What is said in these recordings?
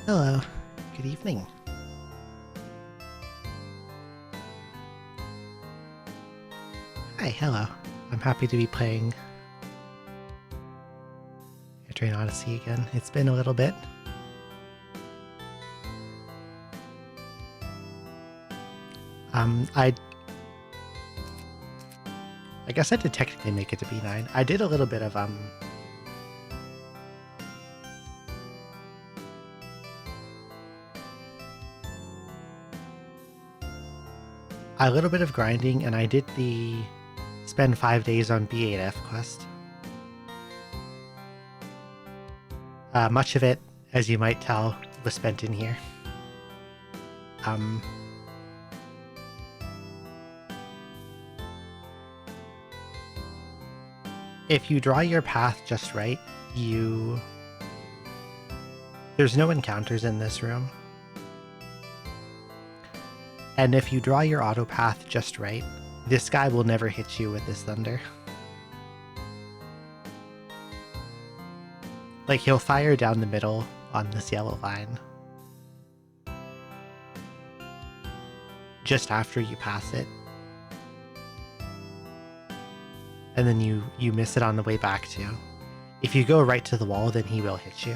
Hello, good evening. Hi, hello. I'm happy to be playing Etrian Odyssey again. It's been a little bit. I guess I did technically make it to B9. I did a little bit of grinding, and I did the spend 5 days on B8F quest. Much of it, as you might tell, was spent in here. If you draw your path just right, there's no encounters in this room. And if you draw your auto path just right, this guy will never hit you with his thunder. Like, he'll fire down the middle on this yellow line just after you pass it. And then you miss it on the way back too. If you go right to the wall, then he will hit you.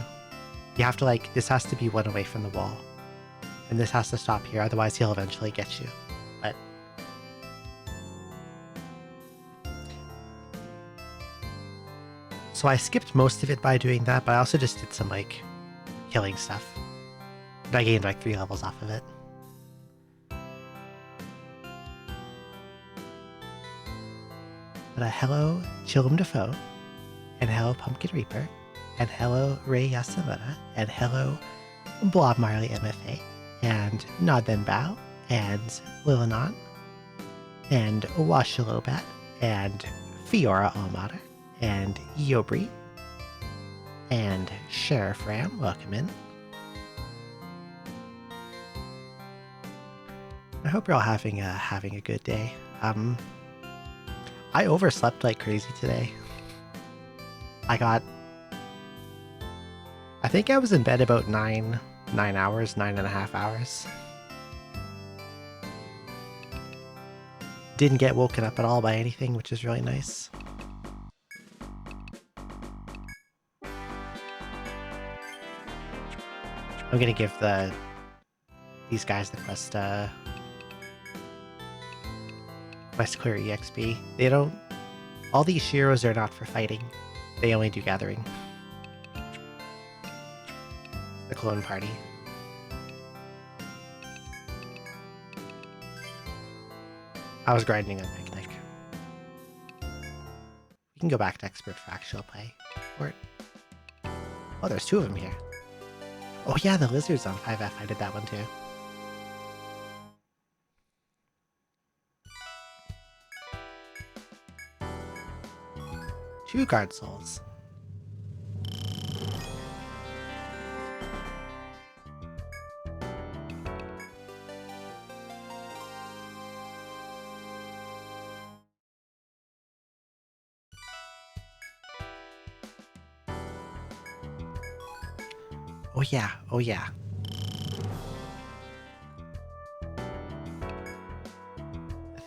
You have to, this has to be one away from the wall. And this has to stop here, otherwise he'll eventually get you. But so I skipped most of it by doing that, but I also just did some, killing stuff. And I gained, 3 levels off of it. But hello, Chillum Defoe, and hello, Pumpkin Reaper, and hello, Ray Yasamura, and hello, Blob Marley MFA, and Nod Then Bow, and Lilinon, and Washalobat, and Fiora Almater, and Yobri, and Sheriff Ram, welcome in. I hope you're all having a good day. I overslept like crazy today. I think I was in bed about 9 hours, 9.5 hours. Didn't get woken up at all by anything, which is really nice. I'm gonna give these guys the quest clear EXP. They don't... All these Shiros are not for fighting. They only do gathering. The clone party. I was grinding on Picnic. We can go back to Expert for actual play. Or... Oh, there's 2 of them here. Oh yeah, the lizards on 5F. I did that one too. Two guard souls. Oh yeah, oh yeah.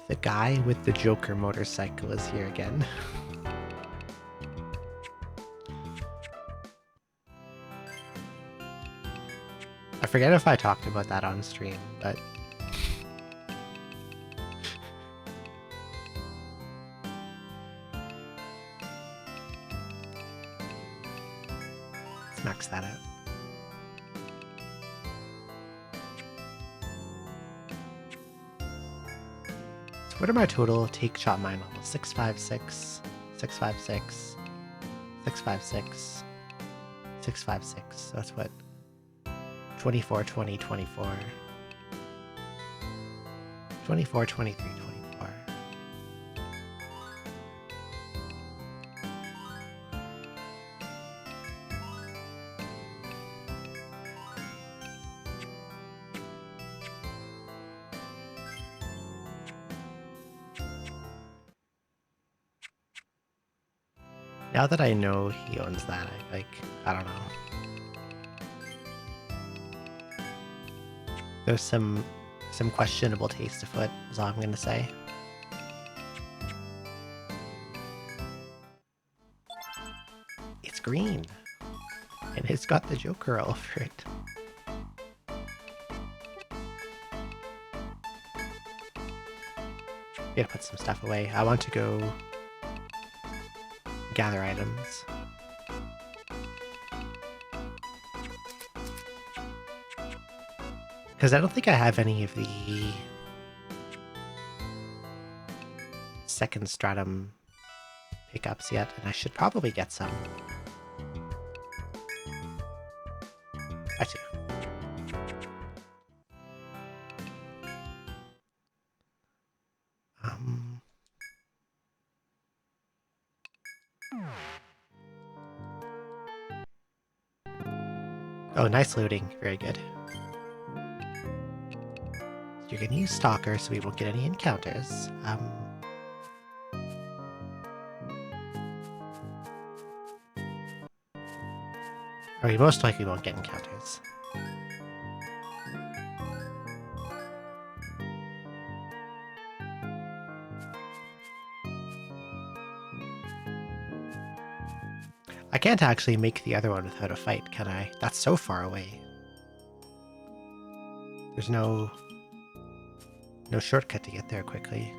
The guy with the Joker motorcycle is here again. I forget if I talked about that on stream, but... Let's max that out. So what are my total take shot mine levels? 656, 656, 656, 656. So that's what? 24, 20, 24. 24, 23, 24. Now that I know he owns that, I don't know. There's some questionable taste afoot, is all I'm going to say. It's green. And it's got the Joker all over it. I'm gonna put some stuff away. I want to go gather items. Because I don't think I have any of the second stratum pickups yet, and I should probably get some. I do. Oh, nice looting. Very good. You're going to use Stalker, so we won't get any encounters. Or we most likely won't get encounters. I can't actually make the other one without a fight, can I? That's so far away. There's no shortcut to get there quickly.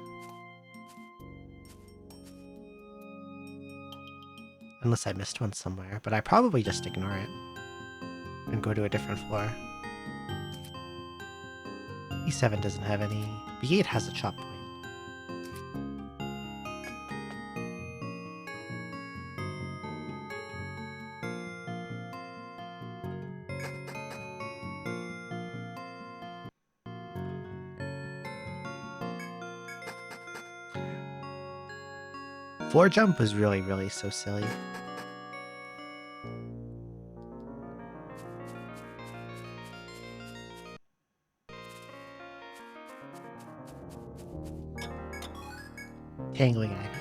Unless I missed one somewhere, but I probably just ignore it and go to a different floor. B7 doesn't have any. B8 has a chop point. Floor jump was really so silly. Tangling Ivy,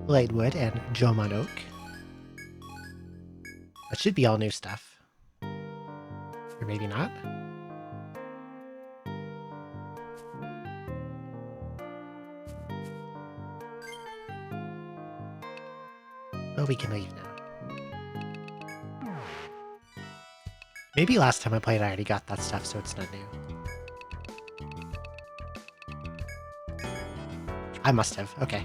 Lightwood, and Jomon Oak. That should be all new stuff. Or maybe not. Oh, we can leave now. Maybe last time I played I already got that stuff, so it's not new. I must have. Okay.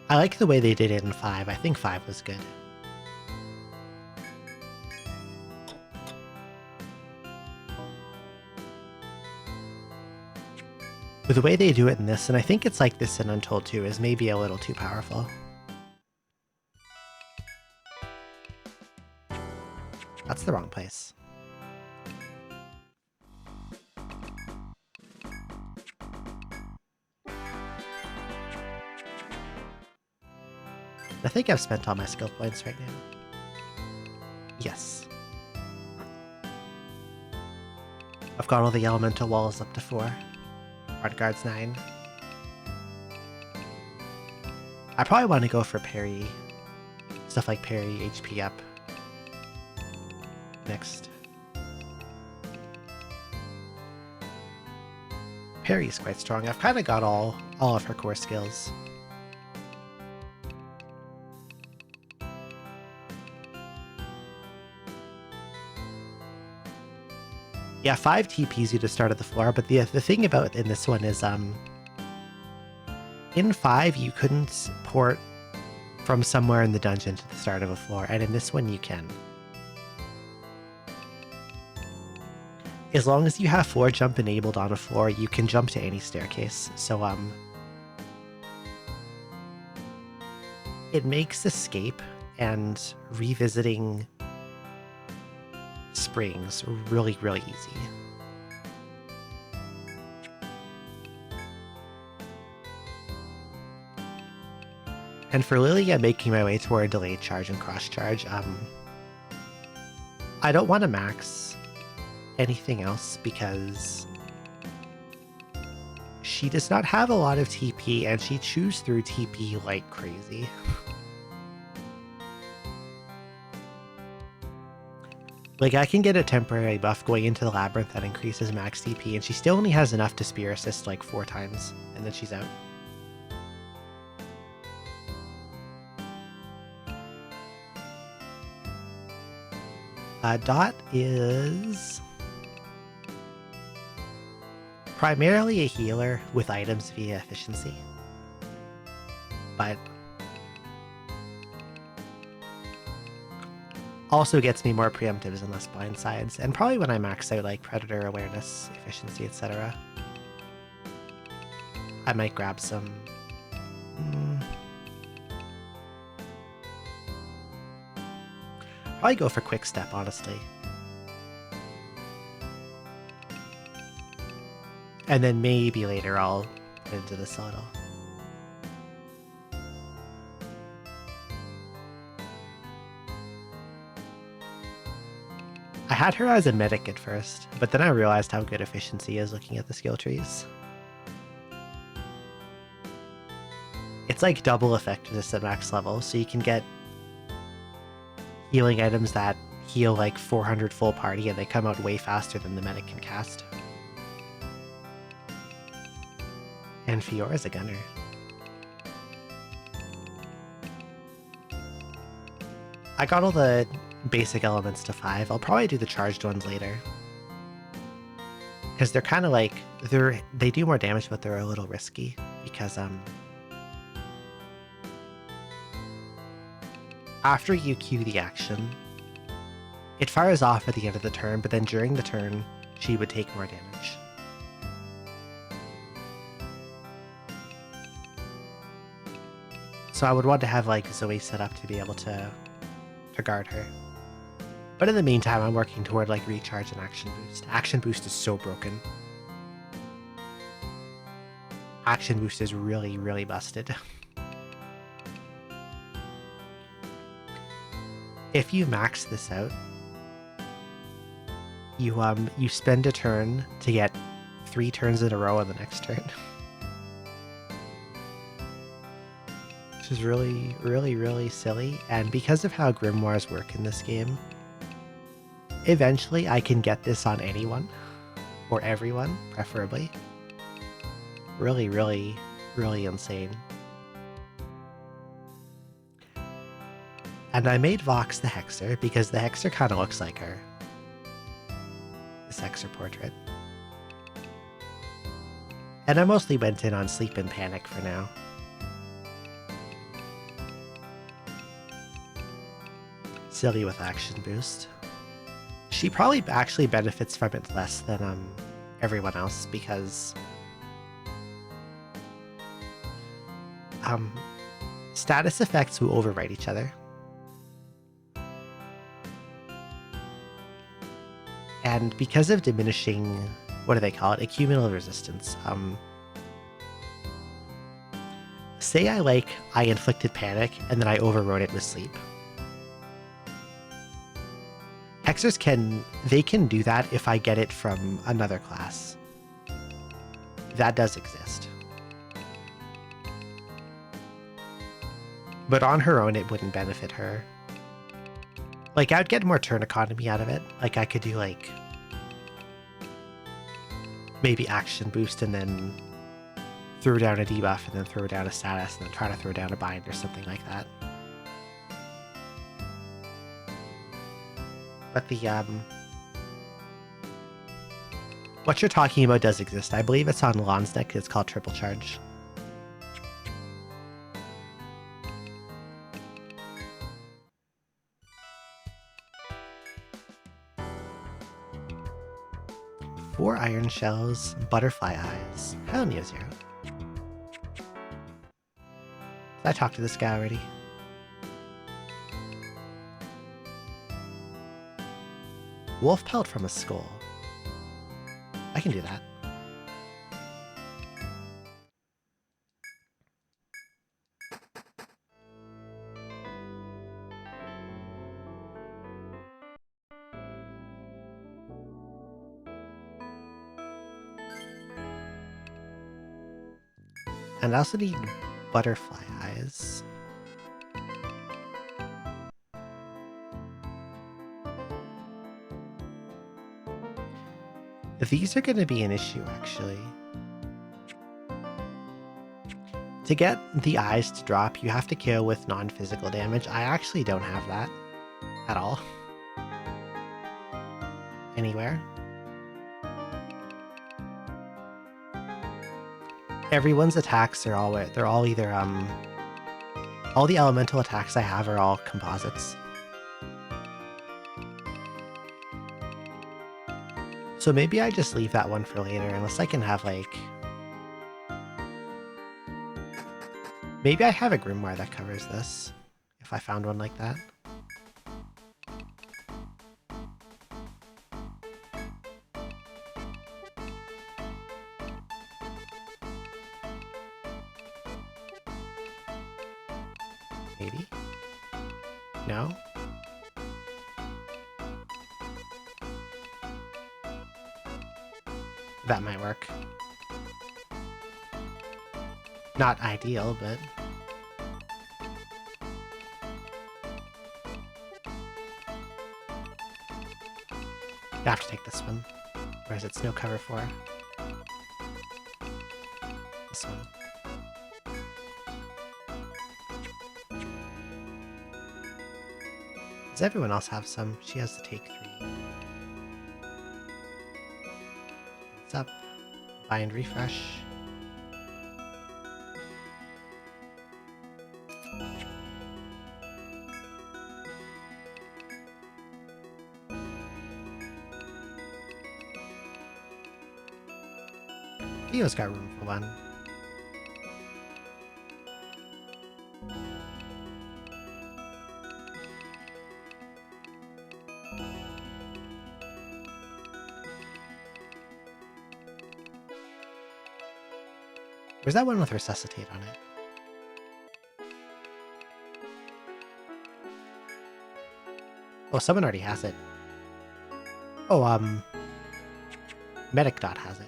I like the way they did it in 5. I think 5 was good. But the way they do it in this, and I think it's like this in Untold too, is maybe a little too powerful. That's the wrong place. I think I've spent all my skill points right now. Yes. I've got all the elemental walls up to 4. Art guards 9. I probably want to go for parry. Stuff like parry, HP up. Next. Parry's quite strong. I've kind of got all of her core skills. Yeah, 5 TPs you to start at the floor, but the thing about in this one is in 5 you couldn't port from somewhere in the dungeon to the start of a floor, and in this one you can. As long as you have floor jump enabled on a floor, you can jump to any staircase. So it makes escape and revisiting springs really easy. And for Lily, I'm making my way toward delayed charge and cross charge. I don't want to max anything else because she does not have a lot of TP and she chews through TP like crazy. Like, I can get a temporary buff going into the labyrinth that increases max DP, and she still only has enough to spear assist like 4 times, and then she's out. Dot is primarily a healer with items via efficiency, but also gets me more preemptives and less blindsides, and probably when I max out like predator awareness, efficiency, etc. I might grab some... Probably go for quick step, honestly. And then maybe later I'll put into this a little. I had her as a medic at first, but then I realized how good efficiency is looking at the skill trees. It's like double effectiveness at max level, so you can get healing items that heal like 400 full party and they come out way faster than the medic can cast. And Fiora's a gunner. I got all the basic elements to 5. I'll probably do the charged ones later. Because they're kind of like, they do more damage, but they're a little risky. Because, after you cue the action, it fires off at the end of the turn, but then during the turn, she would take more damage. So I would want to have like Zoe set up to be able to guard her. But in the meantime, I'm working toward like recharge and action boost. Action boost is so broken. Action boost is really, really busted. If you max this out, you spend a turn to get 3 turns in a row on the next turn. Which is really, really, really silly. And because of how grimoires work in this game, eventually I can get this on anyone. Or everyone, preferably. Really, really, really insane. And I made Vox the Hexer because the Hexer kind of looks like her. This Hexer portrait. And I mostly went in on Sleep and Panic for now. Silly with action boost. She probably actually benefits from it less than everyone else because status effects will overwrite each other. And because of diminishing, what do they call it? Accumulative resistance. Say I inflicted panic and then I overrode it with sleep. Hexers can do that if I get it from another class. That does exist. But on her own, it wouldn't benefit her. Like, I'd get more turn economy out of it. Like, I could do, like, maybe action boost and then throw down a debuff and then throw down a status and then try to throw down a bind or something like that. But the, what you're talking about does exist. I believe it's on Lon's deck. It's called Triple Charge. Four iron shells, butterfly eyes. Hello, Neo-Zero. Did I talk to this guy already? Wolf pelt from a skull. I can do that. And I also need butterfly eyes. These are going to be an issue, actually. To get the eyes to drop, you have to kill with non-physical damage. I actually don't have that at all. Anywhere. Everyone's attacks are they're all either all the elemental attacks I have are all composites. So maybe I just leave that one for later, unless I can have like... Maybe I have a grimoire that covers this, if I found one like that. Maybe? No? That might work. Not ideal, but... I have to take this one. Or is it snow cover for? This one. Does everyone else have some? She has to take 3. It's up. Bind refresh. Theo's got room for one. Where's that one with Resuscitate on it? Oh, someone already has it. Oh, Medic Dot has it.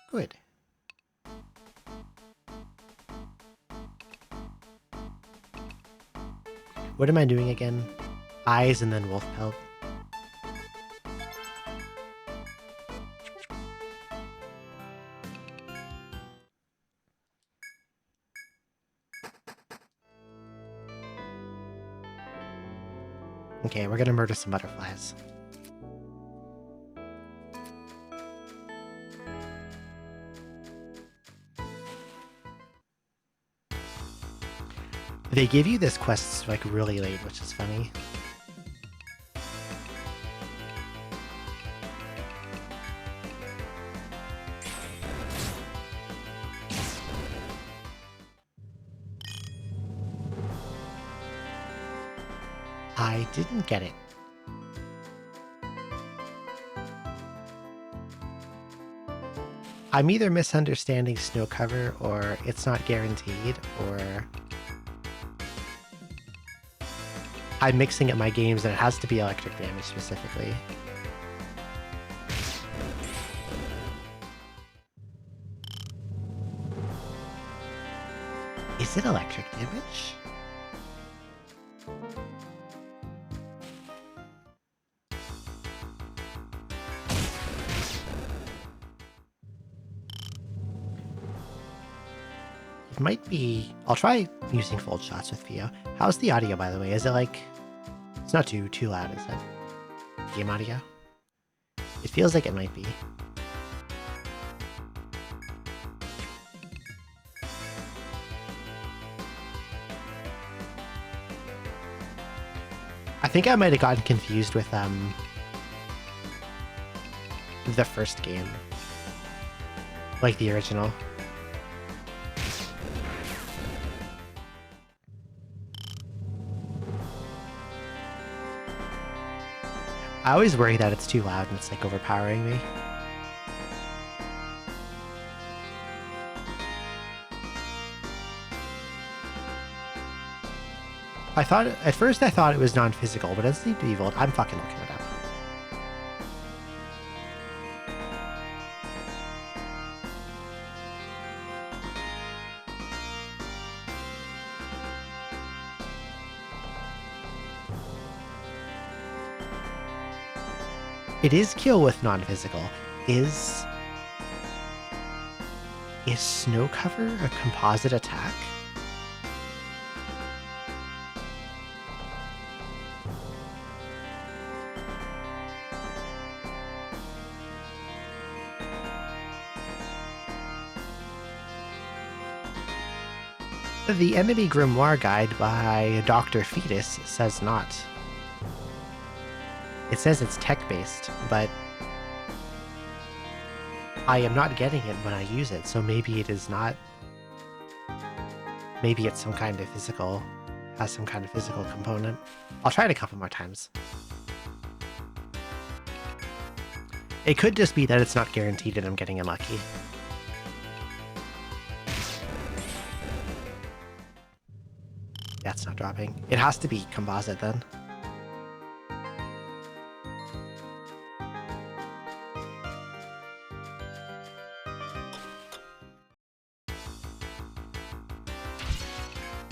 Good. What am I doing again? Eyes and then Wolf Pelt. Okay, we're gonna murder some butterflies. They give you this quest like really late, which is funny. I didn't get it. I'm either misunderstanding snow cover, or it's not guaranteed, or I'm mixing up my games and it has to be electric damage specifically. Is it electric damage? It might be... I'll try using fold shots with Pio. How's the audio, by the way? Is it like... It's not too loud, is it? Game audio? It feels like it might be. I think I might have gotten confused with the first game. Like the original. I always worry that it's too loud and it's like overpowering me. At first I thought it was non-physical, but it doesn't seem to be Volt. I'm fucking looking it up. It is kill with non-physical. Is snow cover a composite attack? The enemy grimoire guide by Dr. Fetus says not. It says it's tech-based, but I am not getting it when I use it, so maybe it is not. Maybe it's some kind of physical, has some kind of physical component. I'll try it a couple more times. It could just be that it's not guaranteed and I'm getting unlucky. That's not dropping. It has to be composite then.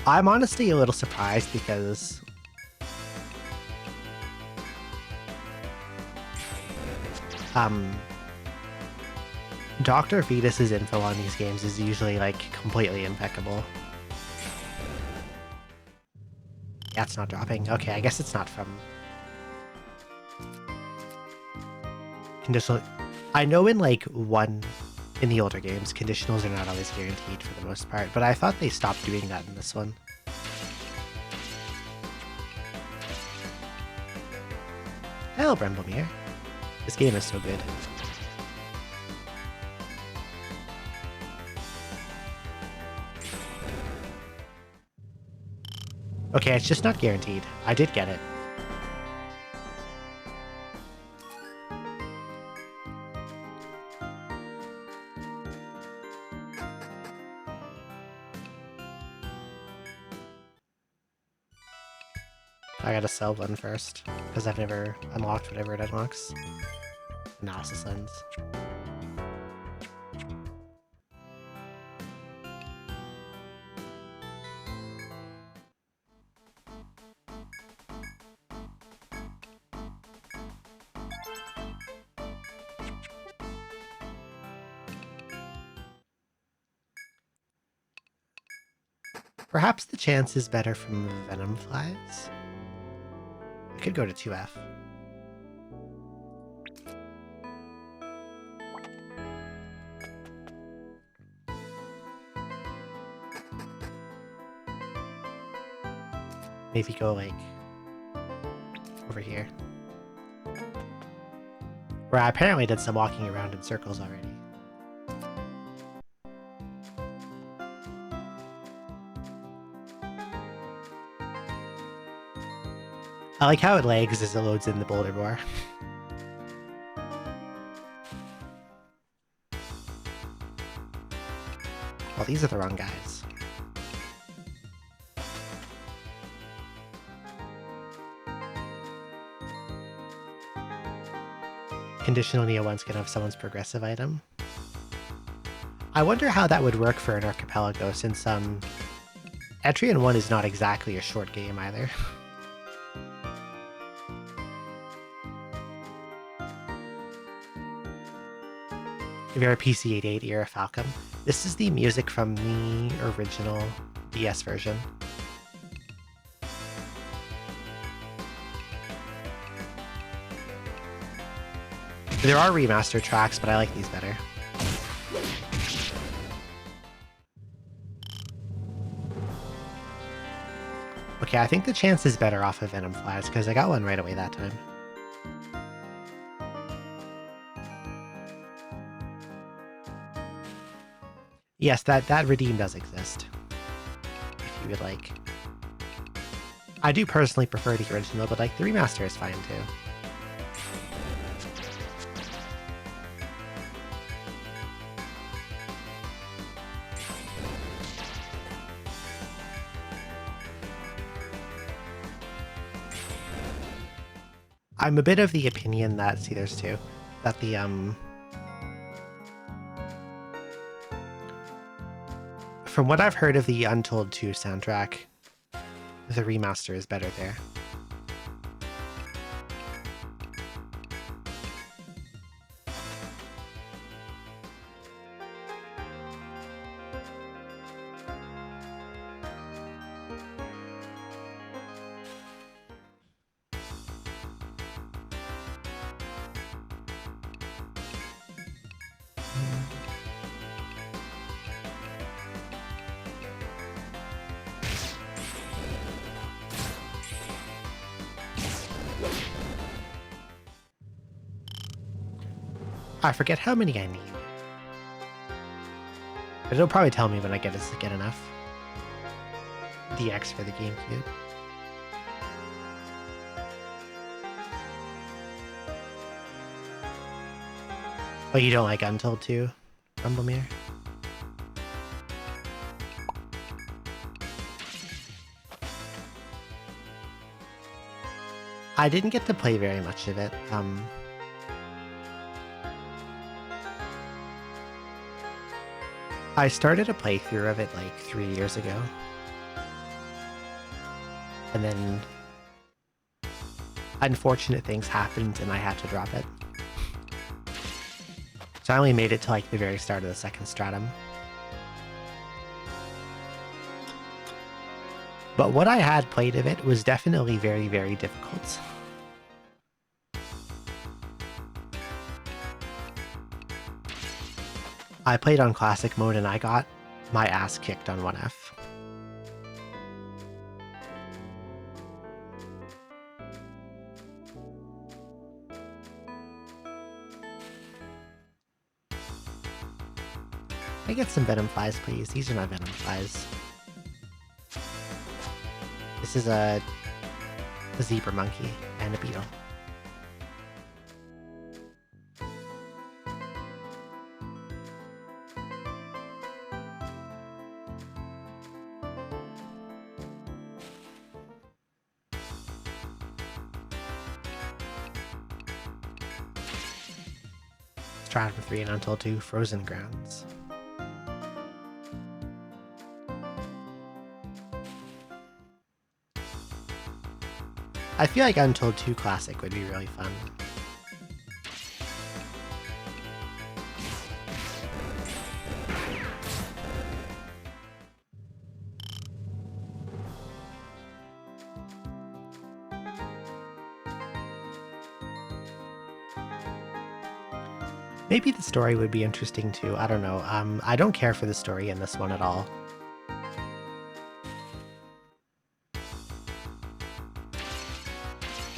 I'm honestly a little surprised because Dr. Fetus's info on these games is usually like completely impeccable. That's not dropping. Okay, I guess it's not from conditional. I know in like in the older games, conditionals are not always guaranteed for the most part, but I thought they stopped doing that in this one. Hello, Bremblemere. This game is so good. Okay, it's just not guaranteed. I did get it. I gotta sell one first, because I've never unlocked whatever it unlocks. Analysis lens. Perhaps the chance is better from the Venom Flies? I could go to 2F. Maybe go like over here. Where I apparently did some walking around in circles already. I like how it lags as it loads in the boulder bar. Well, these are the wrong guys. Conditional Neo 1's gonna have someone's progressive item. I wonder how that would work for an archipelago, since Etrian 1 is not exactly a short game either. If you're a PC-88, you're a Falcon. This is the music from the original DS version. There are remastered tracks, but I like these better. Okay, I think the chance is better off of Venom Flies, because I got one right away that time. Yes, that redeem does exist. If you would like. I do personally prefer the original, but like the remaster is fine too. I'm a bit of the opinion that, see there's two, that the from what I've heard of the Untold 2 soundtrack, the remaster is better there. I forget how many I need. But it'll probably tell me when I get enough. DX for the GameCube. Oh, you don't like Untold 2, Rumblemere? I didn't get to play very much of it. I started a playthrough of it like 3 years ago. And then unfortunate things happened and I had to drop it. So I only made it to like the very start of the second stratum. But what I had played of it was definitely very, very difficult. I played on classic mode and I got my ass kicked on 1F. Can I get some venom flies, please? These are not venom flies. This is a zebra monkey and a beetle. Stratum 3 and Untold 2 Frozen Grounds. I feel like Untold 2 Classic would be really fun. Maybe the story would be interesting too. I don't know. I don't care for the story in this one at all.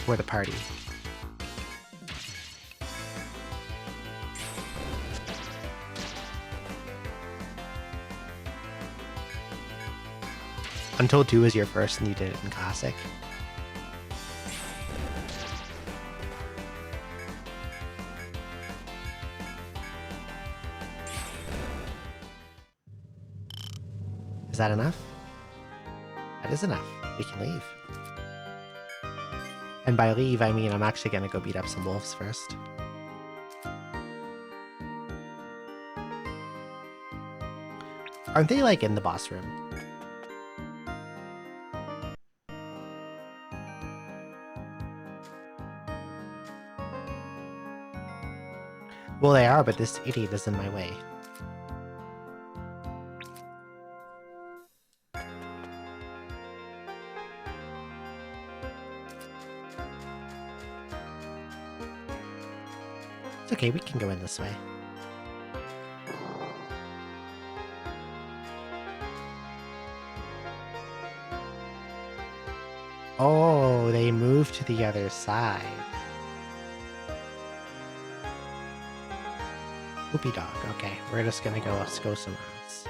Or the party. Untold 2 was your first and you did it in Classic. Is that enough? That is enough. We can leave. And by leave, I mean I'm actually gonna go beat up some wolves first. Aren't they like in the boss room? Well, they are, but this idiot is in my way. It's okay, we can go in this way. Oh, they moved to the other side. Whoopie dog. Okay, we're just gonna go somewhere else.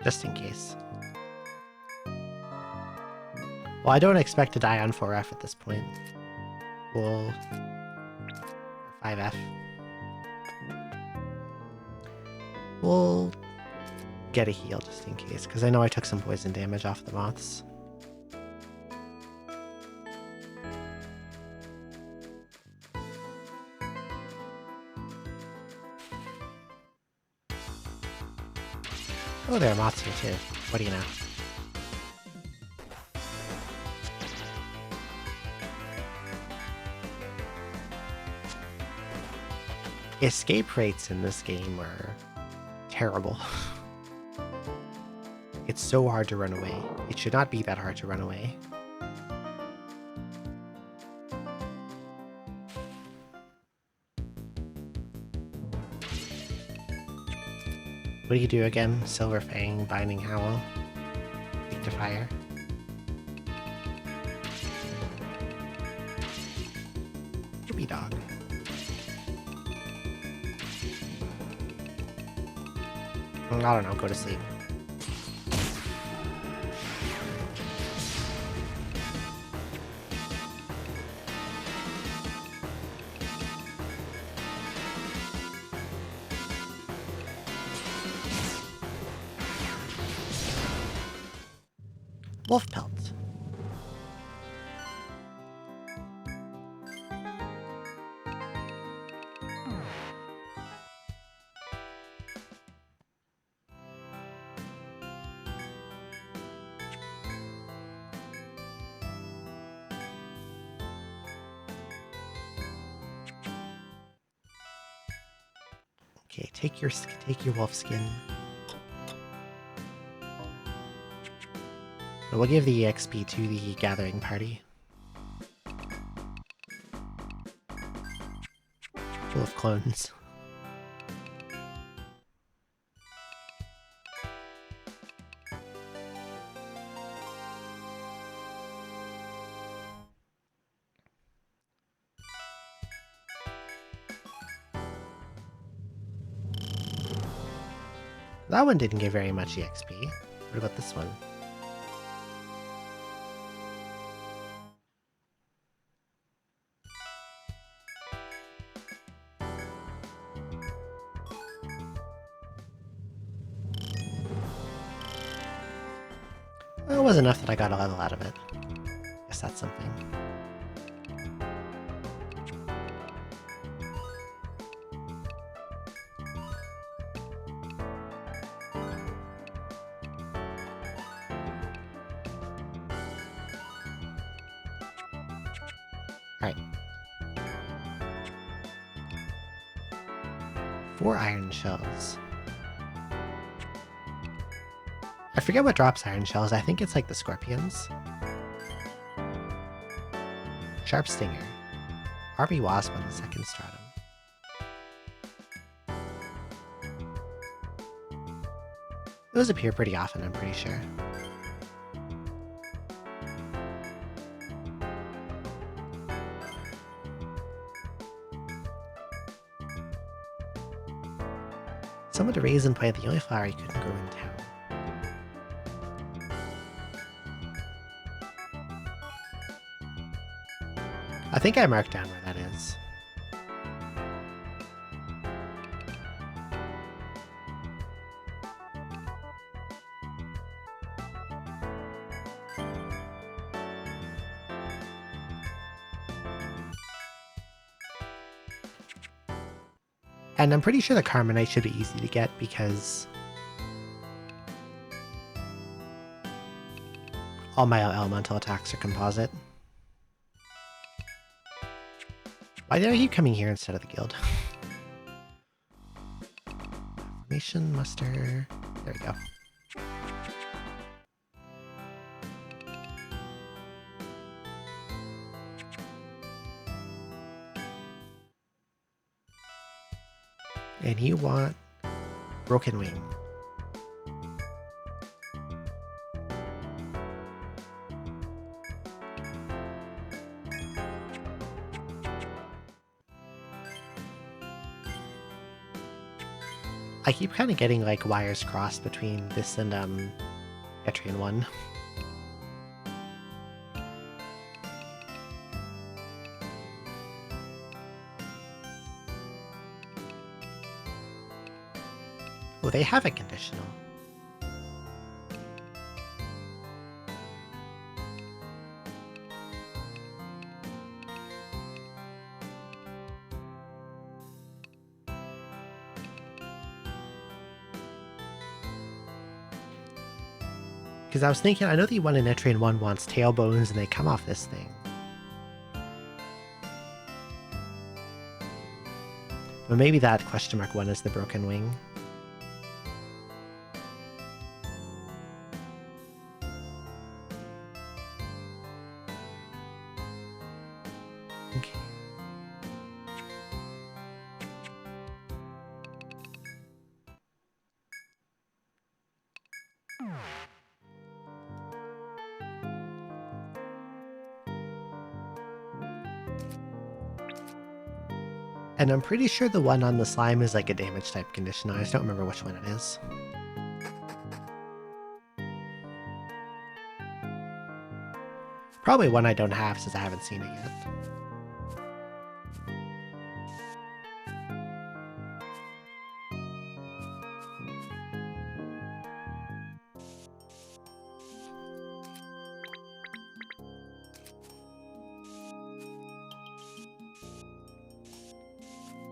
Just in case. Well, I don't expect to die on 4F at this point. We'll... 5F. We'll get a heal just in case, because I know I took some poison damage off the moths. Oh, there are moths here too. What do you know? Escape rates in this game are terrible. It's so hard to run away. It should not be that hard to run away. What do you do again? Silver Fang, Binding Howl, Weak to Fire. Droopy Dog. I don't know, go to sleep. Wolf Pelt. Okay, take your wolf skin. We'll give the EXP to the gathering party. Full of clones. That one didn't give very much EXP. What about this one? Well, it was enough that I got a level out of it. Guess that's something. Alright. 4 iron shells. I forget what drops iron shells. I think it's like the scorpions. Sharp Stinger. Army Wasp on the second stratum. Those appear pretty often, I'm pretty sure. Someone to raise and plant the only flower you couldn't grow in town. I think I marked down where that is. And I'm pretty sure the Carmenite should be easy to get because all my elemental attacks are composite. Why did I keep coming here instead of the guild? Formation, muster. There we go. And you want Broken Wing. I keep kind of getting like wires crossed between this and Etrian 1. Oh, they have a conditional. Because I was thinking, I know the one in Etrian 1 wants tailbones and they come off this thing. But maybe that question mark 1 is the Broken Wing. Okay. And I'm pretty sure the one on the slime is like a damage type condition. I just don't remember which one it is. Probably one I don't have since I haven't seen it yet.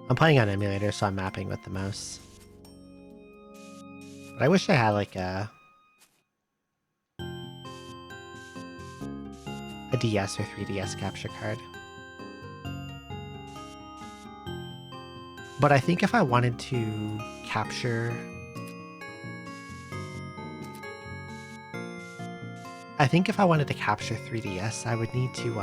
I'm playing on emulator, so I'm mapping with the mouse. But I wish I had like a DS or 3DS capture card. But I think if I wanted to capture... I think if I wanted to capture 3DS, I would need to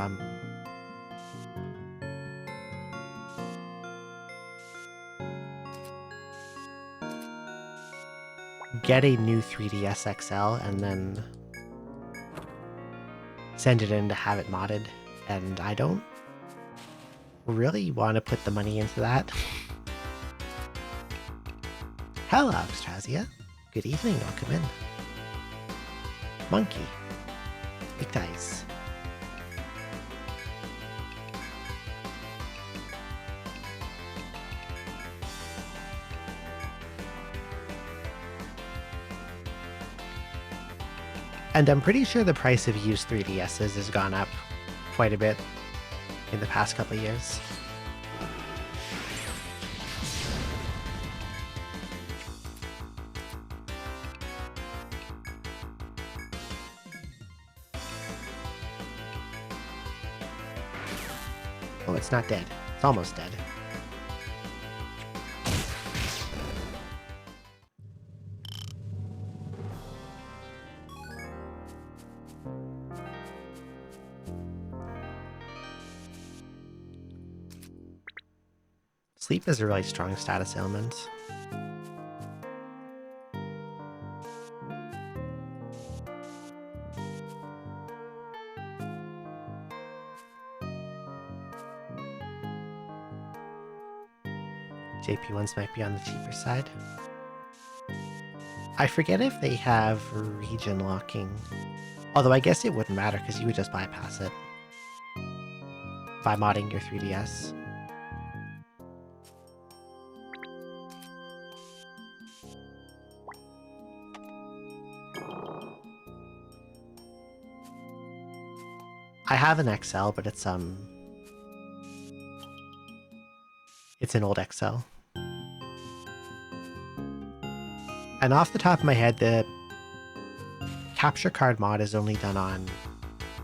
get a new 3DS XL and then send it in to have it modded, and I don't really want to put the money into that. Hello, Abstrazia. Good evening, welcome in. Monkey. Big dice. And I'm pretty sure the price of used 3DSs has gone up quite a bit in the past couple of years. Oh, it's not dead. It's almost dead. Sleep is a really strong status ailment. JP ones might be on the cheaper side. I forget if they have region locking. Although I guess it wouldn't matter because you would just bypass it by modding your 3DS. I have an XL, but it's an old XL. And off the top of my head, the capture card mod is only done on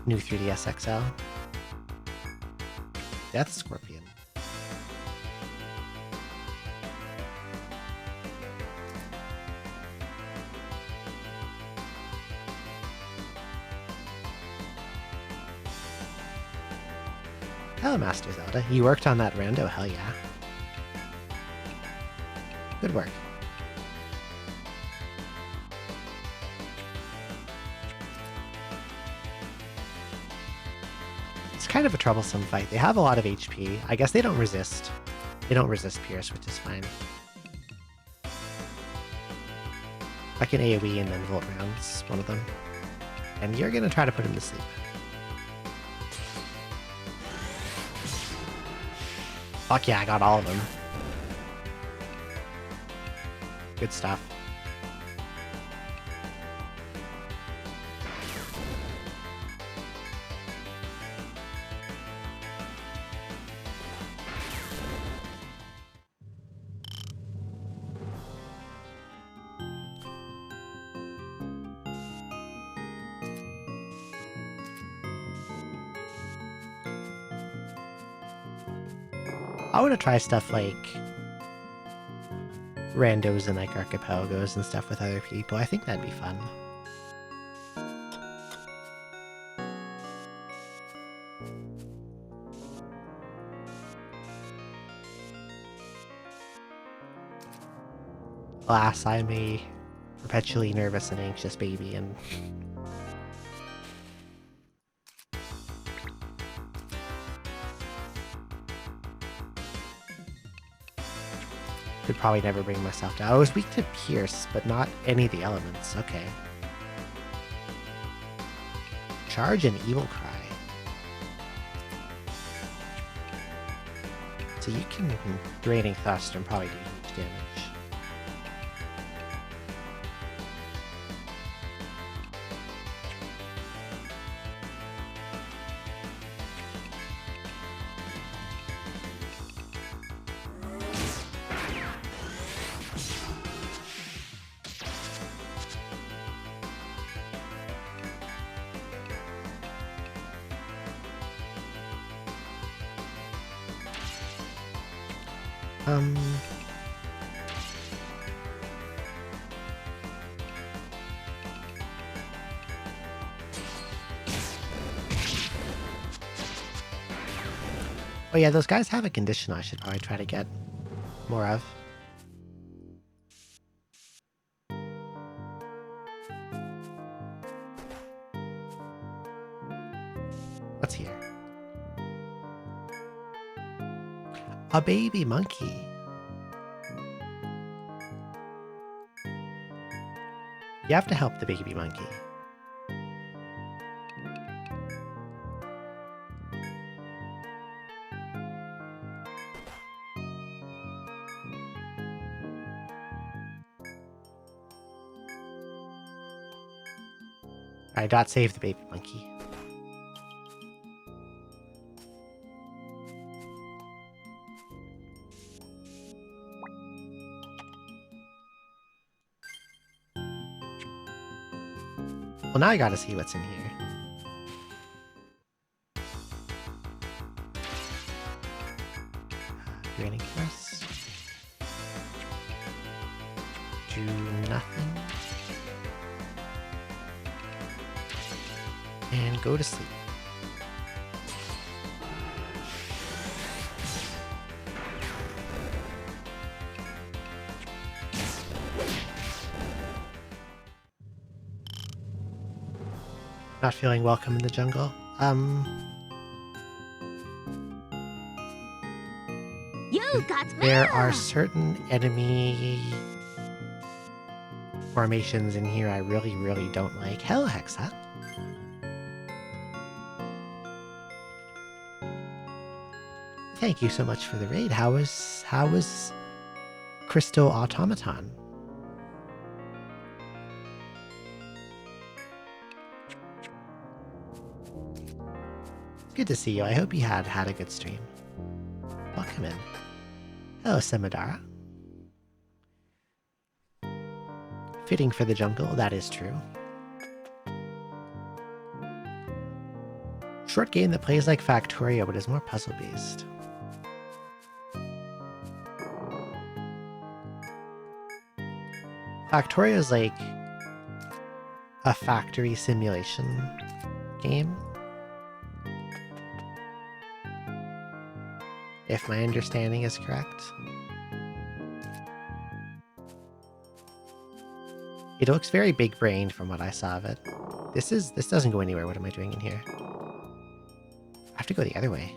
new 3DS XL. Death Scorpion. Hello, Master Zelda. You worked on that rando? Hell yeah. Good work. It's kind of a troublesome fight. They have a lot of HP. I guess they don't resist. They don't resist Pierce, which is fine. I can AoE and then Volt Rounds one of them. And you're gonna try to put him to sleep. Fuck yeah, I got all of them. Good stuff. I want to try stuff like randos and like archipelagos and stuff with other people. I think that'd be fun. Alas, I'm a perpetually nervous and anxious baby, and Could probably never bring myself down. I was weak to Pierce, but not any of the elements. Okay. Charge and Evil Cry. So you can Draining Thrust and probably do huge damage. Oh yeah, those guys have a condition I should probably try to get more of. What's here? A baby monkey. You have to help the baby monkey. I dot save the baby monkey. Well, now I gotta see what's in here. Draining Thrust. Do nothing. And go to sleep. Not feeling welcome in the jungle. You got There mail! are certain enemy formations in here I really, really don't like. Hello, Hexa. Thank you so much for the raid. How was Crystal Automaton? Good to see you. I hope you had a good stream. Welcome in. Hello, Semadara. Fitting for the jungle, that is true. Short game that plays like Factorio, but is more puzzle-based. Factorio is like a factory simulation game. If my understanding is correct. It looks very big-brained from what I saw of it. This doesn't go anywhere. What am I doing in here? I have to go the other way.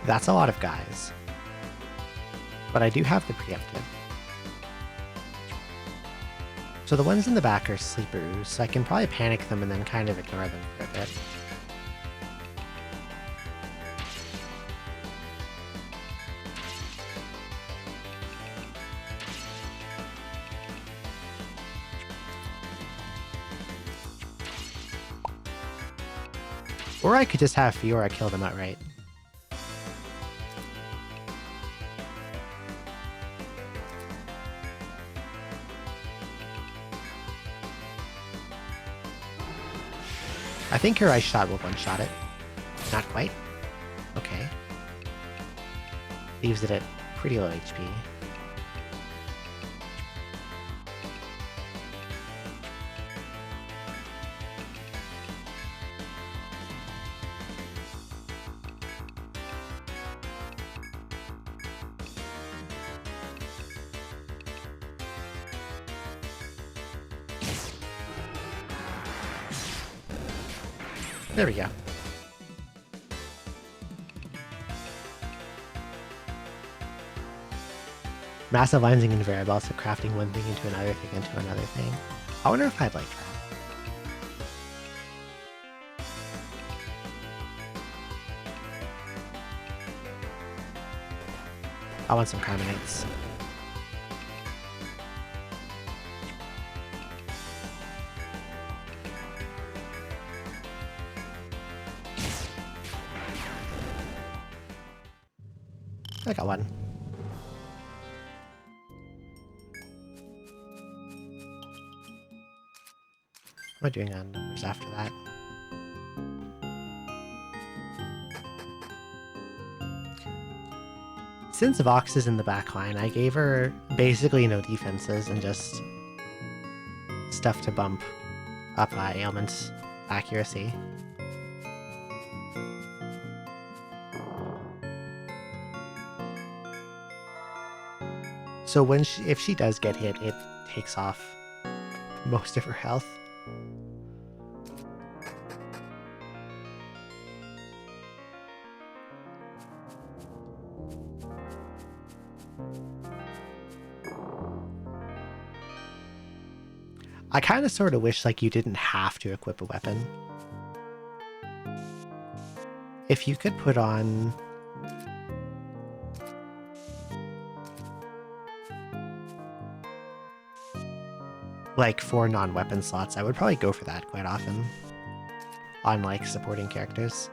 That's a lot of guys. But I do have the preemptive. So the ones in the back are sleepers, so I can probably panic them and then kind of ignore them for a bit. Or I could just have Fiora kill them outright. I think her ice shot will one-shot it. Not quite. Okay. Leaves it at pretty low HP. There we go. Massive lines and conveyor belts of crafting one thing into another thing into another thing. I wonder if I'd like that. I want some carbonates. I got one. What am I doing on numbers after that? Since Vox is in the back line, I gave her basically no defenses and just stuff to bump up ailment accuracy. So when if she does get hit, it takes off most of her health. I kind of sort of wish like you didn't have to equip a weapon. If you could put on like 4 non-weapon slots, I would probably go for that quite often on like supporting characters.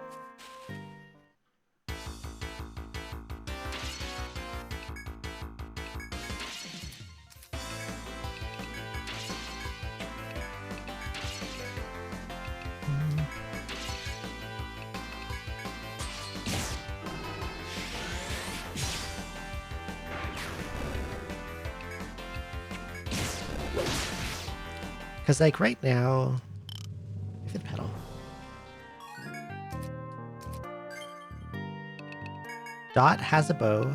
Because, like, right now... Fifth pedal. Dot has a bow.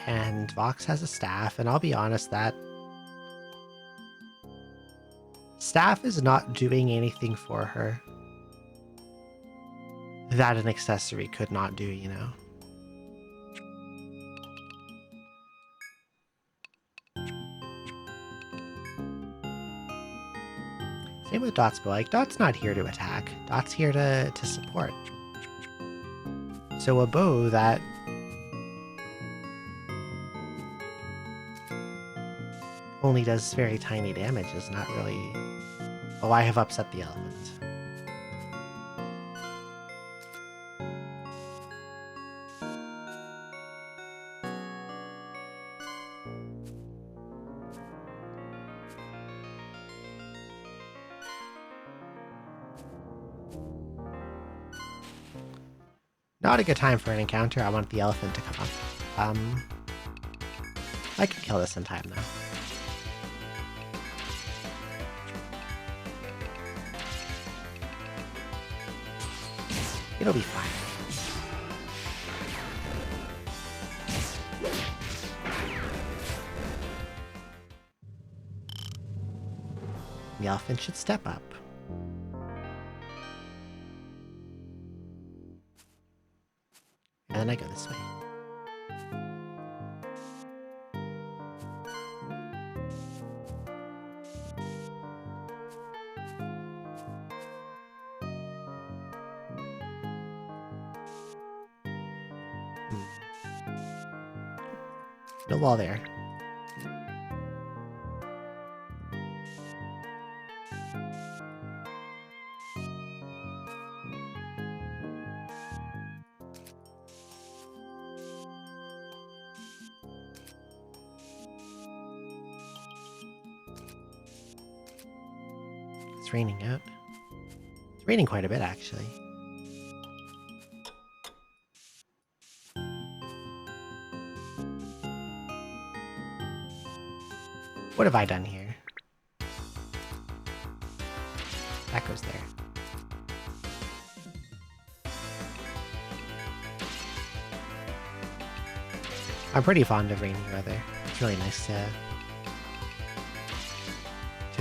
And Vox has a staff, and I'll be honest, that... staff is not doing anything for her that an accessory could not do, you know? Same with Dot's bow. Like, Dot's not here to attack. Dot's here to support. So a bow that only does very tiny damage is not really... Oh, I have upset the elephant. Not a good time for an encounter. I want the elephant to come up. I can kill this in time, though. It'll be fine. The elephant should step up. And then I go this way. No wall there. It's raining out. It's raining quite a bit, actually. What have I done here? That goes there. I'm pretty fond of rainy weather. It's really nice to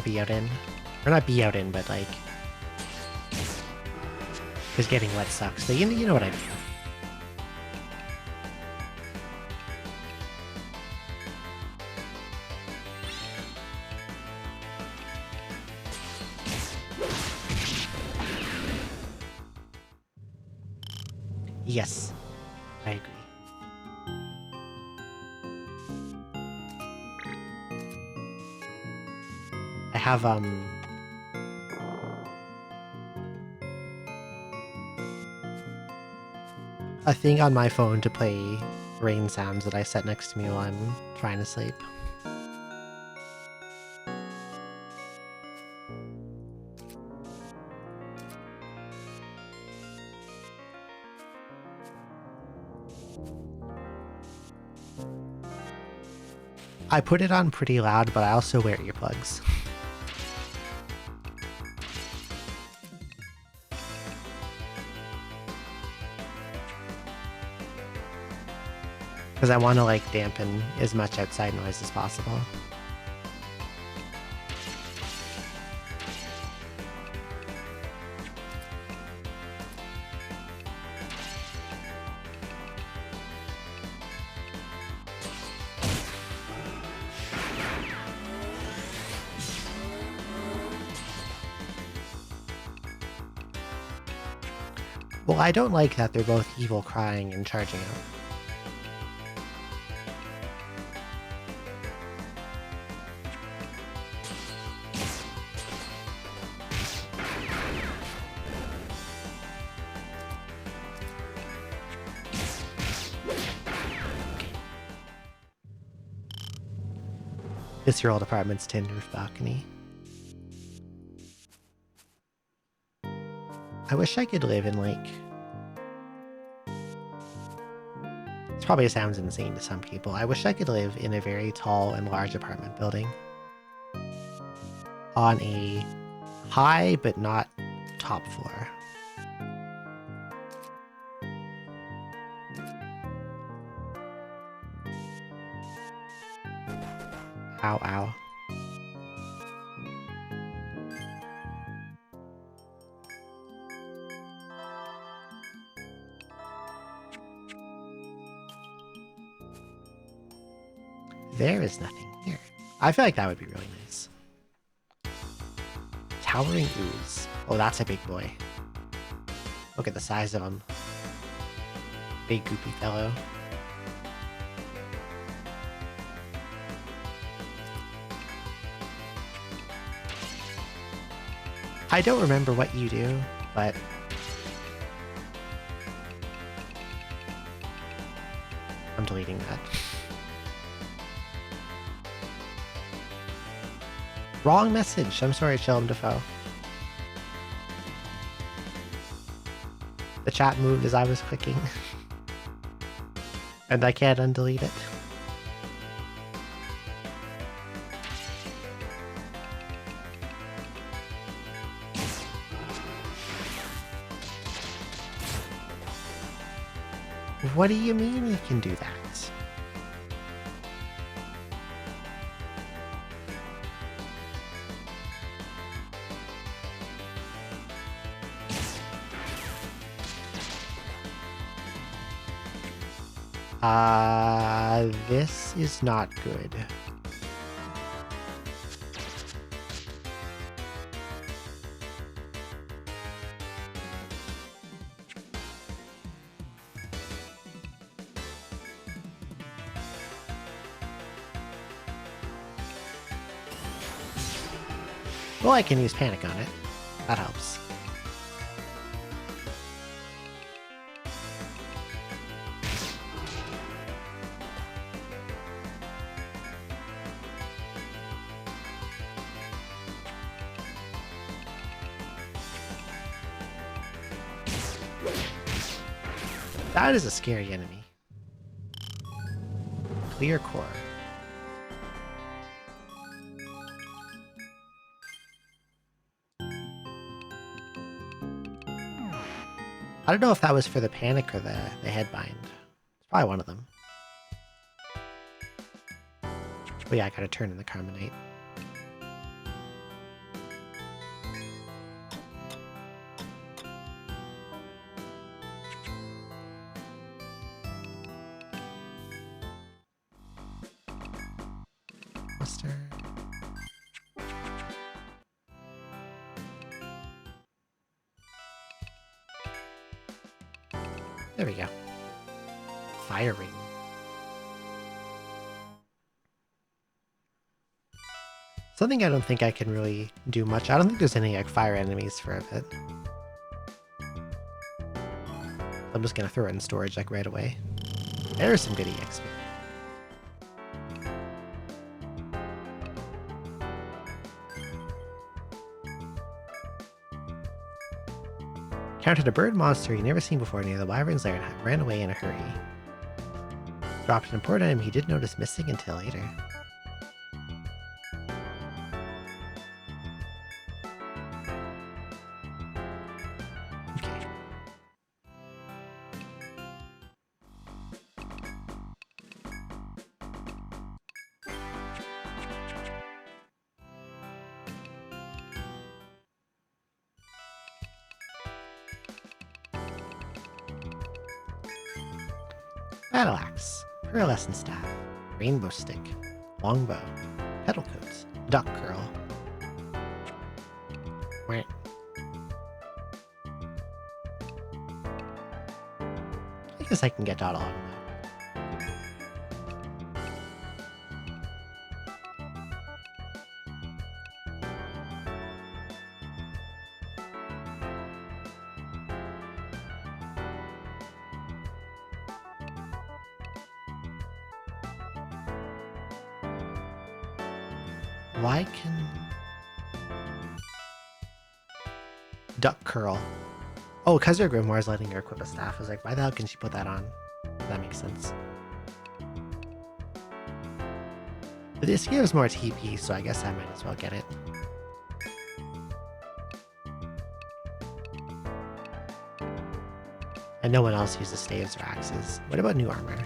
be out in. Or not be out in, but like... Because getting wet sucks. But you know what I mean. Yes, I agree. I have, a thing on my phone to play rain sounds that I set next to me while I'm trying to sleep. I put it on pretty loud, but I also wear earplugs. Because I want to like dampen as much outside noise as possible. Well, I don't like that they're both evil crying and charging out. This year-old apartment's tin roof balcony. I wish I could live in like... This probably sounds insane to some people. I wish I could live in a very tall and large apartment building. On a high but not top floor. Ow, ow. There is nothing here. I feel like that would be really nice. Towering ooze. Oh, that's a big boy. Look at the size of him. Big goopy fellow. I don't remember what you do, but... I'm deleting that. Wrong message. I'm sorry, Shalom Defoe. The chat moved as I was clicking. And I can't undelete it. What do you mean you can do that? This is not good. Well, I can use panic on it. That helps. That is a scary enemy. Clear core. I don't know if that was for the panic or the headbind. It's probably one of them. But yeah, I gotta turn in the Carmenite. There we go. Fire ring. Something I don't think I can really do much. I don't think there's any like fire enemies for a bit. I'm just gonna throw it in storage like right away. There's some good EXP. Encountered a bird monster he'd never seen before near the wyvern's lair and ran away in a hurry. Dropped an important item he didn't notice missing until later. Okay. Battle axe, pearlescent staff, rainbow stick, longbow, petal coats, duck curl. Wait. I guess I can get that on. Why can... Duck curl. Oh, because her grimoire is letting her equip a staff. I was like, why the hell can she put that on? That makes sense. But this gives more TP, so I guess I might as well get it. And no one else uses staves or axes. What about new armor?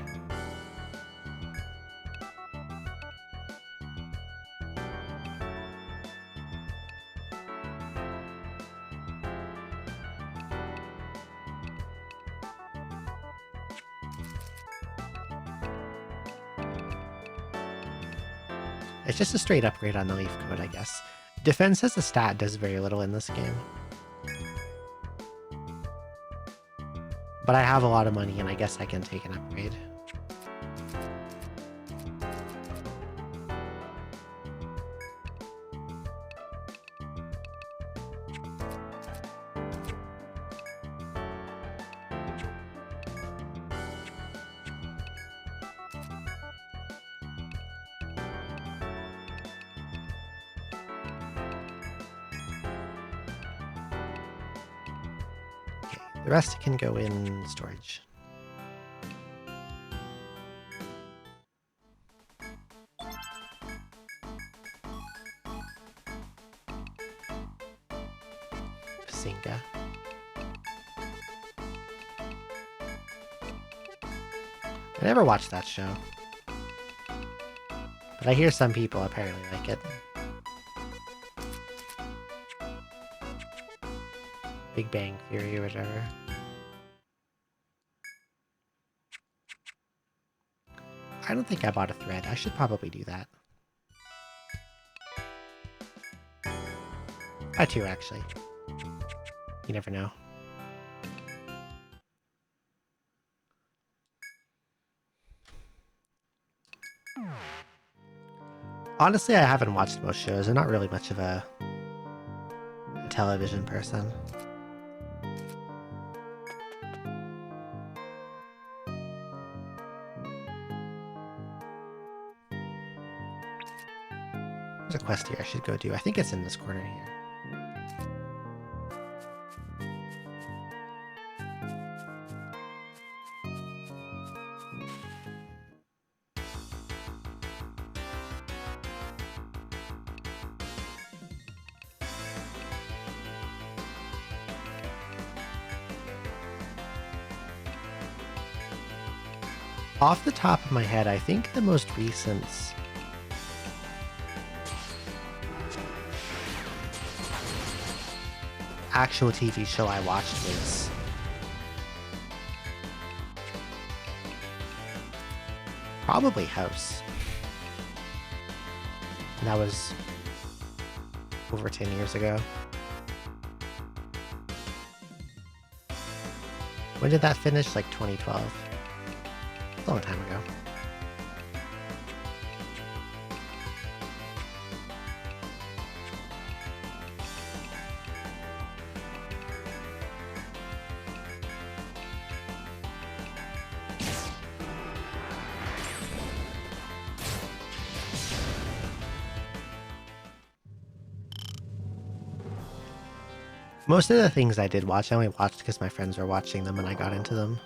It's just a straight upgrade on the leaf coat, I guess. Defense as a stat does very little in this game. But I have a lot of money and I guess I can take an upgrade. The rest can go in storage. Pasinga. I never watched that show. But I hear some people apparently like it. Big Bang Theory or whatever. I don't think I bought a thread. I should probably do that. I too, actually. You never know. Honestly, I haven't watched most shows. I'm not really much of a television person. There's a quest here I should go do. I think it's in this corner here. Off the top of my head, I think the most recent actual TV show I watched was probably House. And that was over 10 years ago. When did that finish? Like 2012. A long time ago. Most of the things I did watch, I only watched because my friends were watching them and I got into them.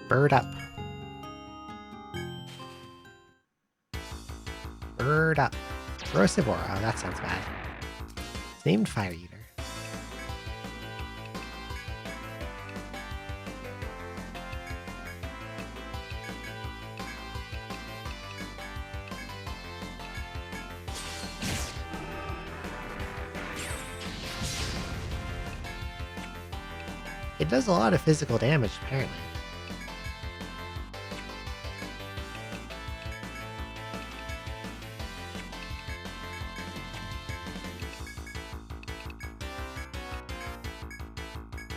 Bird up. Bird up. Rosivora. Oh, that sounds bad. It's named Fire Eater. It does a lot of physical damage, apparently.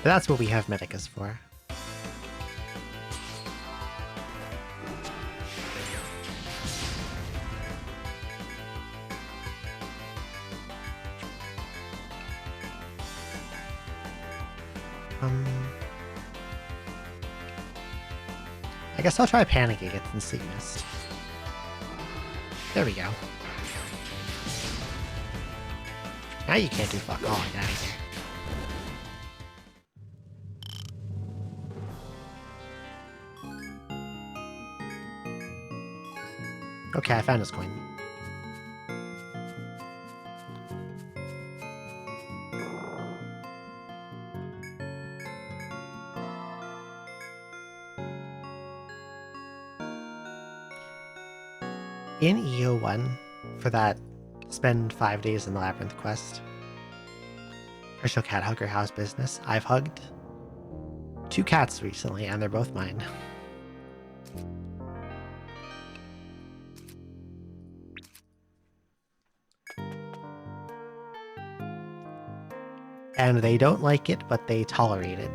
But that's what we have Medicus for. I guess I'll try Panic against the Sleep Mist. There we go. Now you can't do fuck all, get out of here. Okay, I found his coin. In EO1, for that spend 5 days in the Labyrinth quest, Official Cat Hugger House business, I've hugged 2 cats recently, and they're both mine. And they don't like it, but they tolerate it.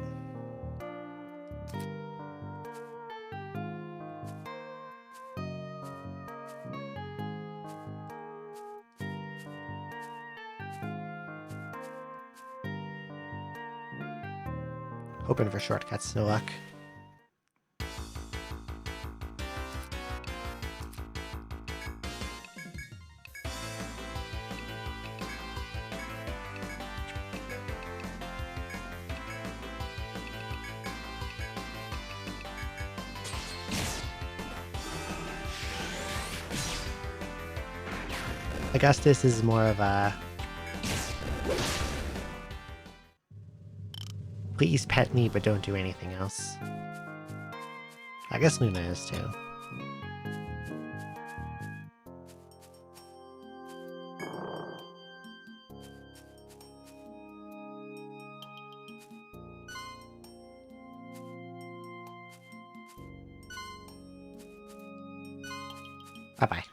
Hoping for shortcuts, no luck. Augustus is more of a please pet me, but don't do anything else. I guess Luna is too. Bye-bye.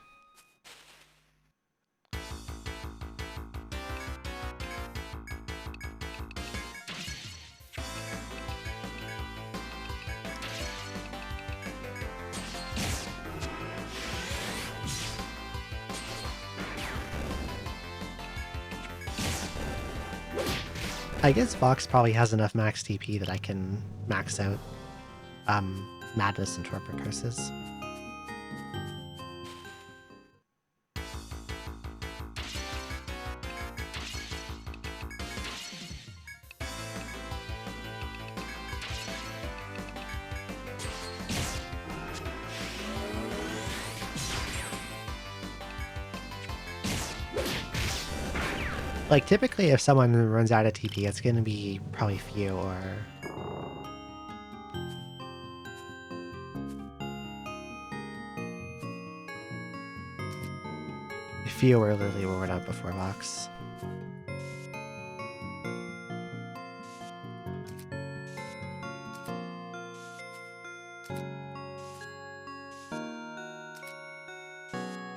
I guess Vox probably has enough max TP that I can max out Madness and Torpor Curses. Like, typically if someone runs out of TP, it's gonna be probably Few or... Few or Lily were run out before Vox.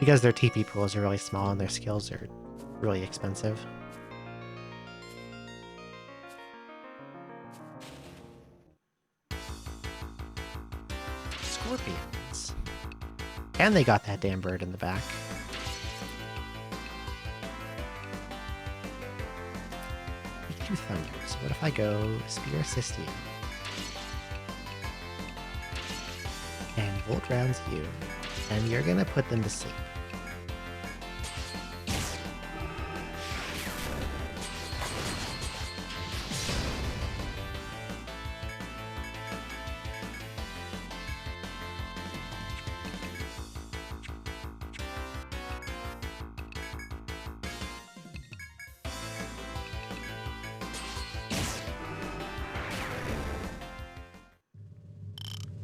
Because their TP pools are really small and their skills are really expensive. Scorpions. And they got that damn bird in the back. Make 2 thunders. What if I go Spear Assist you? And Volt rounds you. And you're gonna put them to sleep.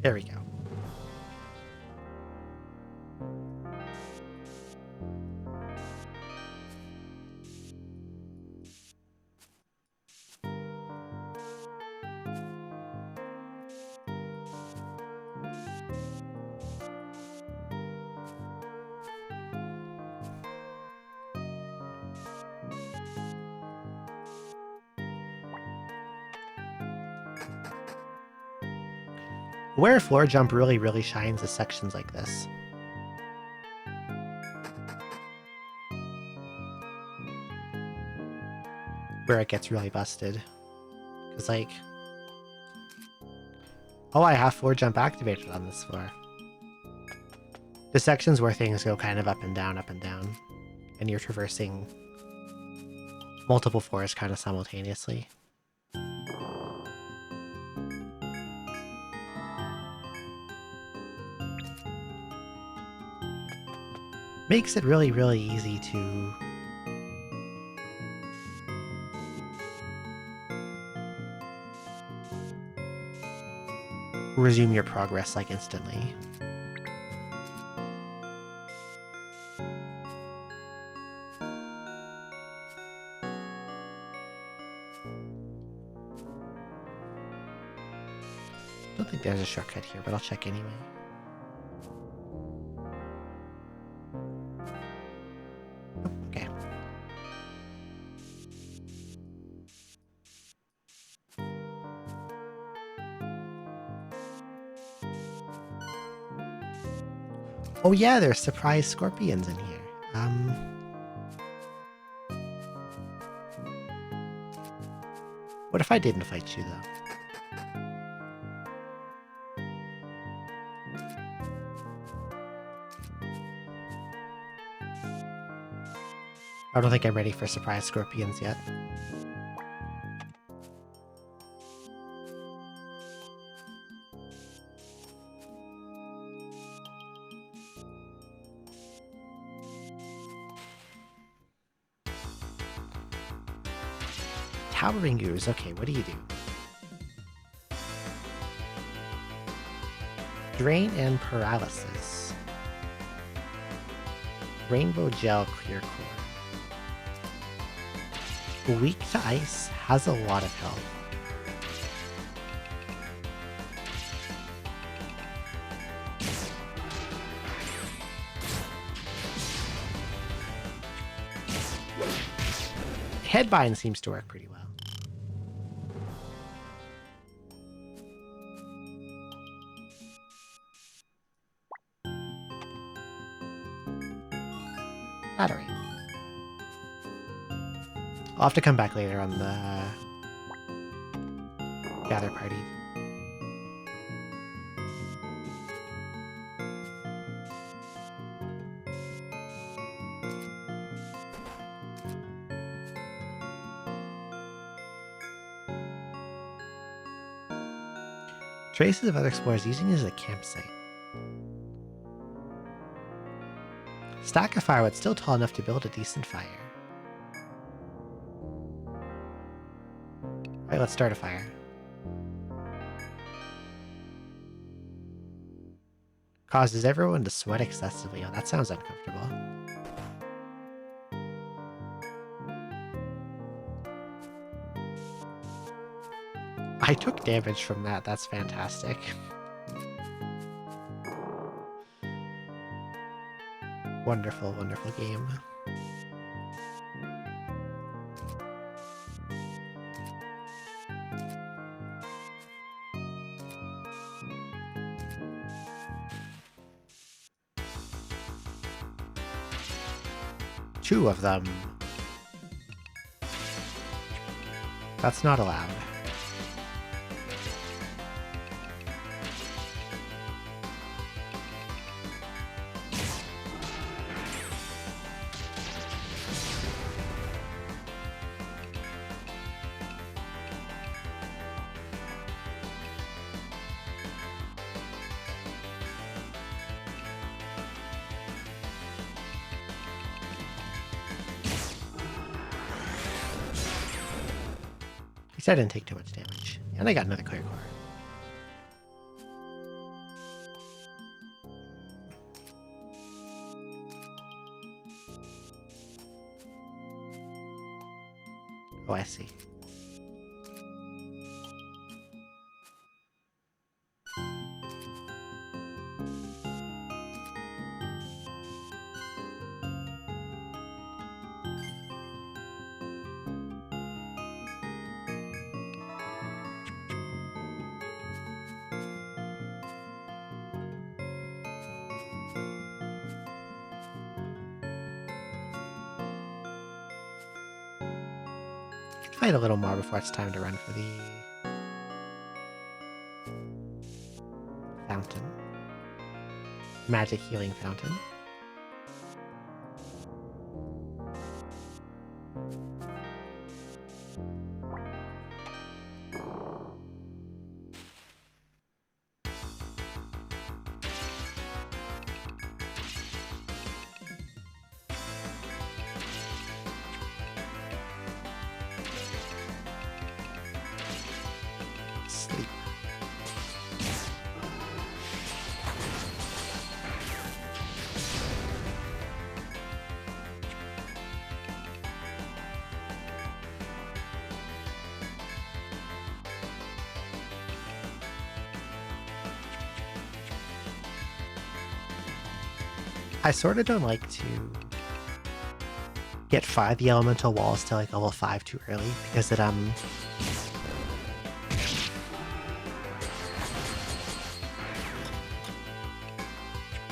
There we go. Where floor jump really shines is sections like this. Where it gets really busted. Because like... Oh, I have floor jump activated on this floor. The sections where things go kind of up and down, and you're traversing multiple floors kind of simultaneously. Makes it really easy to resume your progress like instantly. Don't think there's a shortcut here, but I'll check anyway. Okay. Oh yeah, there's surprise scorpions in here. What if I didn't fight you though? I don't think I'm ready for surprise scorpions yet. Towering Ooze. Okay, what do you do? Drain and Paralysis. Rainbow Gel Clear Core. Weak to Ice, has a lot of health. Headbind seems to work pretty well. Battery. I'll have to come back later on the gather party. Traces of other explorers using it as a campsite. Stack of firewood still tall enough to build a decent fire. Alright, let's start a fire. Causes everyone to sweat excessively. Oh, that sounds uncomfortable. I took damage from that. That's fantastic. Wonderful, wonderful game. Two of them. That's not allowed. At least I didn't take too much damage. And I got another clear core. Oh, I see. Fight a little more before it's time to run for the fountain. Magic healing fountain. Sleep. I sort of don't like to get the elemental walls to like level 5 too early because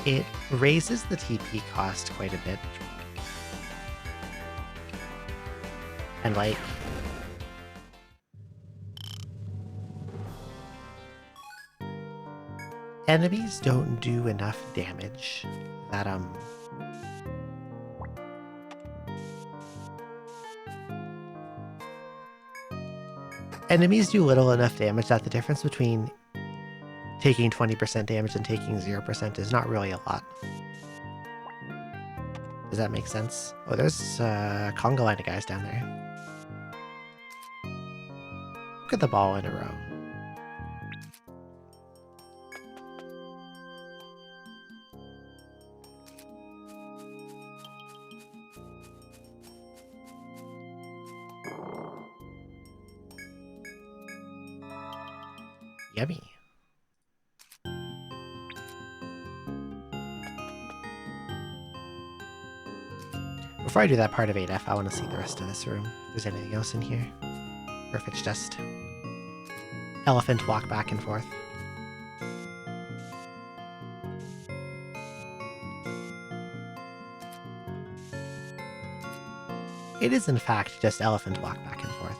it raises the TP cost quite a bit. And like enemies don't do enough damage that enemies do little enough damage that the difference between taking 20% damage and taking 0% is not really a lot. Does that make sense? Oh, there's a conga line of guys down there. Look at the ball in a row. Yummy. Before I do that part of 8F, I want to see the rest of this room. If there's anything else in here. Or if it's just elephant walk back and forth. It is in fact just elephant walk back and forth.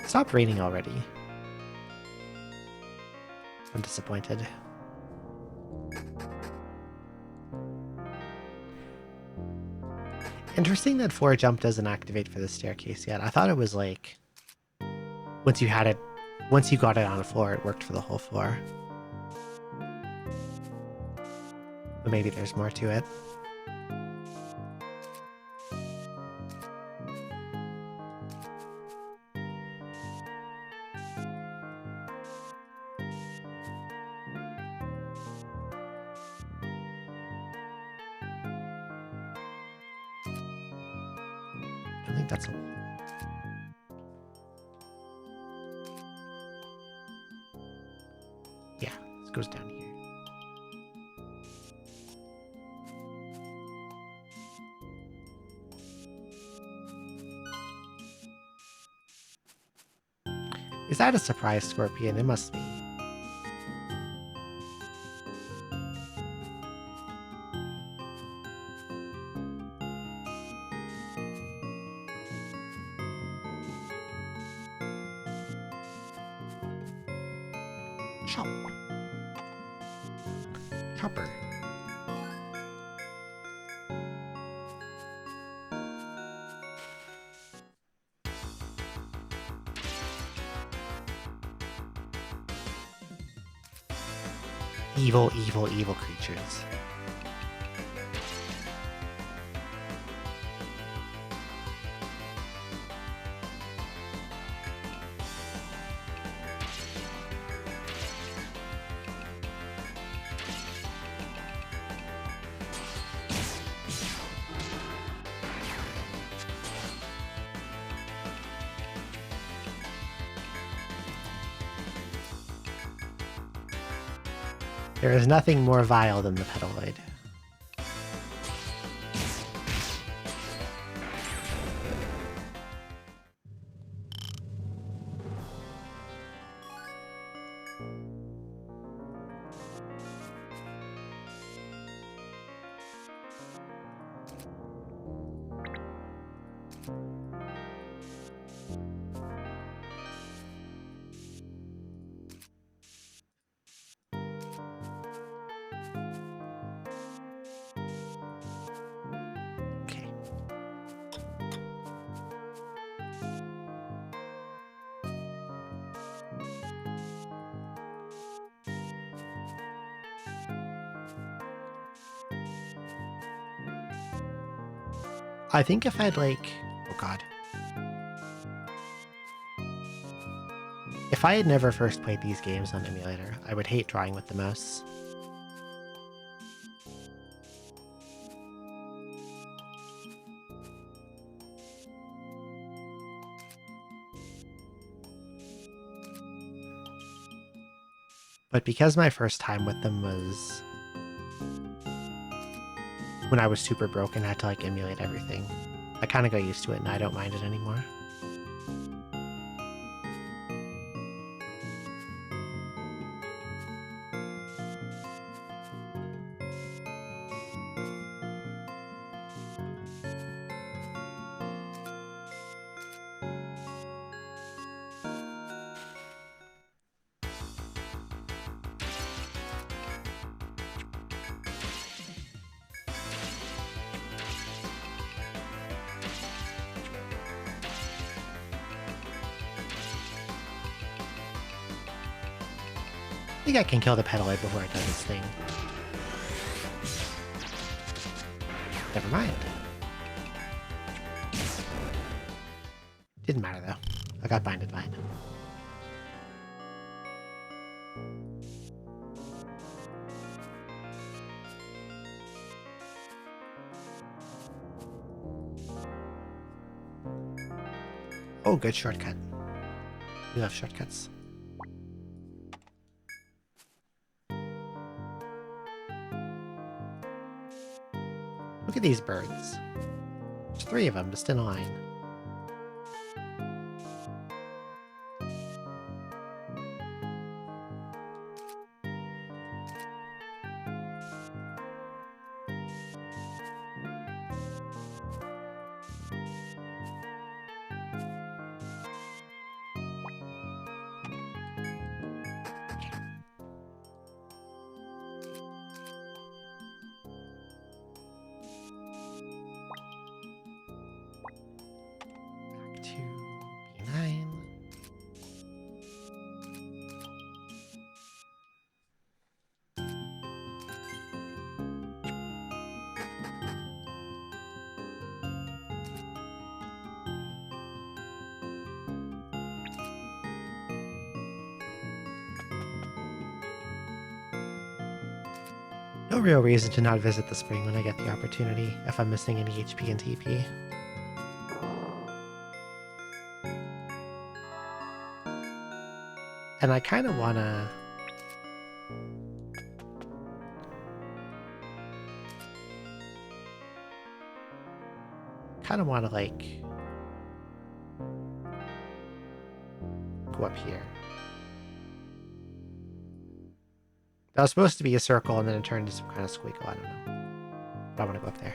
Stop raining already. I'm disappointed. Interesting that floor jump doesn't activate for the staircase yet. I thought it was like once you got it on the floor, it worked for the whole floor. But maybe there's more to it. don't think that's a wall. Yeah, this goes down here. Is that a surprise scorpion? It must be. Chop. Chopper. Evil, evil, evil creatures. There is nothing more vile than the Petaloid. Okay. I think if I'd like... Oh god. If I had never first played these games on emulator, I would hate drawing with the mouse. But because my first time with them was when I was super broken, I had to like emulate everything. I kind of got used to it and I don't mind it anymore. I think I can kill the Petaloid before it does its thing. Never mind. Didn't matter though. I got binded by it. Oh, good shortcut. We love shortcuts. Look at these birds. There's 3 of them just in a line. No real reason to not visit the spring when I get the opportunity, if I'm missing any HP and TP. And I kind of want to... like... go up here. That was supposed to be a circle, and then it turned into some kind of squiggle. I don't know. But I want to go up there.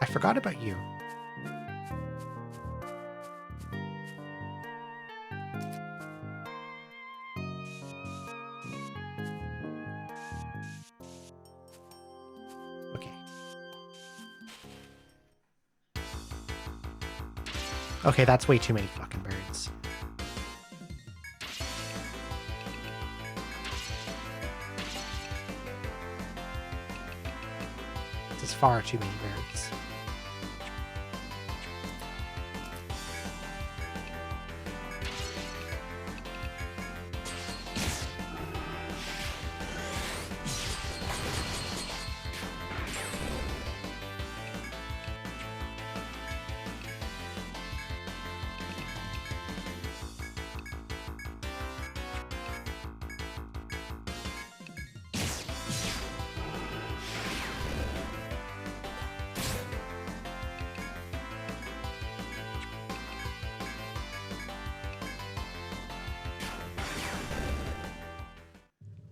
I forgot about you. Okay. Okay, that's way too many fucking birds. This is far too many birds.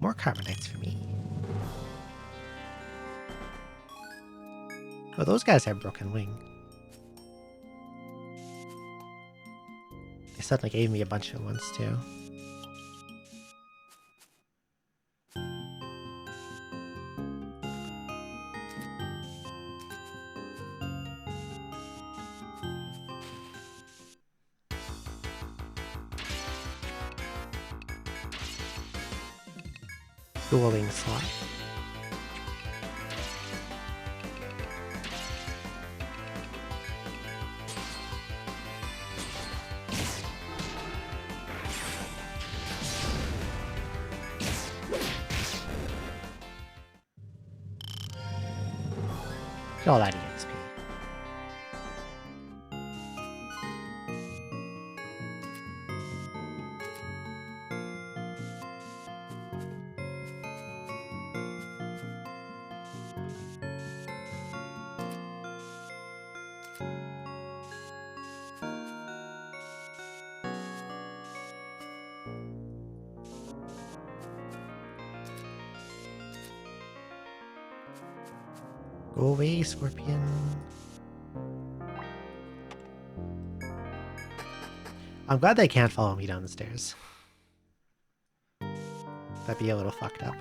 More carbonites for me. Oh, those guys have broken wing. They suddenly gave me a bunch of ones too. Dueling slot. All that EXP. Go away, Scorpion. I'm glad they can't follow me down the stairs. That'd be a little fucked up.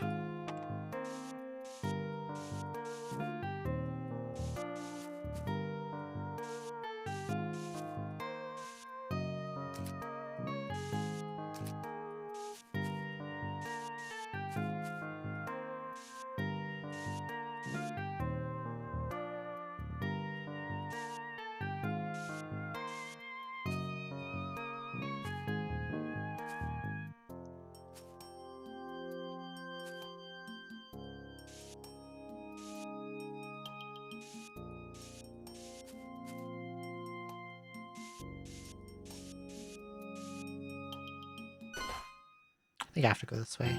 I think I have to go this way.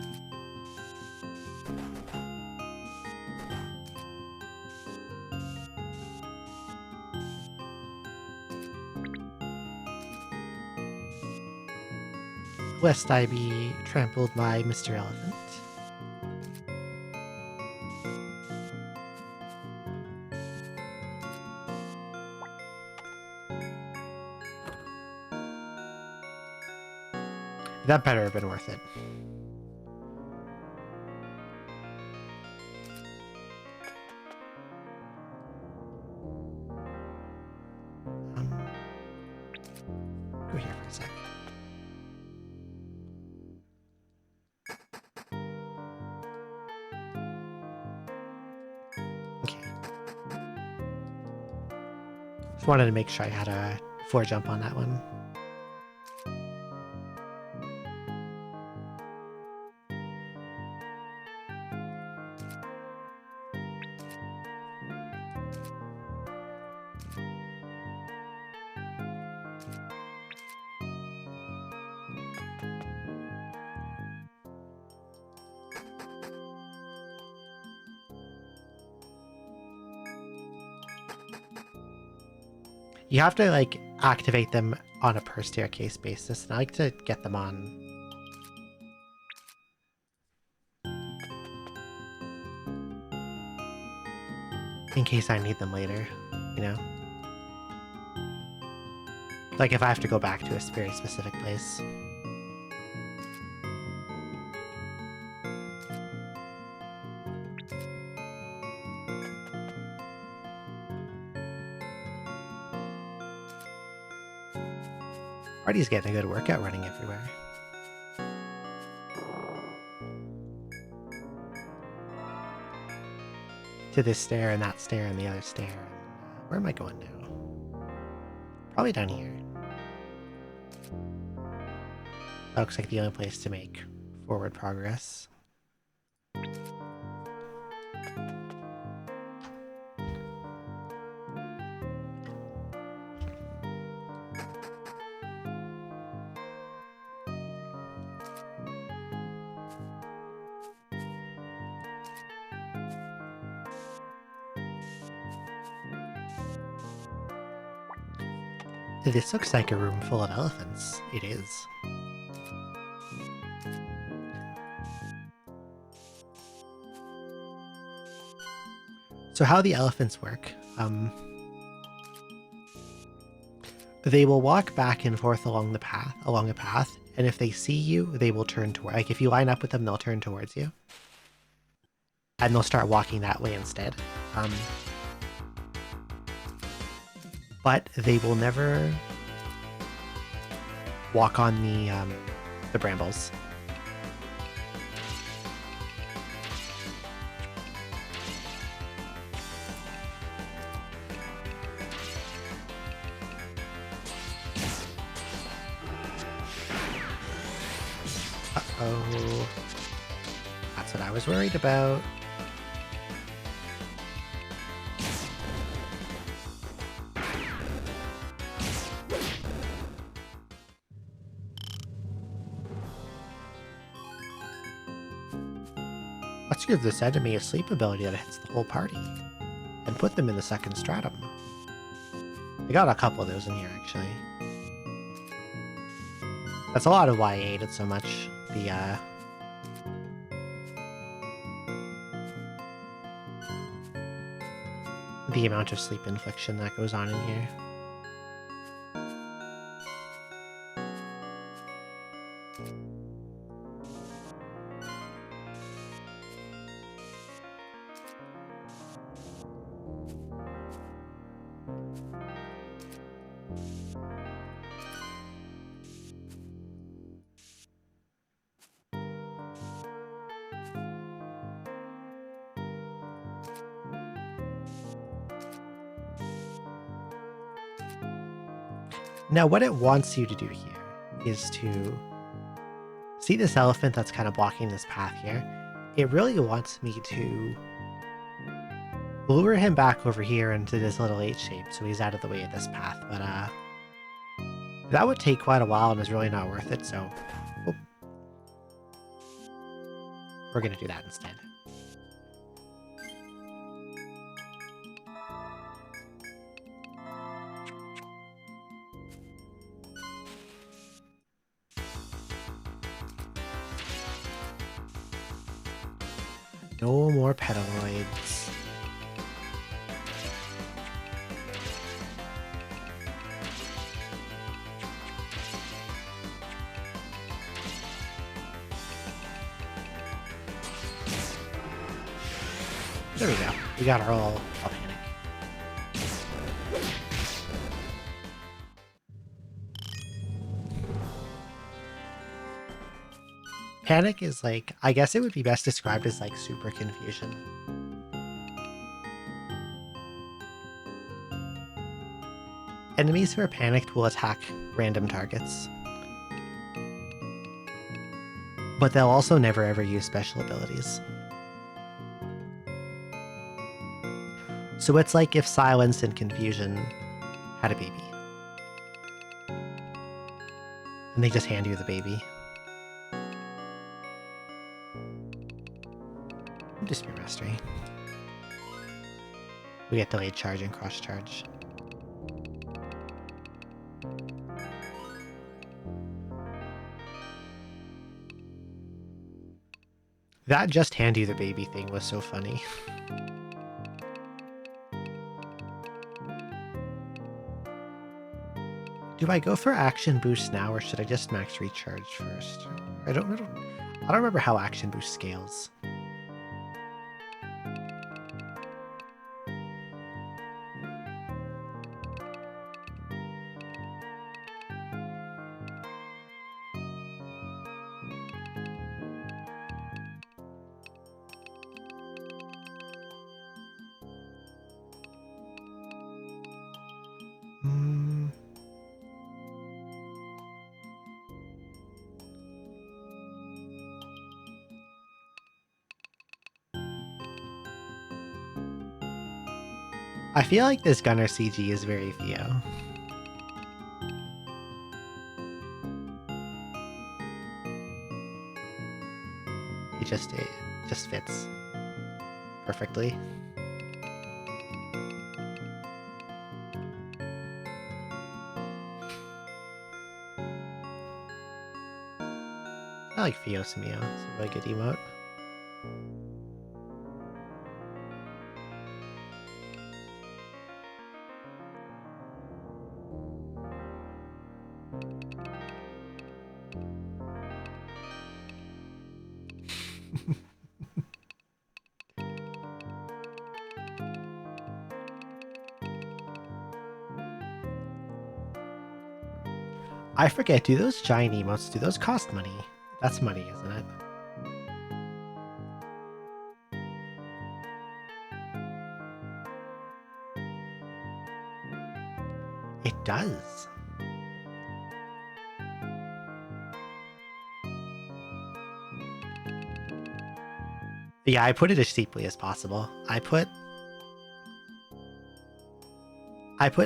Lest I be trampled by Mr. Elephant. That better have been worth it. Go here for a sec. Okay. Just wanted to make sure I had a 4 jump on that one. You have to like activate them on a per staircase basis, and I like to get them on. In case I need them later, you know? Like if I have to go back to a very specific place. Artie's getting a good workout running everywhere. To this stair and that stair and the other stair. Where am I going now? Probably down here. That looks like the only place to make forward progress. This looks like a room full of elephants. It is. So how the elephants work, they will walk back and forth along a path, and if they see you, they will turn toward, like if you line up with them, they'll turn towards you. And they'll start walking that way instead. But they will never walk on the brambles. Uh-oh. That's what I was worried about. Let's give this enemy a sleep ability that hits the whole party, and put them in the second stratum. I got a couple of those in here, actually. That's a lot of why I ate it so much. The amount of sleep infliction that goes on in here. Now, what it wants you to do here is to see this elephant that's kind of blocking this path here. It really wants me to lure him back over here into this little H shape so he's out of the way of this path. But that would take quite a while and is really not worth it, so we're going to do that instead. No more petaloids. There we go. We got our all panic. Panic is like, I guess it would be best described as like super confusion. Enemies who are panicked will attack random targets. But they'll also never ever use special abilities. So it's like if Silence and Confusion had a baby. And they just hand you the baby. Dispute Mastery. We get delayed charge and cross charge. That just hand you the baby thing was so funny. Do I go for action boost now, or should I just max recharge first? I don't remember how action boost scales. I feel like this Gunner CG is very Theo. It just fits perfectly. I like Fios Mio. It's a really good emote. I forget, do those giant emotes, do those cost money? That's money, isn't it? It does. Yeah, I put it as cheaply as possible. I put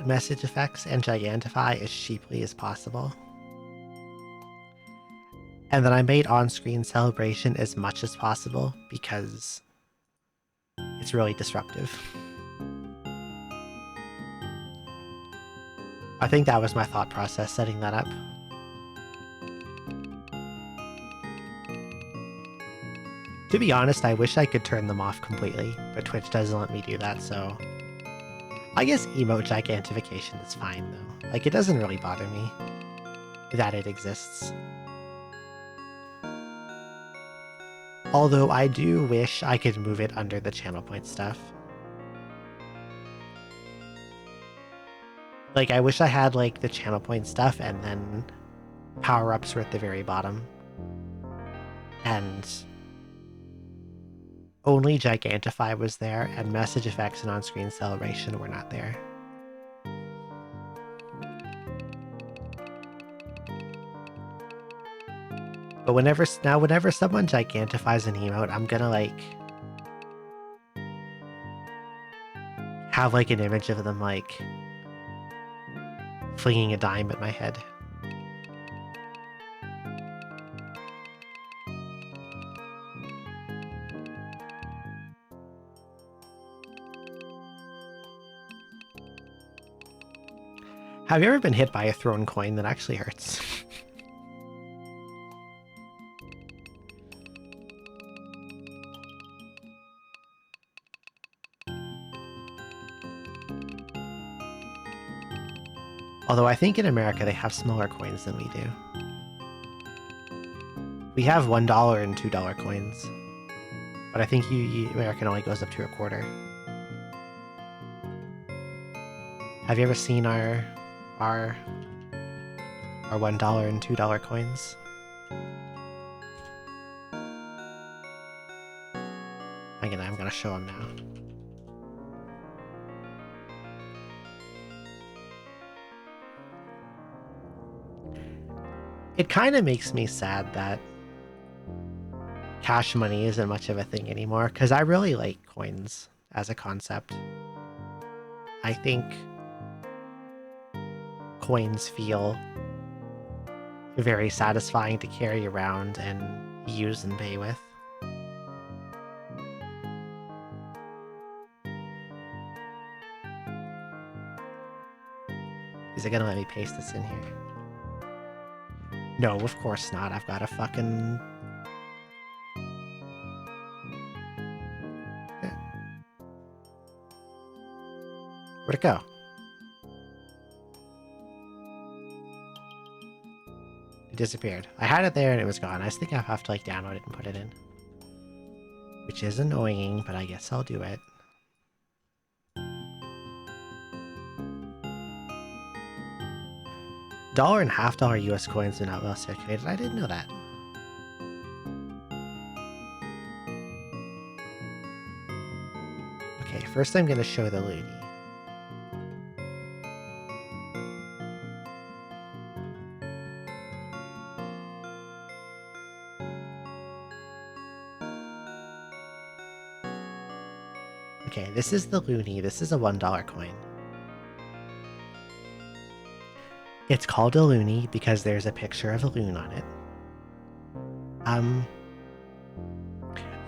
message effects and Gigantify as cheaply as possible. And then I made on-screen celebration as much as possible because it's really disruptive. I think that was my thought process setting that up. To be honest, I wish I could turn them off completely, but Twitch doesn't let me do that, so... I guess emote gigantification is fine, though. Like, it doesn't really bother me that it exists. Although I do wish I could move it under the channel point stuff. Like, I wish I had, like, the channel point stuff and then power-ups were at the very bottom. And only Gigantify was there, and message effects and on-screen celebration were not there. But whenever someone Gigantifies an emote, I'm gonna, like, have, like, an image of them, like, flinging a dime at my head. Have you ever been hit by a thrown coin that actually hurts? Although I think in America they have smaller coins than we do. We have $1 and $2 coins, but I think American only goes up to a quarter. Have you ever seen our $1 and $2 coins? I'm gonna show them now. It kind of makes me sad that cash money isn't much of a thing anymore, because I really like coins as a concept. I think coins feel very satisfying to carry around and use and pay with. Is it gonna let me paste this in here? No, of course not. I've got a fucking... Where'd it go? It disappeared. I had it there and it was gone. I just think I have to like download it and put it in. Which is annoying, but I guess I'll do it. $1 and $half US coins are not well circulated. I didn't know that. Okay, first I'm going to show the loonie. Okay, this is the loonie. This is a $1 coin. It's called a loonie because there's a picture of a loon on it.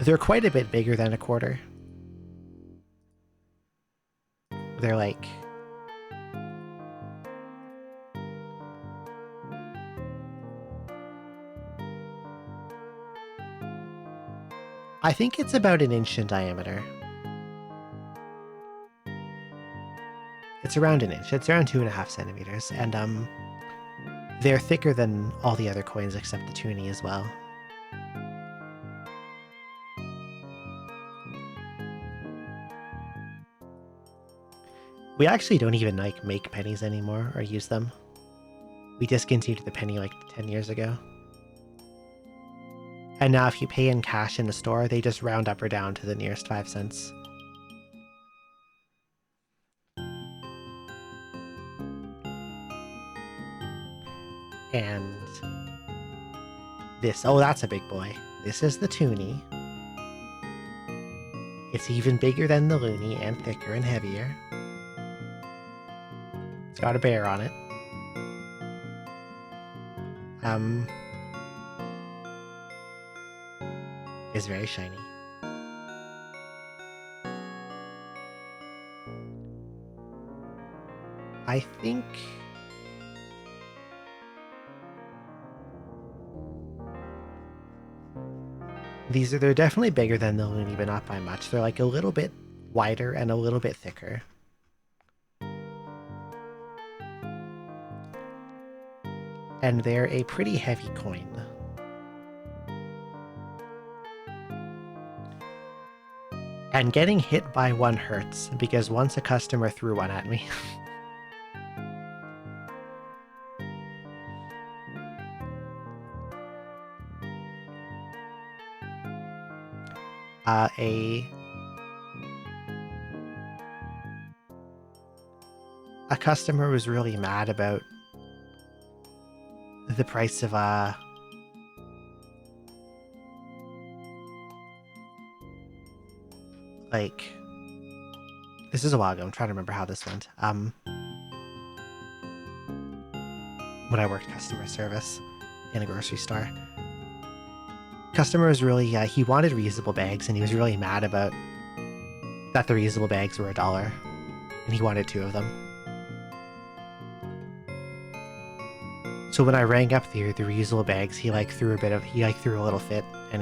They're quite a bit bigger than a quarter. They're like... I think it's about an inch in diameter. It's around an inch. It's around 2.5 centimeters. And they're thicker than all the other coins except the toonie as well. We actually don't even like make pennies anymore or use them. We discontinued the penny like 10 years ago. And now if you pay in cash in the store, they just round up or down to the nearest 5 cents. And this, oh, that's a big boy. This is the toonie. It's even bigger than the loonie and thicker and heavier. It's got a bear on it. It's very shiny. I think... they're definitely bigger than the loonie, but not by much. They're like a little bit wider and a little bit thicker. And they're a pretty heavy coin. And getting hit by one hurts, because once a customer threw one at me. A customer was really mad about the price of like, this is a while ago. I'm trying to remember how this went. When I worked customer service in a grocery store. Customer was really, he wanted reusable bags, and he was really mad about that the reusable bags were $1, and he wanted 2 of them. So when I rang up the reusable bags, he threw a little fit, and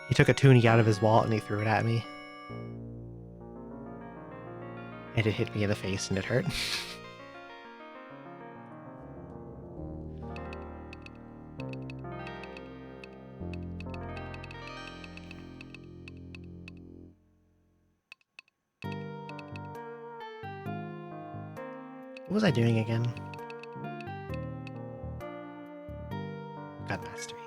he took a toonie out of his wallet and he threw it at me. And it hit me in the face and it hurt. What was I doing again? God mastery.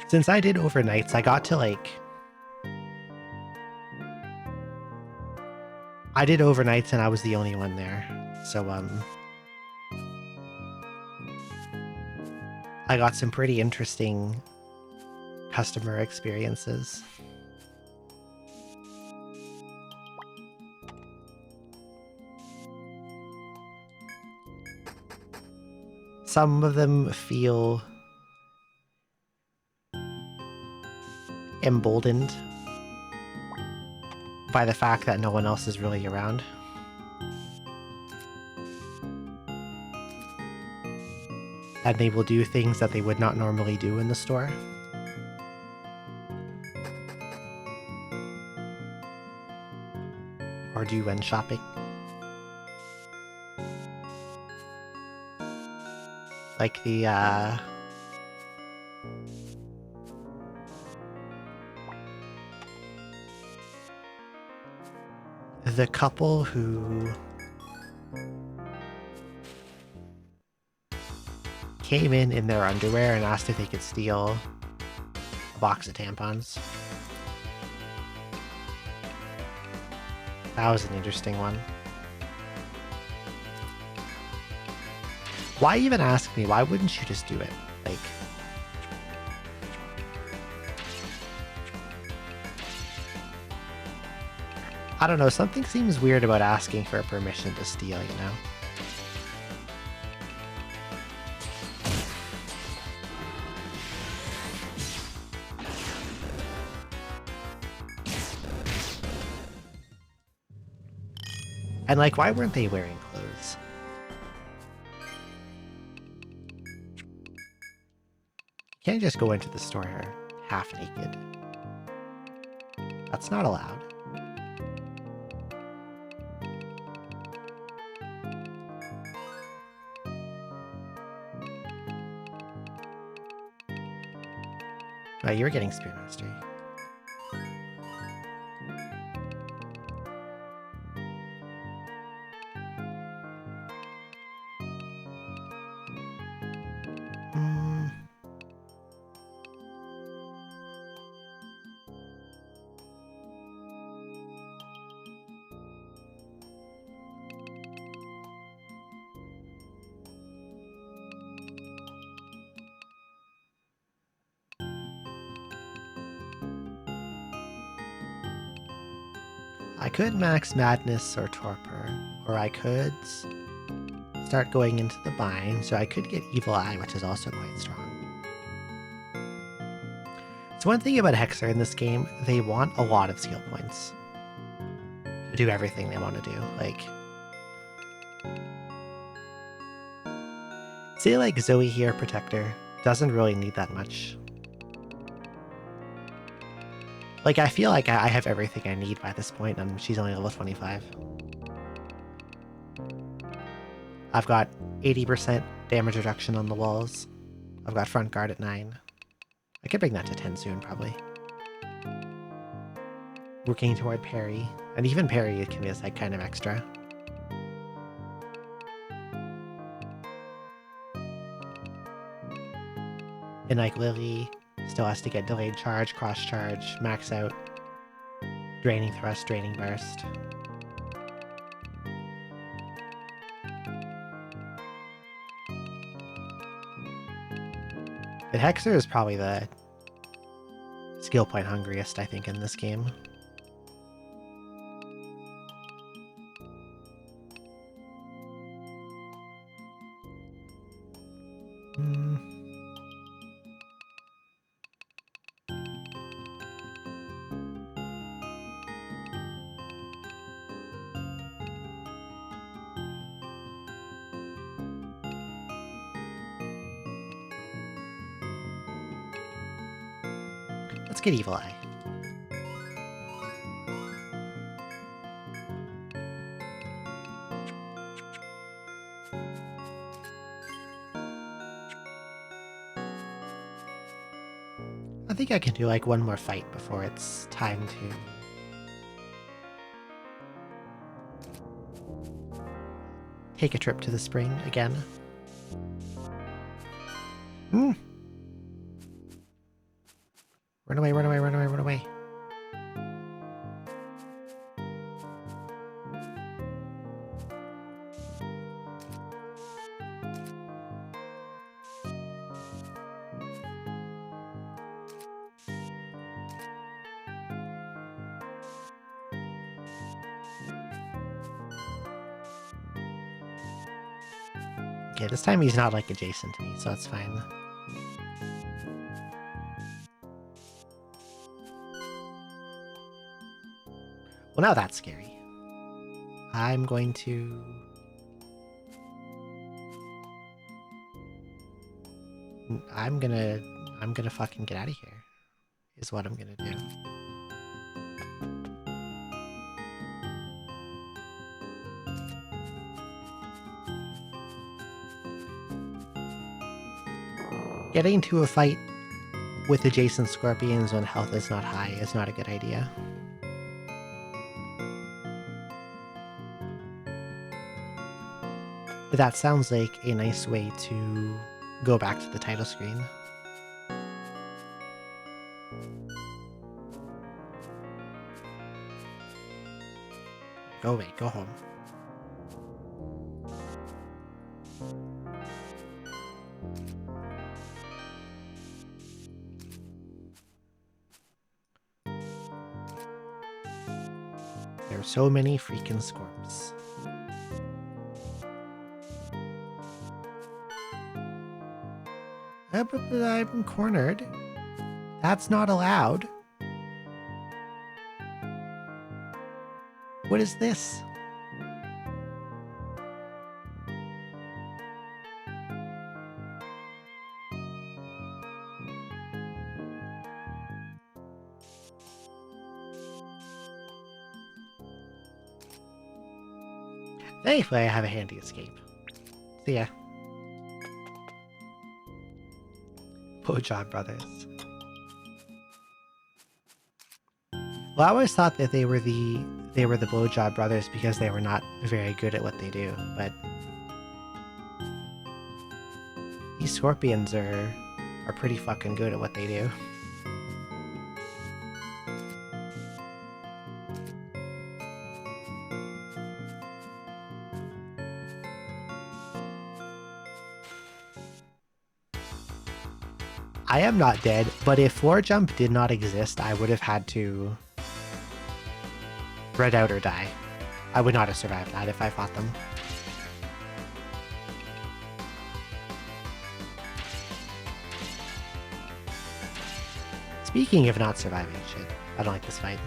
Since I did overnights, I got to I did overnights and I was the only one there. So I got some pretty interesting customer experiences. Some of them feel emboldened by the fact that no one else is really around. And they will do things that they would not normally do in the store. Or do when shopping. Like the couple who came in their underwear and asked if they could steal a box of tampons. That was an interesting one. Why even ask me? Why wouldn't you just do it? Like, I don't know, something seems weird about asking for permission to steal, you know? And like, why weren't they wearing clothes? You can't just go into the store half naked. That's not allowed. Oh, you were getting Spear Mastery. I could max Madness or Torpor, or I could start going into the Bind, so I could get Evil Eye, which is also quite strong. So one thing about Hexer in this game, they want a lot of skill points to do everything they want to do. Like, say like Zoe here, Protector, doesn't really need that much. Like, I feel like I have everything I need by this point, and she's only level 25. I've got 80% damage reduction on the walls. I've got front guard at 9. I could bring that to 10 soon, probably. Working toward parry. And even parry can be like kind of extra. And like Lily still has to get delayed charge, cross charge, max out, draining thrust, draining burst. But Hexer is probably the skill point hungriest, I think, in this game. Let's get Evil Eye. I think I can do like one more fight before it's time to take a trip to the spring again. Run away, run away, run away, run away. Okay, this time he's not like adjacent to me, so that's fine. Well, now that's scary. I'm going to I'm gonna fucking get out of here, is what I'm gonna do. Getting into a fight with adjacent scorpions when health is not high is not a good idea. But that sounds like a nice way to go back to the title screen. Go away, go home. There are so many freaking scorps. But I'm cornered. That's not allowed. What is this? Thankfully, I have a handy escape. See ya. Blowjob Brothers. Well, I always thought that they were the Blowjob Brothers because they were not very good at what they do, but these scorpions are pretty fucking good at what they do. I am not dead, but if floor jump did not exist, I would have had to red out or die. I would not have survived that if I fought them. Speaking of not surviving, shit, I don't like this fight.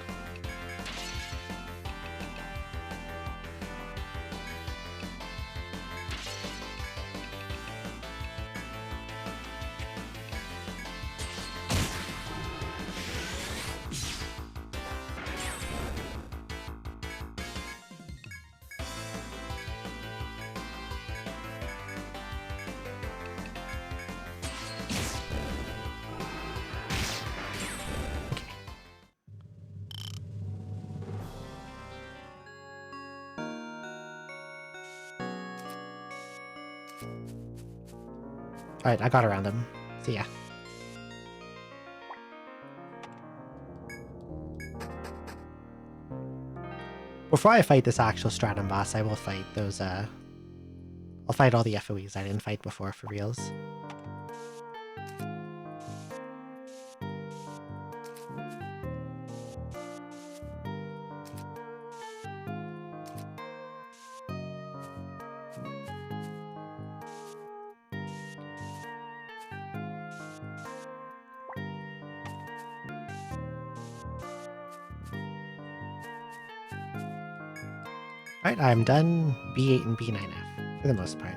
Alright, I got around him. See ya. Before I fight this actual Stratum boss, I will fight those, I'll fight all the FOEs I didn't fight before for reals. Alright, I'm done B8 and B9F, for the most part.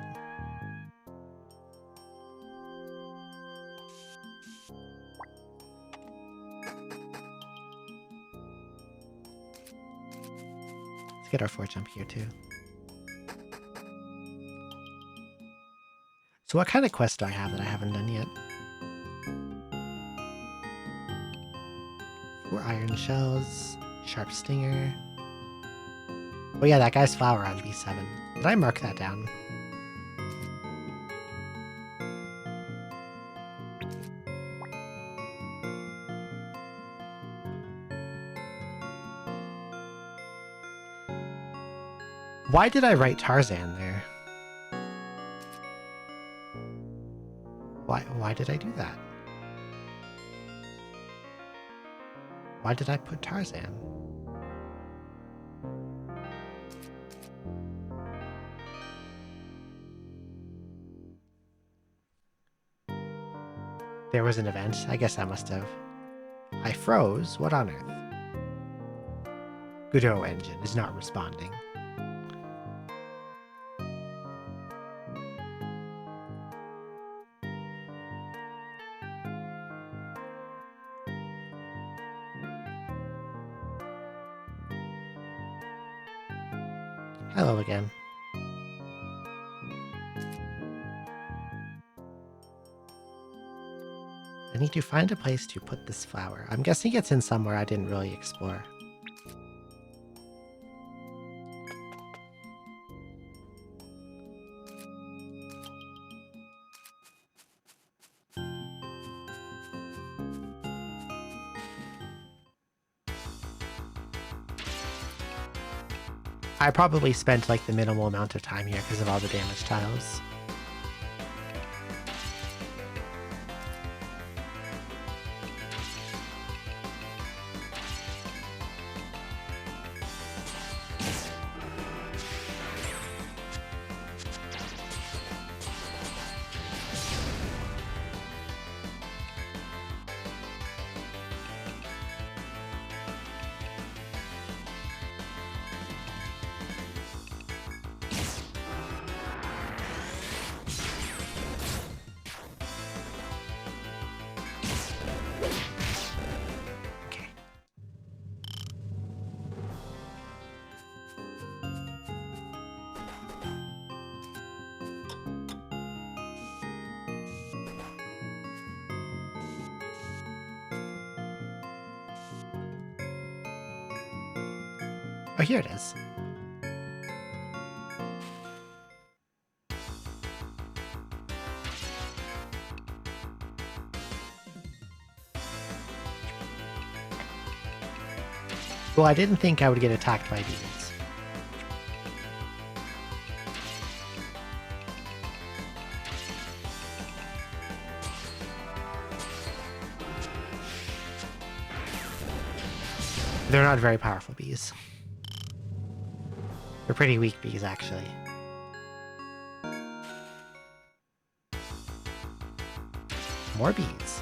Let's get our 4-jump here, too. So what kind of quest do I have that I haven't done yet? 4 iron shells, sharp stinger. Oh yeah, that guy's flower on B7. Did I mark that down? Why did I write Tarzan there? Why did I do that? Why did I put Tarzan? There was an event. I guess I must have. I froze? What on earth? Godot engine is not responding. Hello again. I need to find a place to put this flower. I'm guessing it's in somewhere I didn't really explore. I probably spent like the minimal amount of time here because of all the damage tiles. Oh, here it is. Well, I didn't think I would get attacked by bees. They're not very powerful bees. They're pretty weak bees, actually. More bees.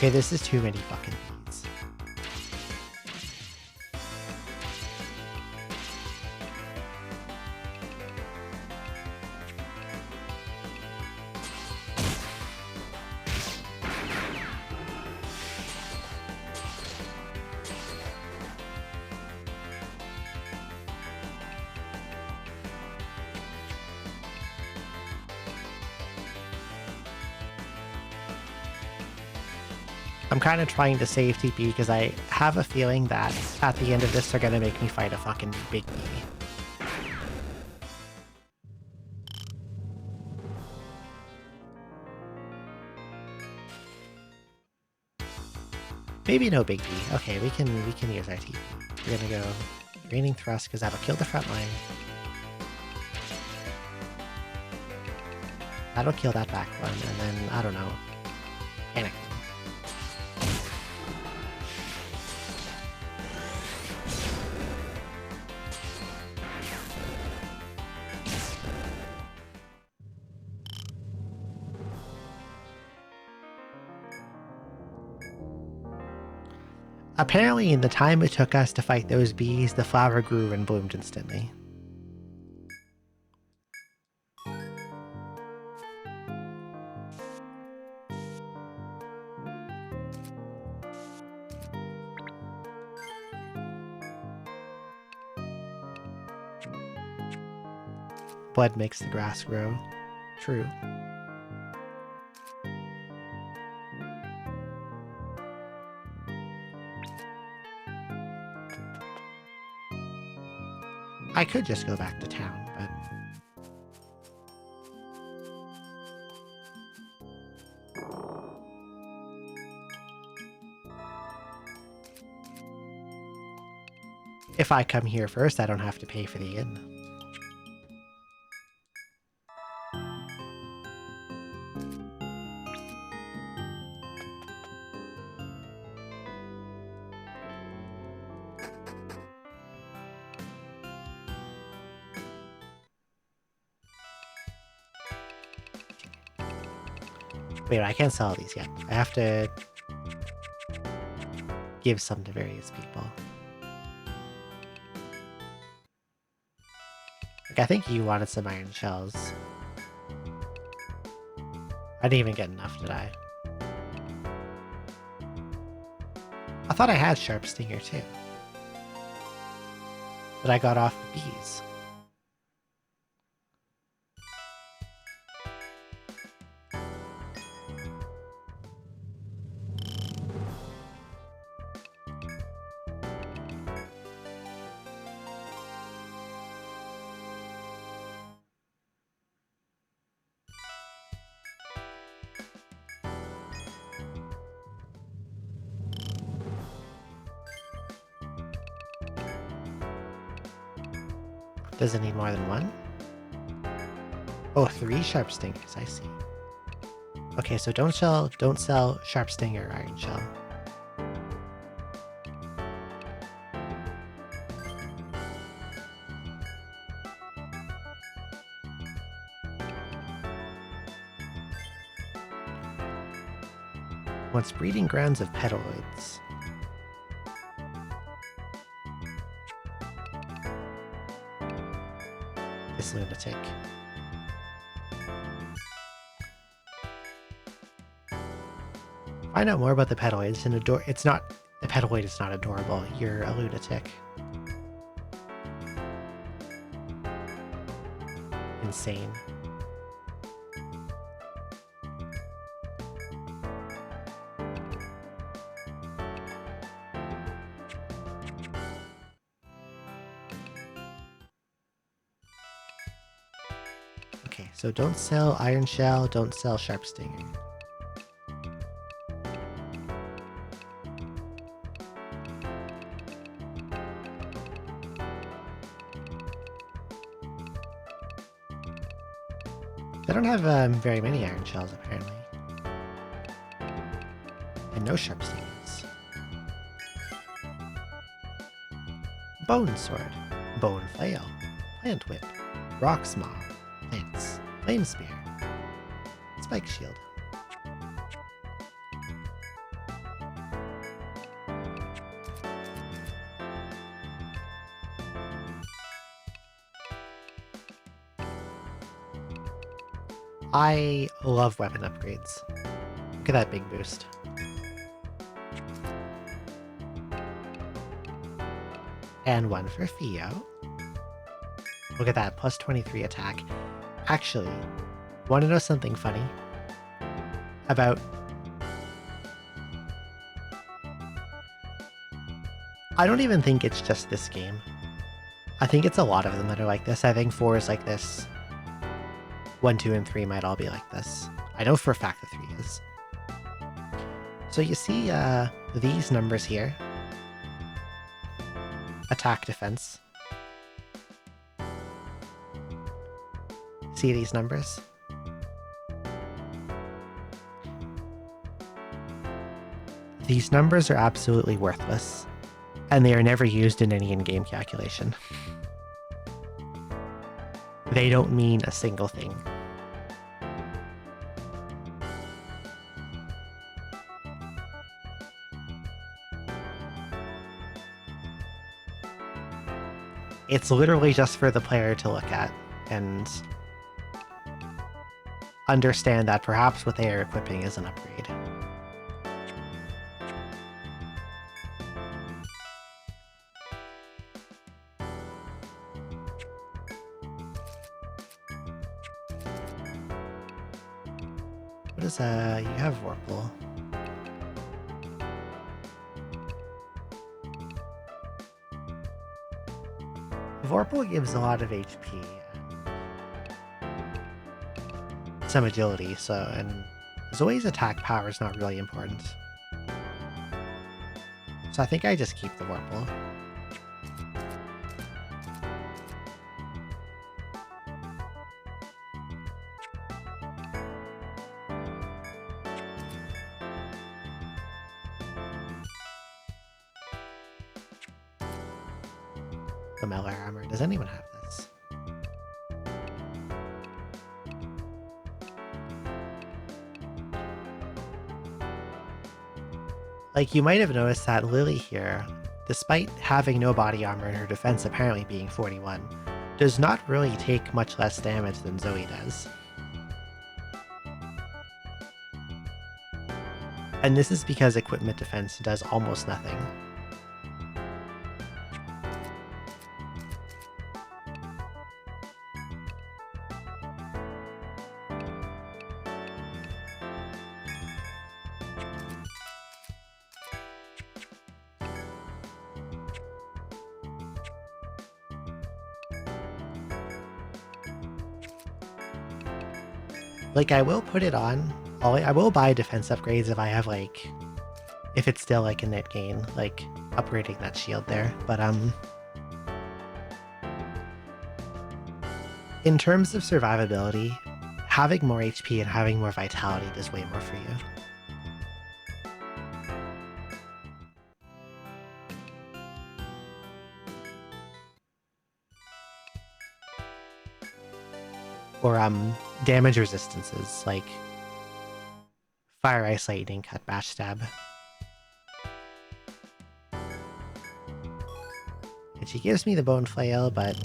Okay, this is too many fucking bees. I'm kind of trying to save TP because I have a feeling that at the end of this, they're going to make me fight a fucking big bee. Maybe no big bee. Okay, we can use our TP. We're going to go Draining Thrust because that'll kill the front line. That'll kill that back one, and then, I don't know, panic them. Apparently, in the time it took us to fight those bees, the flower grew and bloomed instantly. Blood makes the grass grow. True. I could just go back to town, but... if I come here first, I don't have to pay for the inn. Wait, I can't sell these yet. I have to give some to various people. Like, I think you wanted some iron shells. I didn't even get enough, did I? I thought I had Sharp Stinger too. But I got off the bees. Does it need more than one? Oh, 3 Sharp Stingers, I see. Okay, so don't sell Sharp Stinger or Iron Shell. Wants breeding grounds of petaloids. This lunatic. Find out more about the petaloids and it's not the petaloid is not adorable. You're a lunatic. Insane. Okay, so don't sell Iron Shell, don't sell Sharp Stinger. I don't have very many Iron Shells, apparently. And no Sharp Stingers. Bone Sword, Bone Flail, Plant Whip, Rock Smaw, Lance, Flame Spear, Spike Shield. I love weapon upgrades. Look at that big boost. And one for Theo. Look at that, plus 23 attack. Actually, want to know something funny? About... I don't even think it's just this game. I think it's a lot of them that are like this. I think 4 is like this. 1, 2, and 3 might all be like this. I know for a fact that 3 is. So you see these numbers here. Attack, defense. See these numbers? These numbers are absolutely worthless, and they are never used in any in-game calculation. They don't mean a single thing. It's literally just for the player to look at and understand that perhaps what they are equipping is an upgrade. What is you have Vorpal. Vorpal gives a lot of HP and some agility, and Zoe's attack power is not really important. So I think I just keep the Vorpal. The Meller armor. Does anyone have this? Like, you might have noticed that Lily here, despite having no body armor and her defense apparently being 41, does not really take much less damage than Zoe does. And this is because equipment defense does almost nothing. Like, I will put it on. I will buy defense upgrades if I have, like, if it's still, like, a net gain, like, upgrading that shield there. But, in terms of survivability, having more HP and having more vitality does way more for you. Or, damage resistances, like Fire, Ice, Lightning, Cut, Bash, Stab. And she gives me the Bone Flail, but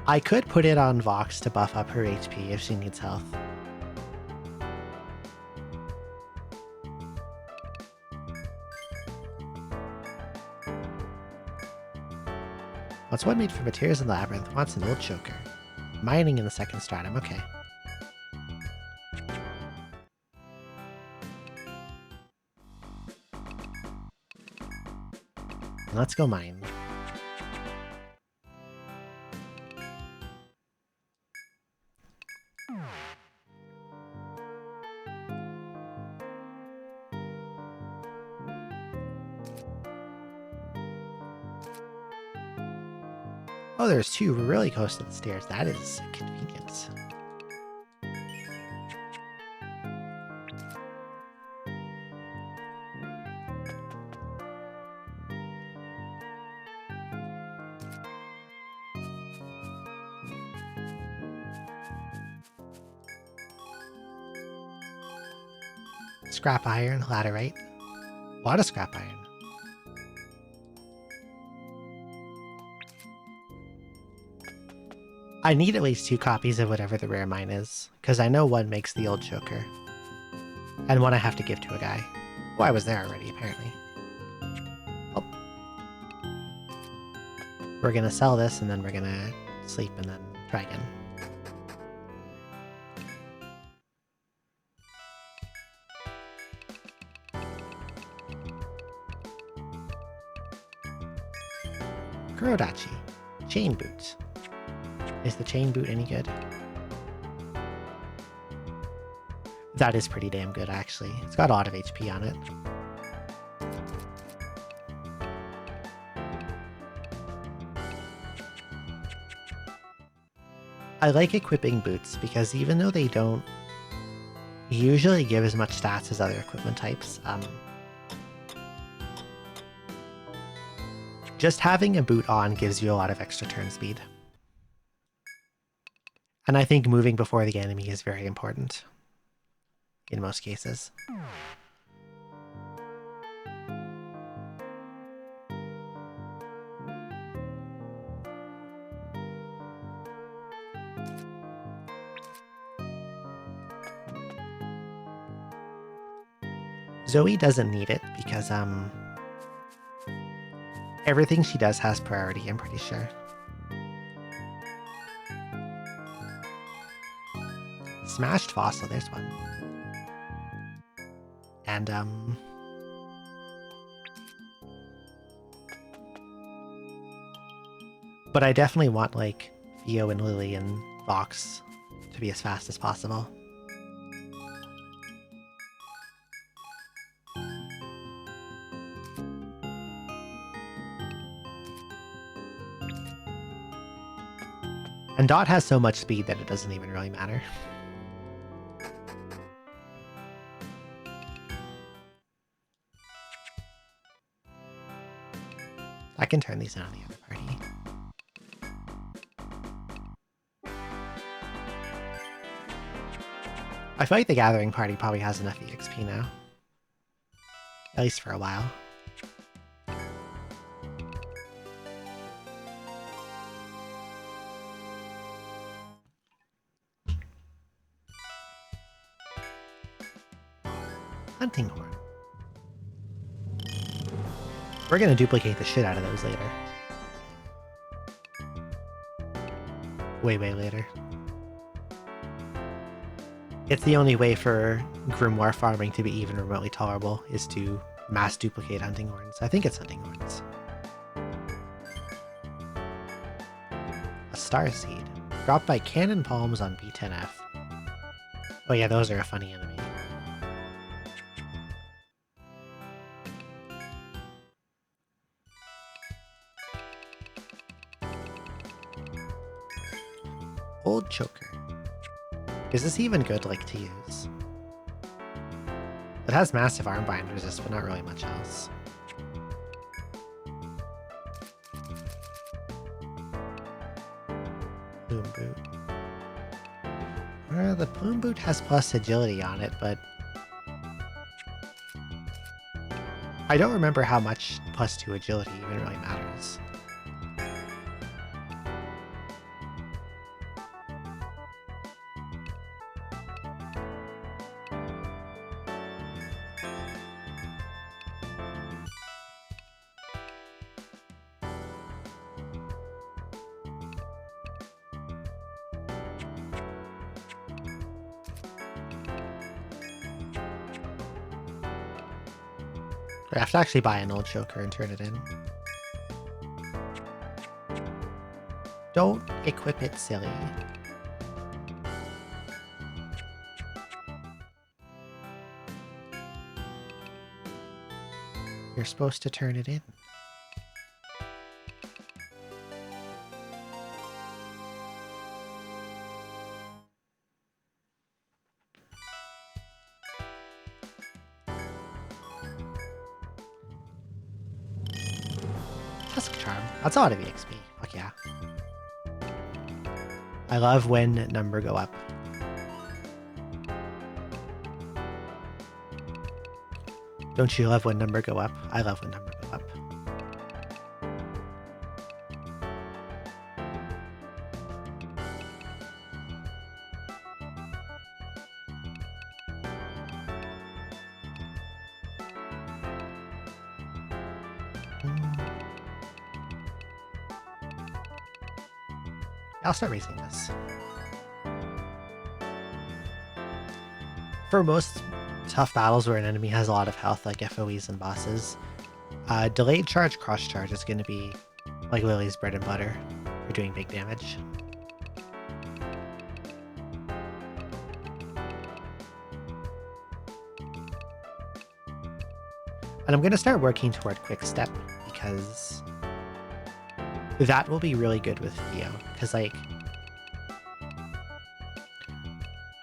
I could put it on Vox to buff up her HP if she needs health. What's one made from materials in the labyrinth? Wants an old choker. Mining in the second stratum, okay. Let's go mine. Oh, there's two really close to the stairs. That is convenient. Scrap iron, laterite. A lot of scrap iron. I need at least 2 copies of whatever the rare mine is, because I know one makes the old choker. And one I have to give to a guy. Oh, I was there already, apparently. Oh. We're gonna sell this, and then we're gonna sleep, and then try again. Kurodachi. Chain boots. Is the chain boot any good? That is pretty damn good, actually. It's got a lot of HP on it. I like equipping boots because even though they don't usually give as much stats as other equipment types, just having a boot on gives you a lot of extra turn speed. And I think moving before the enemy is very important in most cases. Zoe doesn't need it because everything she does has priority, I'm pretty sure. Smashed fossil, there's one. And but I definitely want like Theo and Lily and Vox to be as fast as possible. And Dot has so much speed that it doesn't even really matter. I can turn these in on the other party. I feel like the Gathering Party probably has enough EXP now. At least for a while. Hunting Horn. We're gonna duplicate the shit out of those later. Way later. It's the only way for Grimoire farming to be even remotely tolerable is to mass duplicate Hunting Horns. I think it's Hunting Horns. A Star Seed. Dropped by Cannon Palms on B10F. Oh yeah, those are a funny enemy. Old Choker. Is this even good, like, to use? It has massive armbind resist, but not really much else. Plume Boot. The Plume Boot has plus agility on it, but I don't remember how much plus 2 agility even really matters. I have to actually buy an Old Choker and turn it in. Don't equip it, silly. You're supposed to turn it in. Tusk Charm. That's a lot of EXP. Fuck yeah. I love when number go up. Don't you love when number go up? I love when number go up. I'll start raising this. For most tough battles where an enemy has a lot of health, like FOEs and bosses, delayed charge, cross charge is going to be like Lily's bread and butter for doing big damage. And I'm going to start working toward Quick Step because that will be really good with Theo. Because, like,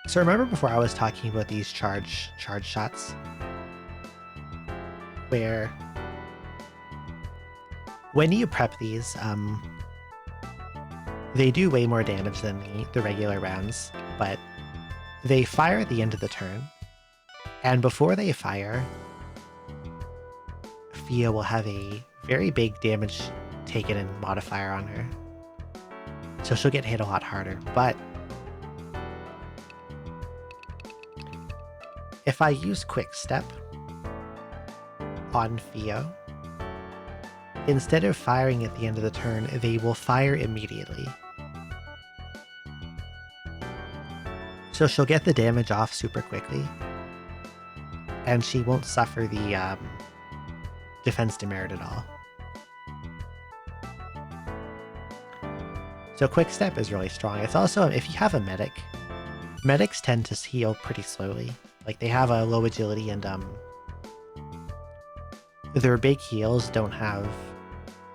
so remember before I was talking about these charge shots, where when you prep these, they do way more damage than the regular rounds, but they fire at the end of the turn, and before they fire, Fia will have a very big damage taken and modifier on her. So she'll get hit a lot harder, but if I use Quick Step on Theo, instead of firing at the end of the turn, they will fire immediately. So she'll get the damage off super quickly, and she won't suffer the defense demerit at all. So Quick Step is really strong. It's also, if you have a medic, medics tend to heal pretty slowly. Like, they have a low agility, and their big heals don't have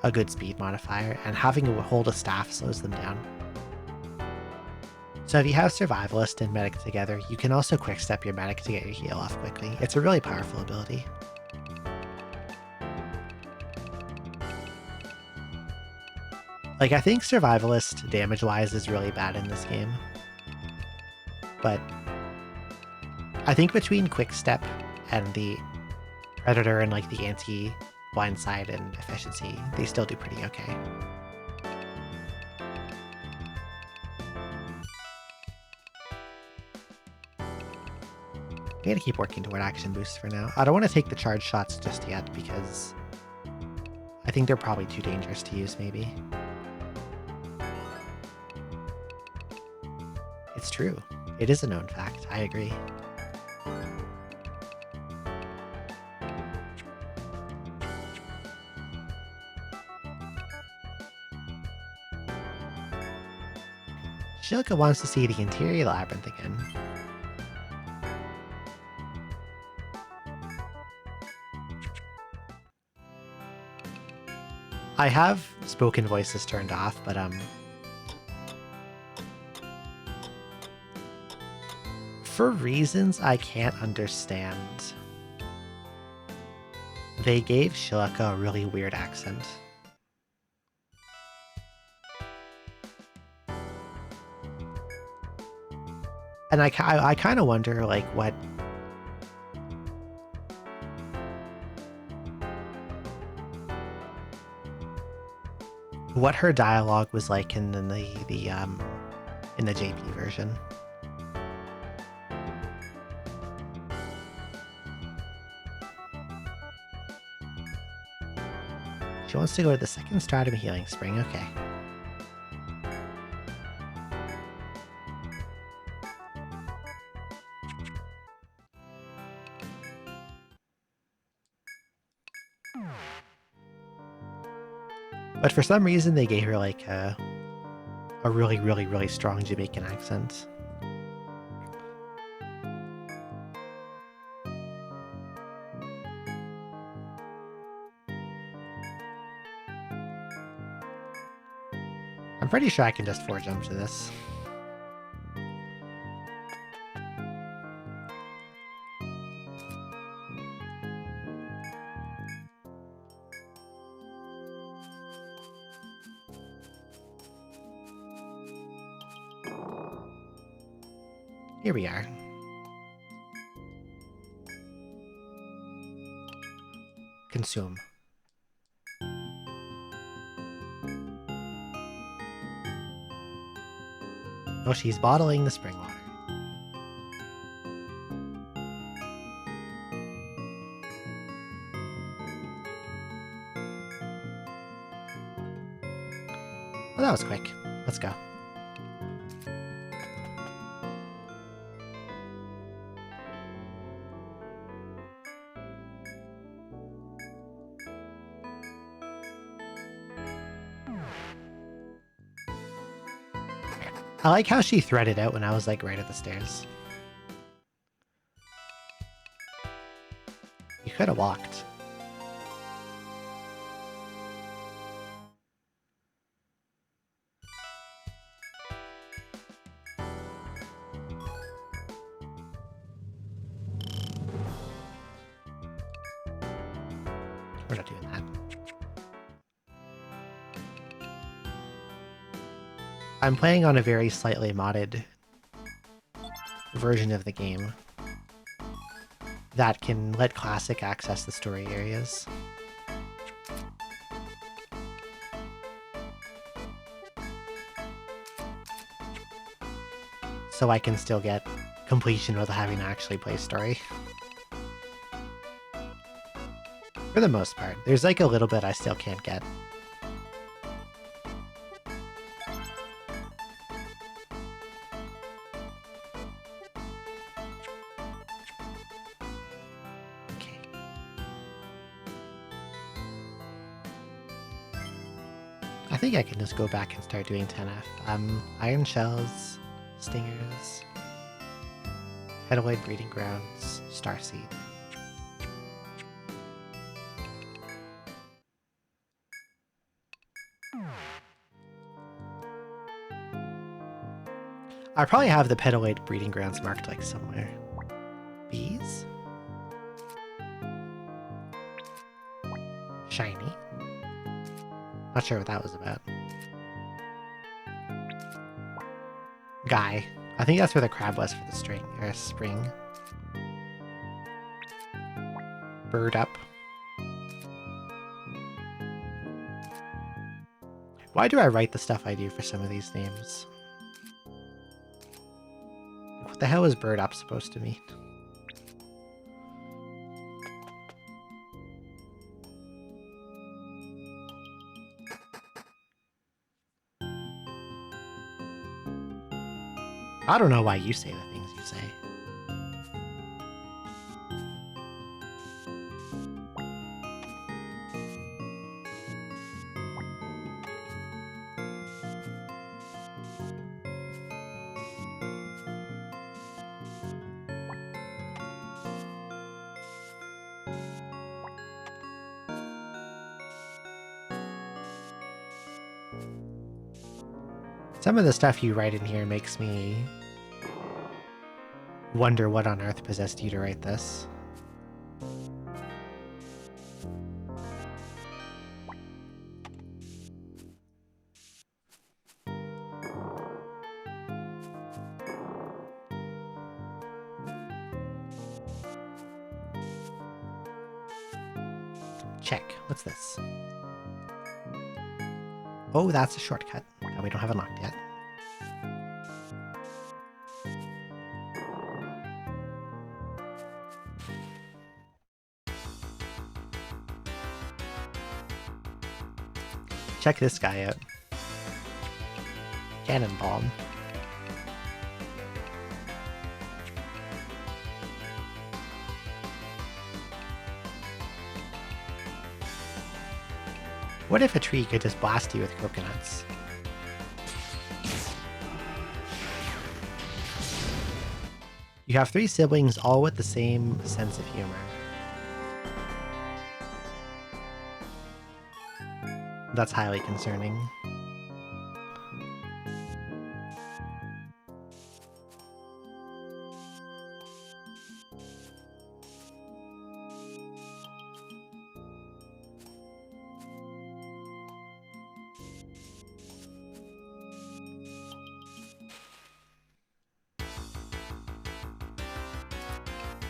a good speed modifier, and having to hold a staff slows them down. So if you have Survivalist and Medic together, you can also Quick Step your Medic to get your heal off quickly. It's a really powerful ability. Like, I think Survivalist damage-wise is really bad in this game, but I think between Quick Step and the Predator and like the anti-blindside and efficiency, they still do pretty okay. I gotta keep working toward action boosts for now. I don't want to take the charge shots just yet because I think they're probably too dangerous to use, maybe. It's true. It is a known fact. I agree. Shilka wants to see the interior labyrinth again. I have spoken voices turned off, but for reasons I can't understand, they gave Shilka a really weird accent. And I kind of wonder, like, what her dialogue was like in the JP version. She wants to go to the second stratum healing spring. Okay. But for some reason, they gave her like a really, really, really strong Jamaican accent. I'm pretty sure I can just 4-jump to this. Here we are. Consume. Oh, she's bottling the spring water. Well, that was quick. Let's go. I like how she threaded out when I was like right at the stairs. You could have walked. We're not doing that. I'm playing on a very slightly modded version of the game that can let Classic access the story areas. So I can still get completion without having to actually play story. For the most part. There's like a little bit I still can't get. I think I can just go back and start doing 10F. Iron Shells, Stingers, Petaloid Breeding Grounds, Starseed. I probably have the Petaloid Breeding Grounds marked like somewhere. Bees? Shiny. Not sure what that was about. Guy. I think that's where the crab was for the spring. Bird up. Why do I write the stuff I do for some of these names? What the hell is bird up supposed to mean? I don't know why you say the things you say. Some of the stuff you write in here makes me wonder what on earth possessed you to write this. Check. What's this? Oh, that's a shortcut that we don't have unlocked yet. Check this guy out. Cannonball. What if a tree could just blast you with coconuts? You have 3 siblings, all with the same sense of humor. That's highly concerning.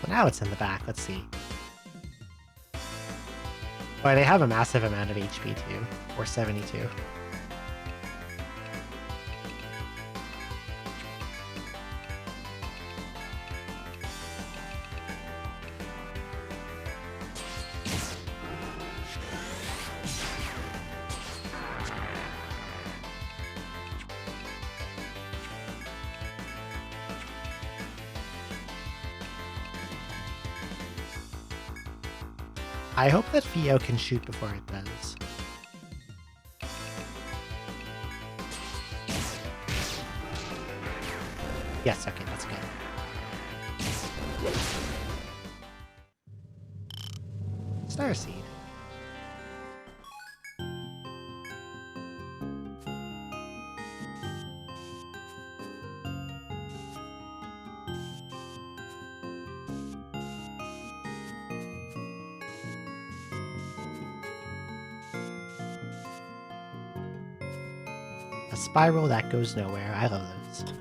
Well, now it's in the back. Let's see. Boy, they have a massive amount of HP too, or 72. I hope that Fio can shoot before it does. Yes, okay, that's good. Starseed. A spiral that goes nowhere. I love those.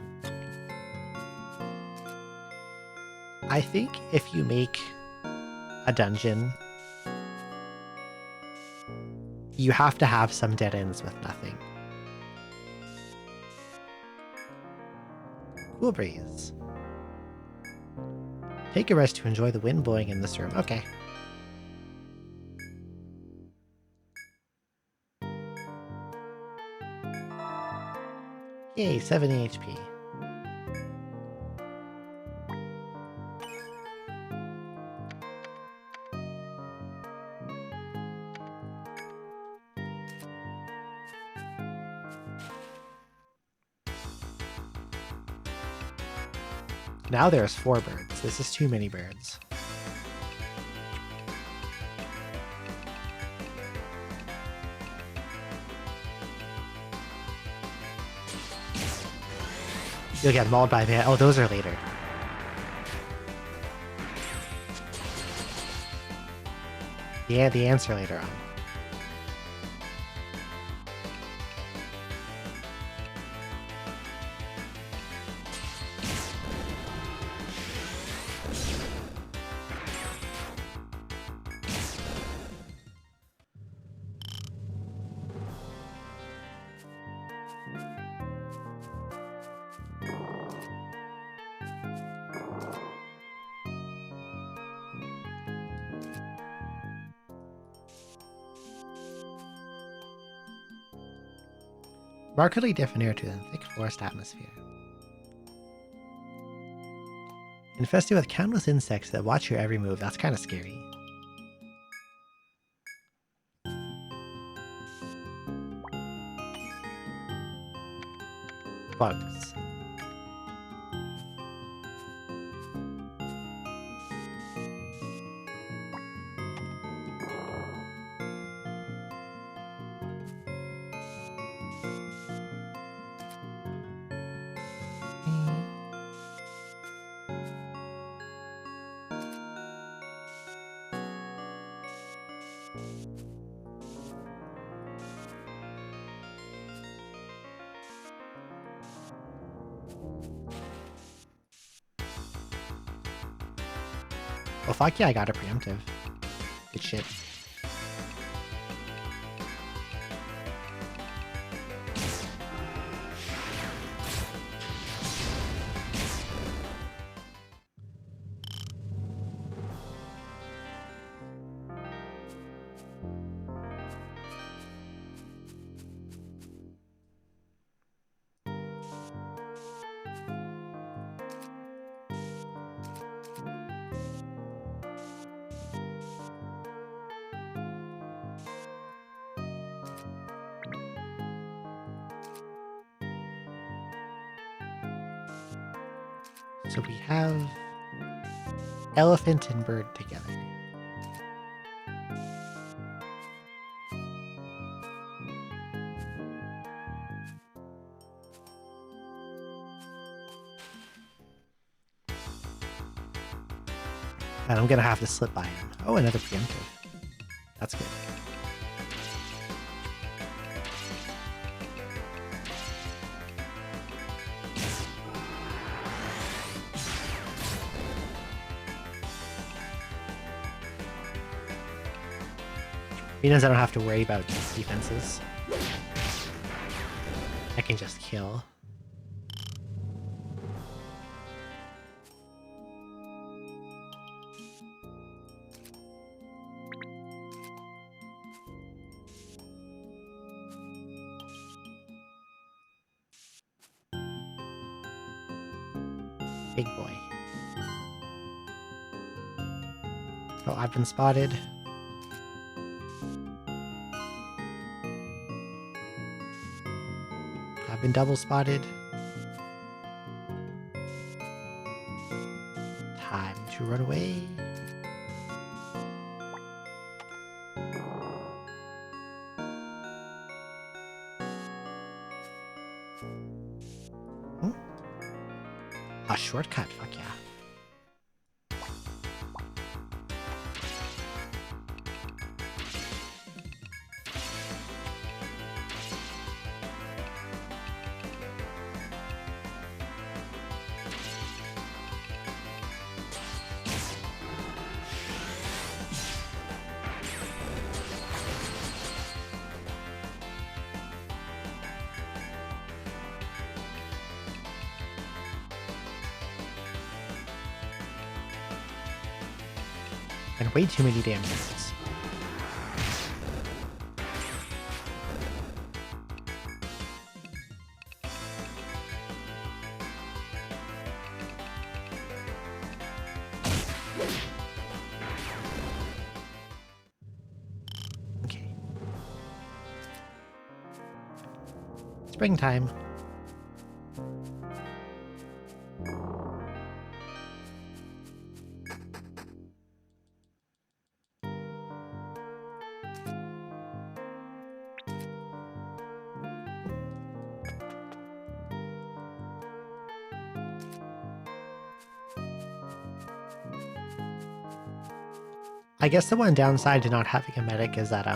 I think if you make a dungeon, you have to have some dead ends with nothing. Cool breeze. Take a rest to enjoy the wind blowing in this room. Okay. Yay, 70 HP. Now there's 4 birds. This is too many birds. You'll get mauled by that. Oh, those are later. Yeah, the ants are later on. Markedly different air to the thick forest atmosphere. Infested with countless insects that watch your every move. That's kind of scary. Bugs. Well, fuck yeah, I got a preemptive. Good shit. So we have elephant and bird together. And I'm gonna have to slip by him. Oh, another preemptive. That's good. Means I don't have to worry about defenses. I can just kill. Big boy. Oh, I've been spotted. I've been double spotted. Time to run away. A shortcut, fuck yeah. And way too many damn units. Okay. Springtime. I guess the one downside to not having a medic is that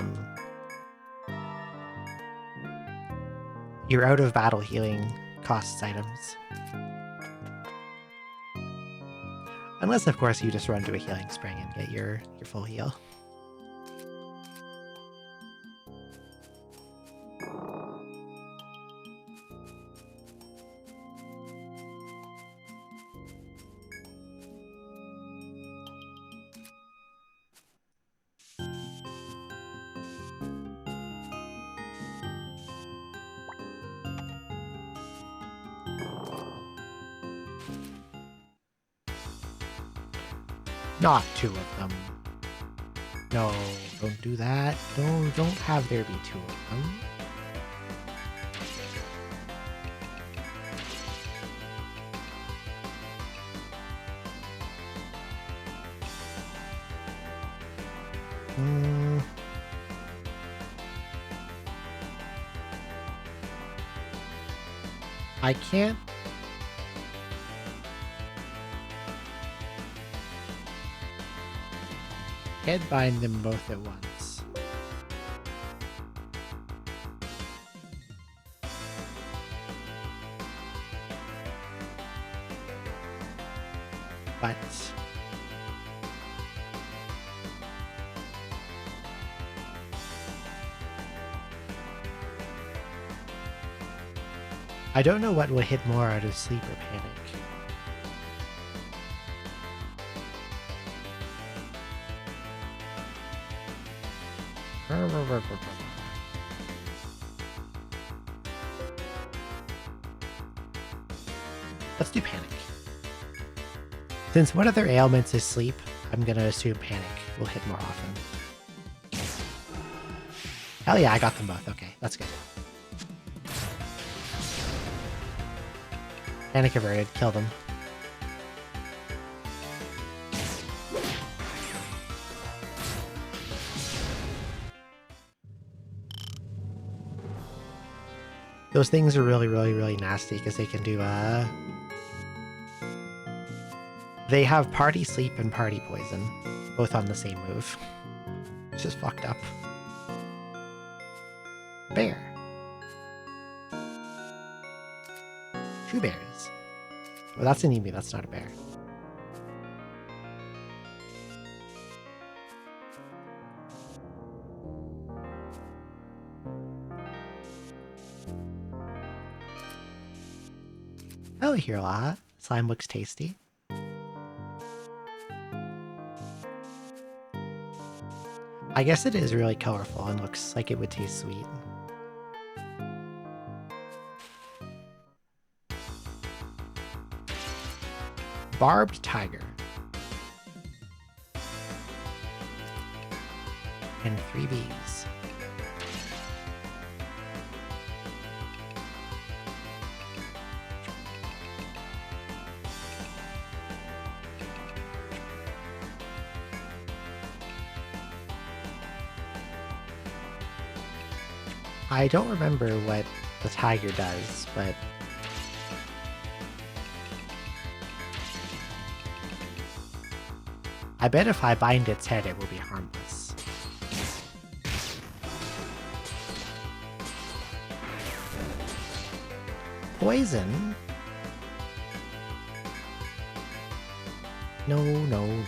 you're out of battle healing costs items. Unless of course you just run to a healing spring and get your full heal. Not two of them. No, don't do that. Don't have there be two of them. I can't. Can't bind them both at once. But I don't know what would hit more out of sleep or panic. Let's do panic. Since one of their ailments is sleep, I'm gonna assume panic will hit more often. Hell yeah, I got them both. Okay, that's good. Panic averted, kill them. Those things are really nasty because they can do, they have party sleep and party poison, both on the same move. It's just fucked up. Bear. 2 bears. Well, that's an emu, that's not a bear. Hello here, lot. Slime looks tasty. I guess it is really colorful and looks like it would taste sweet. Barbed tiger. And 3 bees. I don't remember what the tiger does, but I bet if I bind its head, it will be harmless. Poison? No, no, no.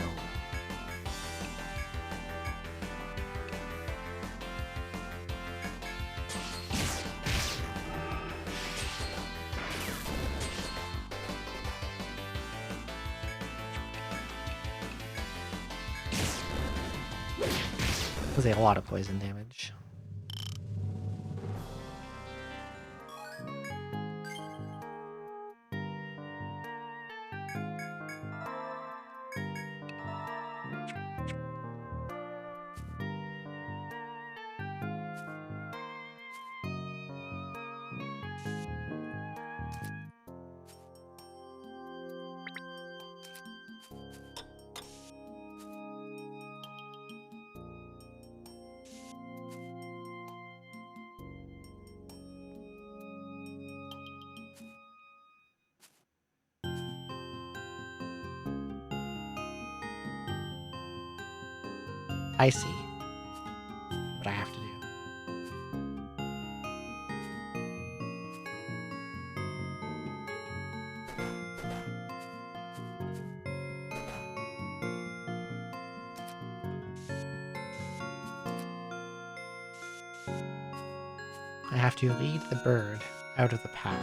Was a lot of poison damage. I see what I have to do. I have to lead the bird out of the path.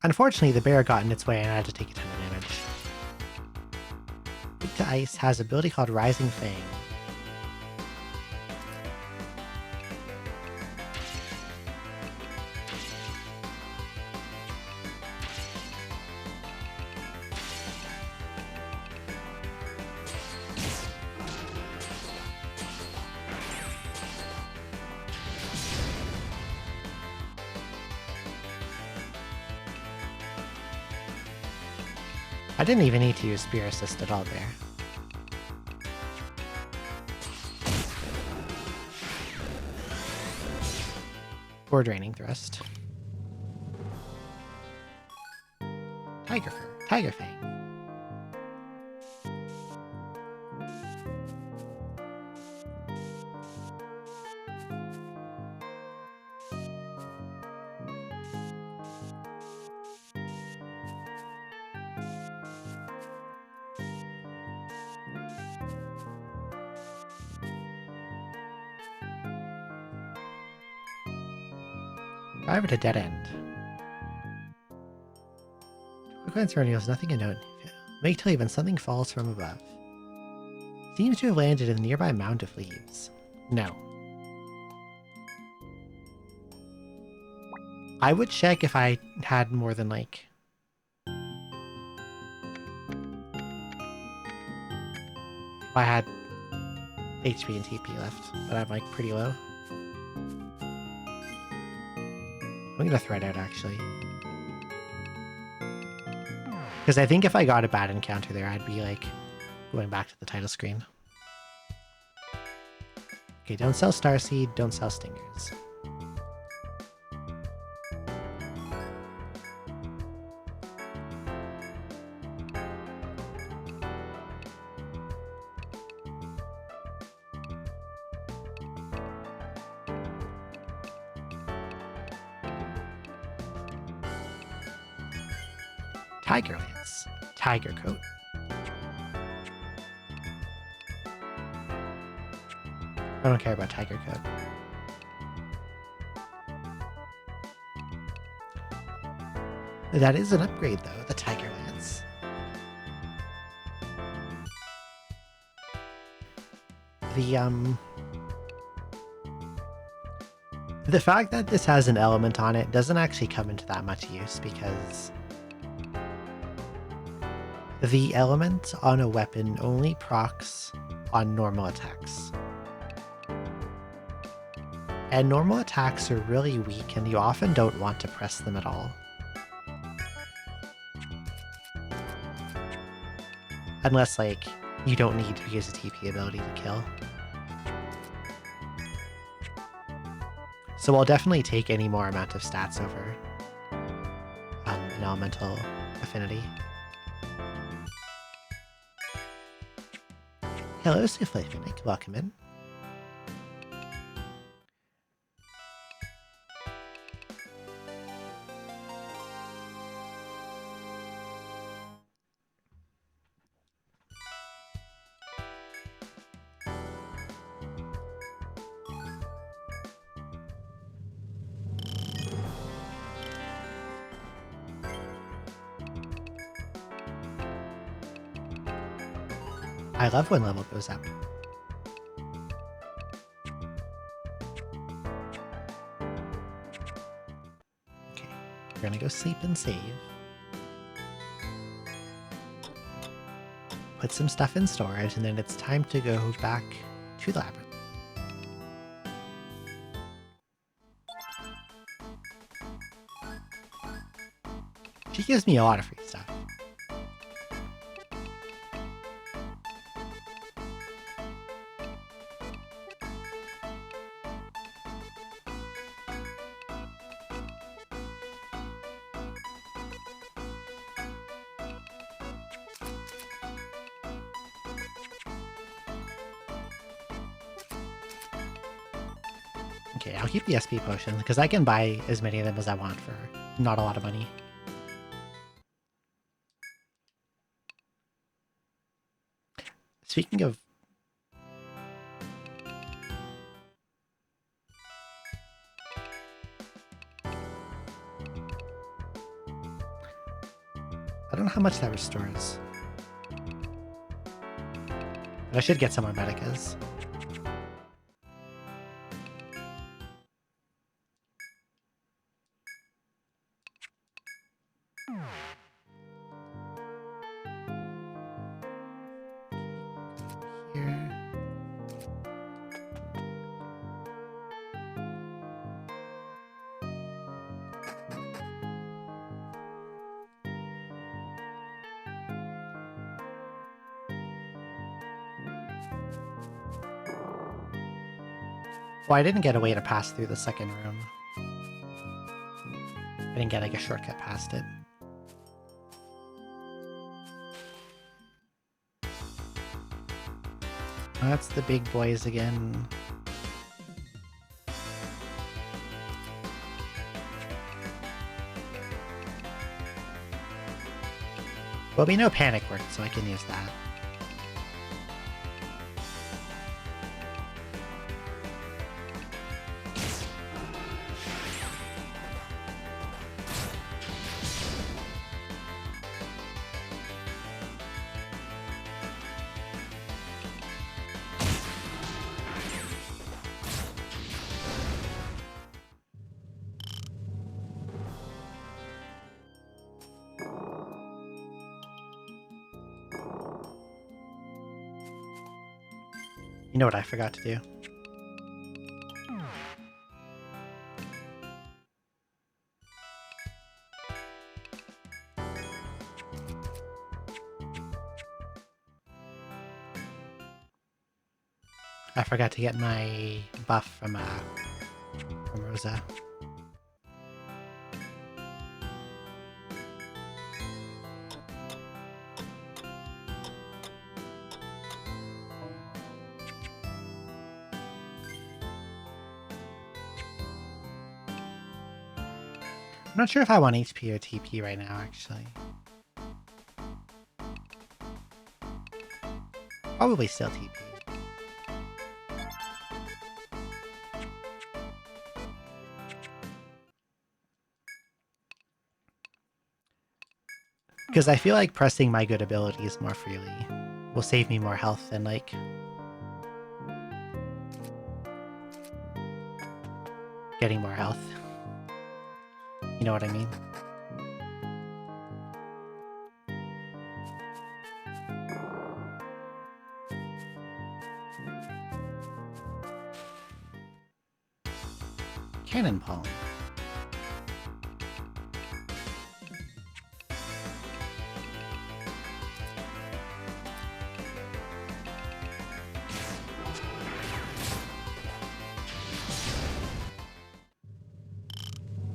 Unfortunately, the bear got in its way and I had to take a ton of damage. to ice, has an ability called Rising Fang. I didn't even need to use Spear Assist at all there. Or Draining Thrust. Tiger Fur. Tiger Fang. Drive at a dead end. Quick answer reveals nothing to note. Make till even something falls from above. Seems to have landed in a nearby mound of leaves. No. I would check if I had more than like... If I had HP and TP left, but I'm like pretty low. I'm gonna thread out actually. Because I think if I got a bad encounter there, I'd be like going back to the title screen. Okay, don't sell Starseed, don't sell Stingers. Tiger Lance. Tiger Coat. I don't care about Tiger Coat. That is an upgrade though, the Tiger Lance. The fact that this has an element on it doesn't actually come into that much use because the element on a weapon only procs on normal attacks. And normal attacks are really weak and you often don't want to press them at all. Unless, like, you don't need to use a TP ability to kill. So I'll definitely take any more amount of stats over an elemental affinity. Hello, Souffle-Finnick. Welcome in. I love when level goes up. Okay, we're gonna go sleep and save. Put some stuff in storage, and then it's time to go back to the labyrinth. She gives me a lot of free stuff. Okay, I'll keep the SP potions because I can buy as many of them as I want for not a lot of money. Speaking of... I don't know how much that restores. But I should get some more medicas. Here. Well, I didn't get a way to pass through the second room. I didn't get like a shortcut past it. Oh, that's the big boys again. Well, we know panic worked, so I can use that. You know what I forgot to do? I forgot to get my buff from Rosa. I'm not sure if I want HP or TP right now, actually. Probably still TP. Because I feel like pressing my good abilities more freely will save me more health than, like, getting more health. You know what I mean? Cannon pollen.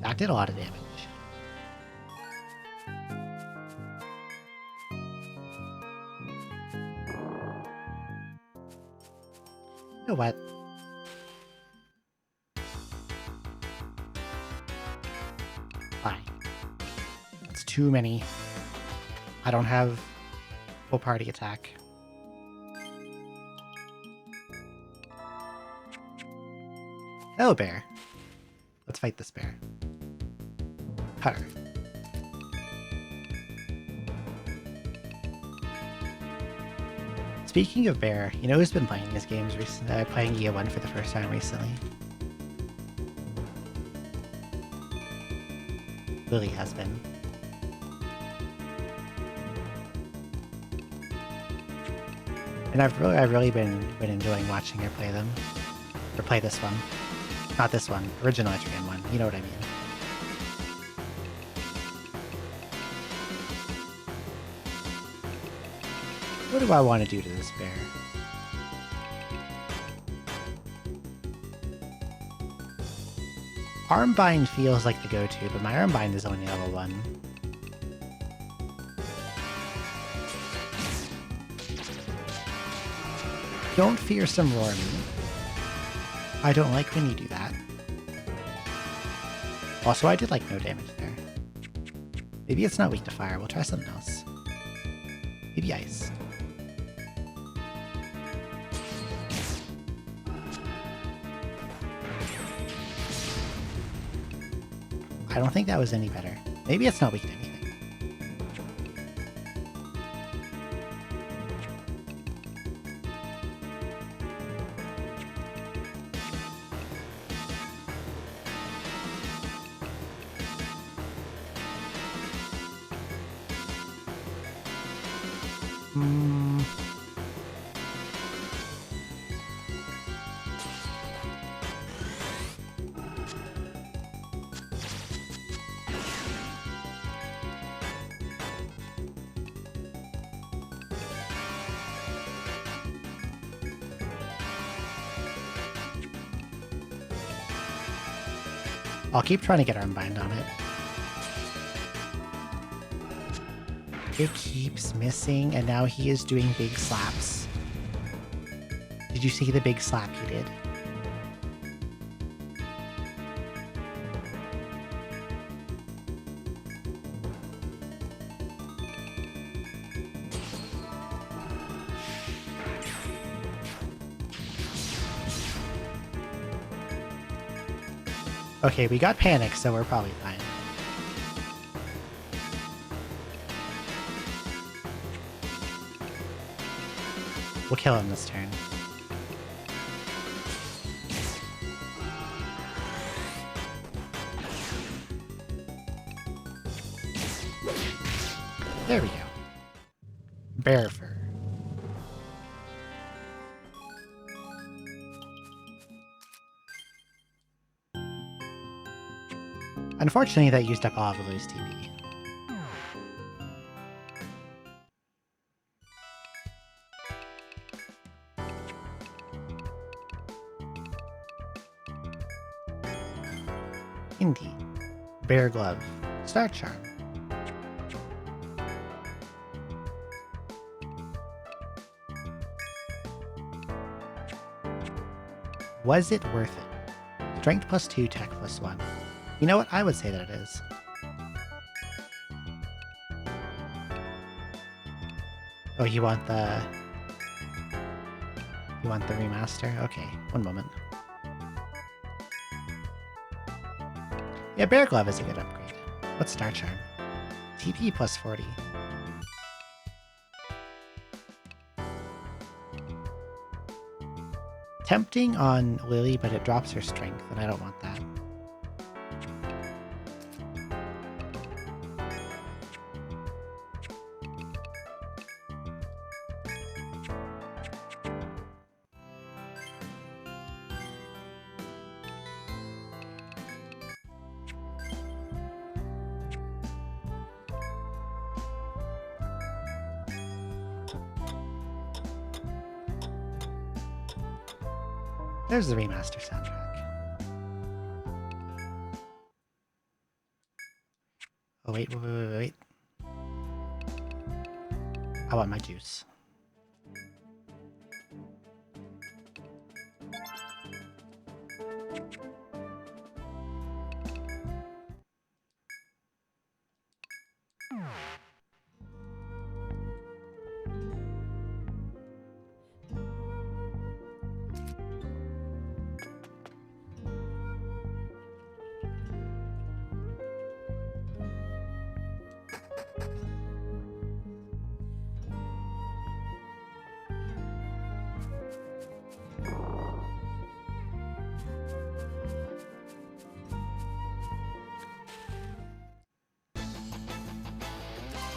That did a lot of damage. You know what? Fine. That's too many. I don't have full party attack. Hello, bear. Let's fight this bear. Cutter. Speaking of bear, you know who's been playing these games recently? Playing EA1 for the first time recently. Lily has been. And I've really been enjoying watching her play them. Or play this one. Not this one, original Etrian one. You know what I mean. What do I want to do to this bear? Armbind feels like the go-to, but my Armbind is only level 1. Don't fearsome roar me. I don't like when you do that. Also, I did like no damage there. Maybe it's not weak to fire. We'll try something else. Maybe ice. I don't think that was any better. Maybe it's not weak to anything. Hmm. I'll keep trying to get Armbind on it. It keeps missing, and now he is doing big slaps. Did you see the big slap he did? Okay, we got Panic, so we're probably fine. We'll kill him this turn. There we go. Bear fur. Unfortunately, that used up all of Lou's TP. Indeed. Bear Glove. Star Charm. Was it worth it? Strength +2, tech +1. You know what? I would say that it is. Oh, you want the... You want the remaster? Okay, one moment. Yeah, Bear Glove is a good upgrade. What's Star Charm? TP +40. Tempting on Lily, but it drops her strength, and I don't want that. There's the remaster soundtrack. Oh, wait. I want my juice.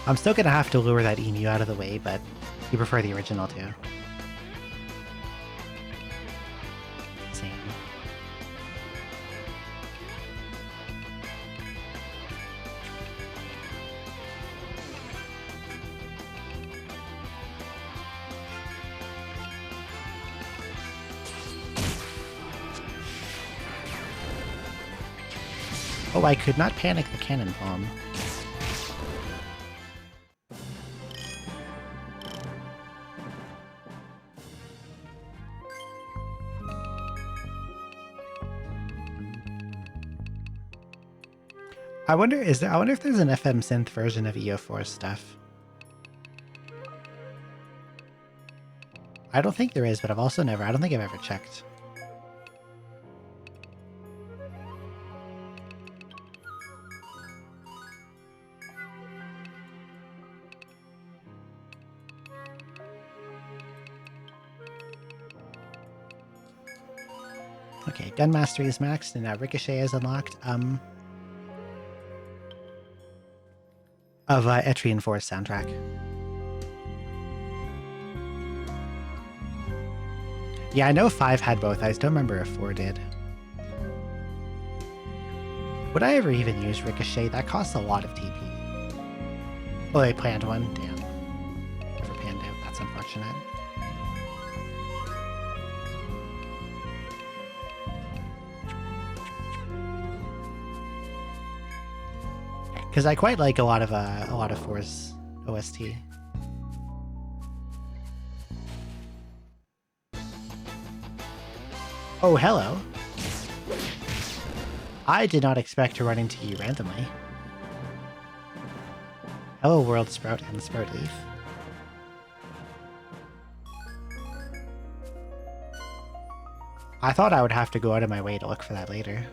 I'm still gonna have to lure that emu out of the way, but you prefer the original too. Same. Oh, I could not panic the cannon bomb. I wonder if there's an FM synth version of EO4 stuff. I don't think there is, but I don't think I've ever checked. Okay, Gun Mastery is maxed, and now Ricochet is unlocked. Of Etrian Forest soundtrack. Yeah, I know 5 had both. I just don't remember if 4 did. Would I ever even use Ricochet? That costs a lot of TP. Oh, they planned one? Damn. Never panned out. That's unfortunate. Because I quite like a lot of 4's OST. Oh, hello. I did not expect to run into you randomly. Hello, World Sprout and Sprout Leaf. I thought I would have to go out of my way to look for that later.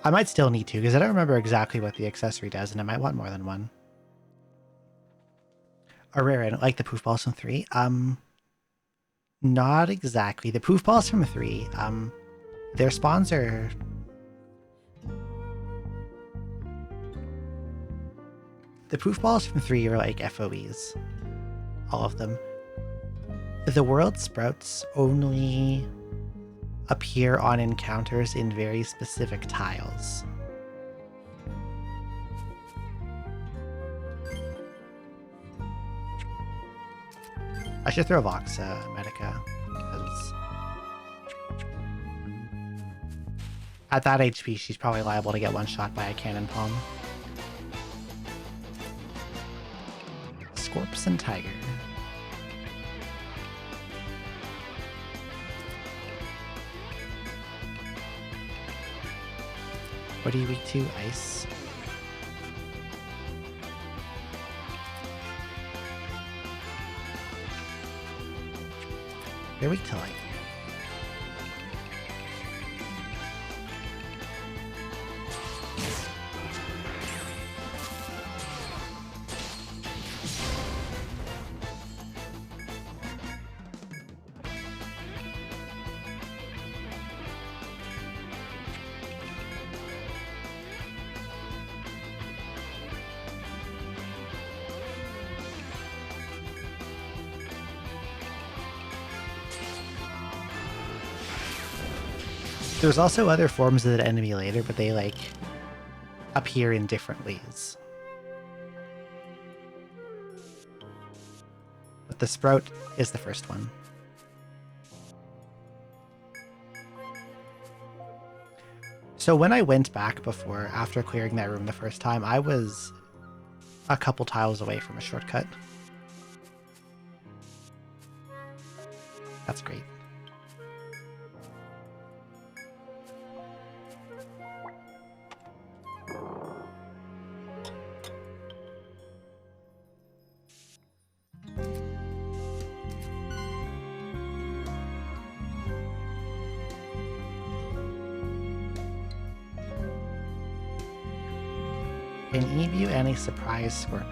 I might still need to, because I don't remember exactly what the accessory does, and I might want more than one. A rare, I don't like the poof balls from 3. Not exactly. The poof balls from 3, their spawns are... The poof balls from 3 are like FOEs. All of them. The world sprouts only appear on encounters in very specific tiles. I should throw Vox Medica, because at that HP she's probably liable to get one shot by a cannon palm. Scorps and Tiger. What are you weak to? Ice. You're weak to light. There's also other forms of the enemy later, but they, like, appear in different ways. But the Sprout is the first one. So when I went back before, after clearing that room the first time, I was a couple tiles away from a shortcut. That's great. An Ebu and a surprise Scorpion.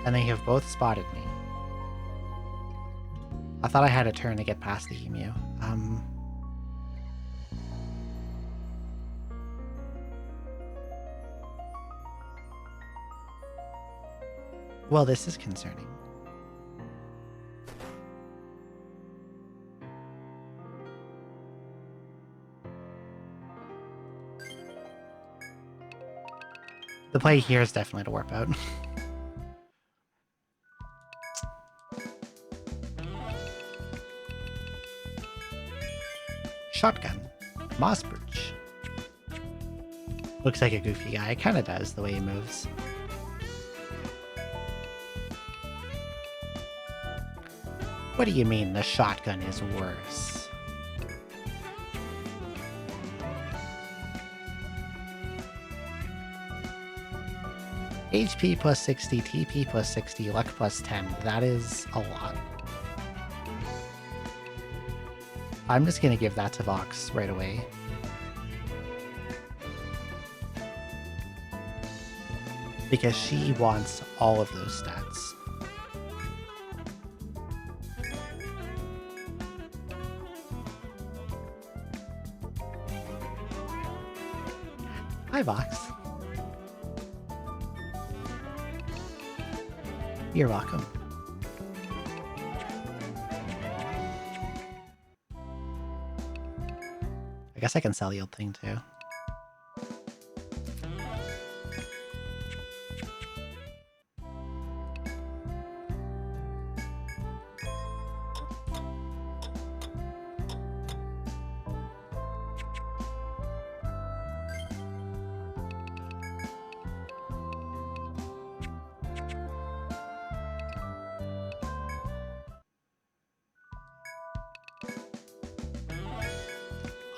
And they have both spotted me. I thought I had a turn to get past the Emu. Well, this is concerning. The play here is definitely to warp out. Shotgun. Moss Birch. Looks like a goofy guy. It kind of does, the way he moves. What do you mean the shotgun is worse? HP plus 60, TP plus 60, luck plus 10. That is a lot. I'm just gonna give that to Vox right away. because she wants all of those stats. Hi, Vox. You're welcome. I guess I can sell the old thing too.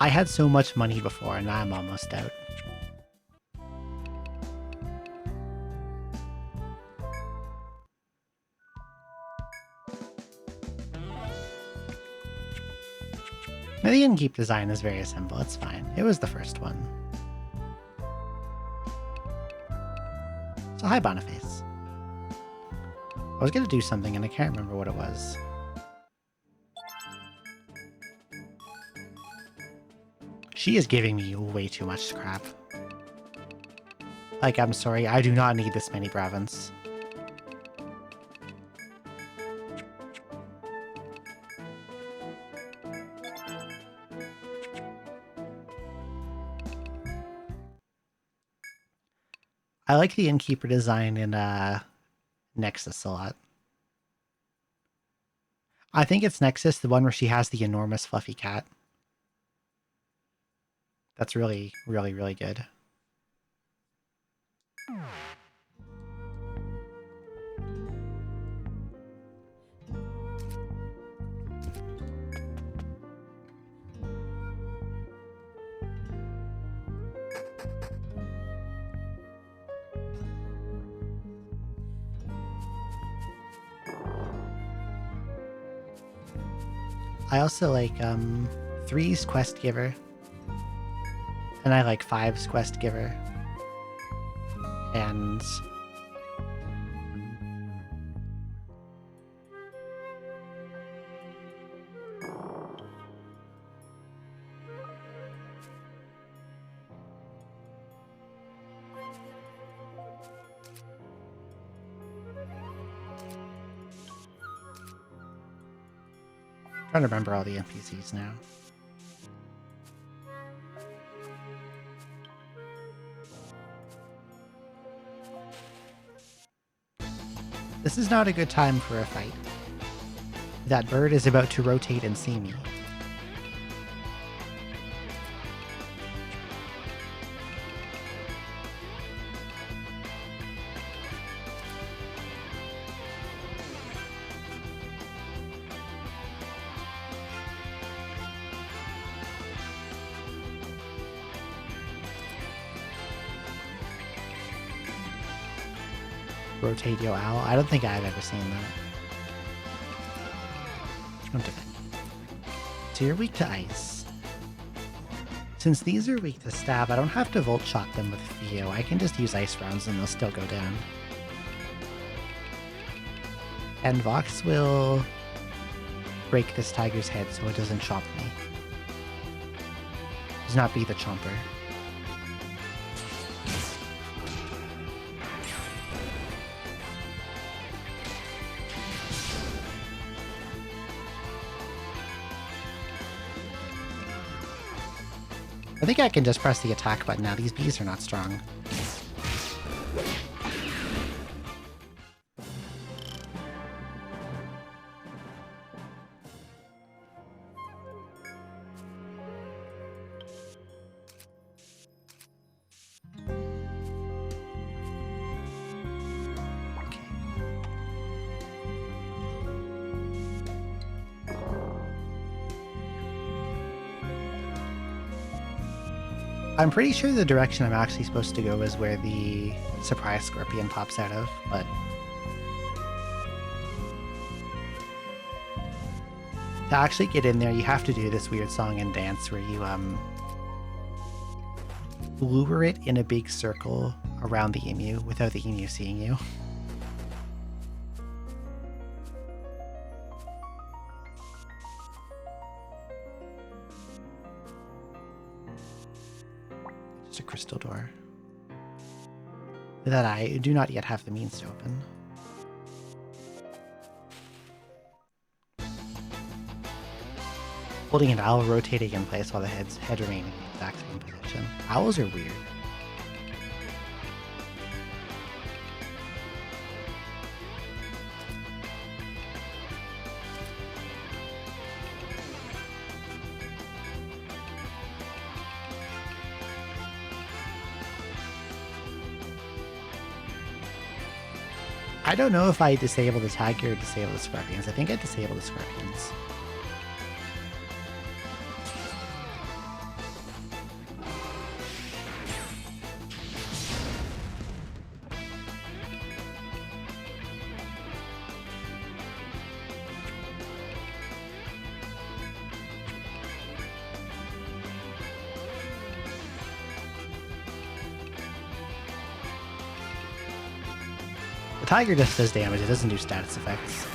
I had so much money before, and now I'm almost out. The innkeep design is very simple, it's fine. It was the first one. So hi, Boniface. I was gonna do something and I can't remember what it was. She is giving me way too much scrap. Like, I'm sorry, I do not need this many Bravants. I like the innkeeper design in Nexus a lot. I think it's Nexus, the one where she has the enormous fluffy cat. That's really, really, really good. I also like 3's Quest Giver. And I like 5's Quest Giver. And I'm trying to remember all the NPCs now. This is not a good time for a fight. That bird is about to rotate and see me. Rotate Yo Owl? I don't think I've ever seen that. Okay. So you're weak to ice. Since these are weak to stab, I don't have to Volt Shot them with Theo. I can just use ice rounds and they'll still go down. And Vox will break this tiger's head so it doesn't chomp me. Does not be the chomper. I think I can just press the attack button now. These bees are not strong. I'm pretty sure the direction I'm actually supposed to go is where the surprise scorpion pops out of, but to actually get in there, you have to do this weird song and dance where you lure it in a big circle around the emu without the emu seeing you. Just a crystal door that I do not yet have the means to open. Holding an owl, rotating in place while the head remain in the exact same position. Owls are weird. I don't know if I disable the tiger or disable the scorpions. I think I disable the scorpions. The tiger just does damage, it doesn't do status effects.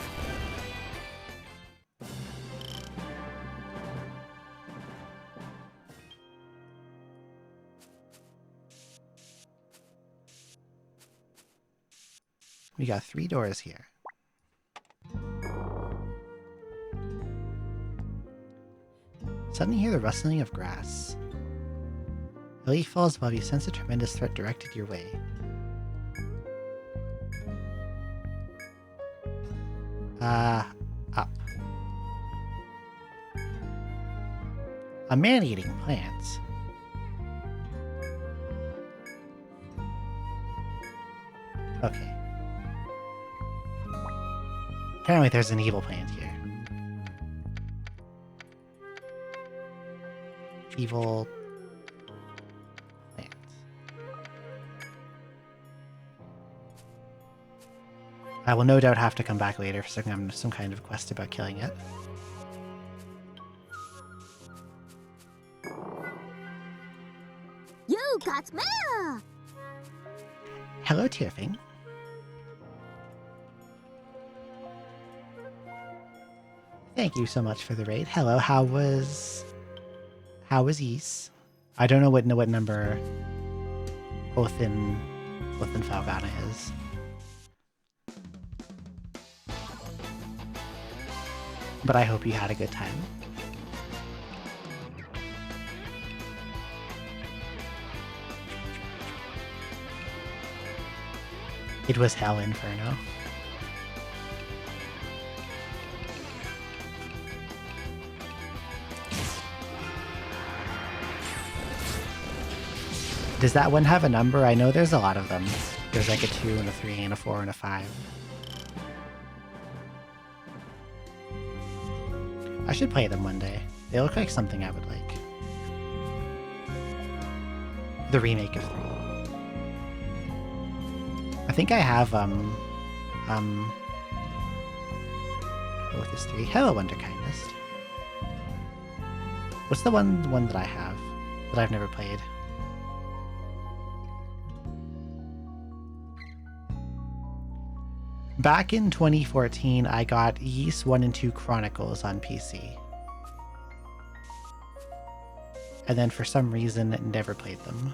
We got 3 doors here. Suddenly hear the rustling of grass. A leaf falls above you, sense a tremendous threat directed your way. Up. A man eating plants. Okay. Apparently there's an evil plant here. Evil plants. I will no doubt have to come back later for some kind of quest about killing it. You got mail! Hello, Tierfing. Thank you so much for the raid. Hello, how was Ys? I don't know what number Othin Falgana is. But I hope you had a good time. It was hell inferno. Does that one have a number? I know there's a lot of them. There's like a 2 and a 3 and a 4 and a 5. I should play them one day. They look like something I would like. The remake of 3. I think I have, both is 3. Hello, Underkindness. What's the one that I have that I've never played? Back in 2014, I got Ys 1 and 2 Chronicles on PC. And then for some reason, never played them.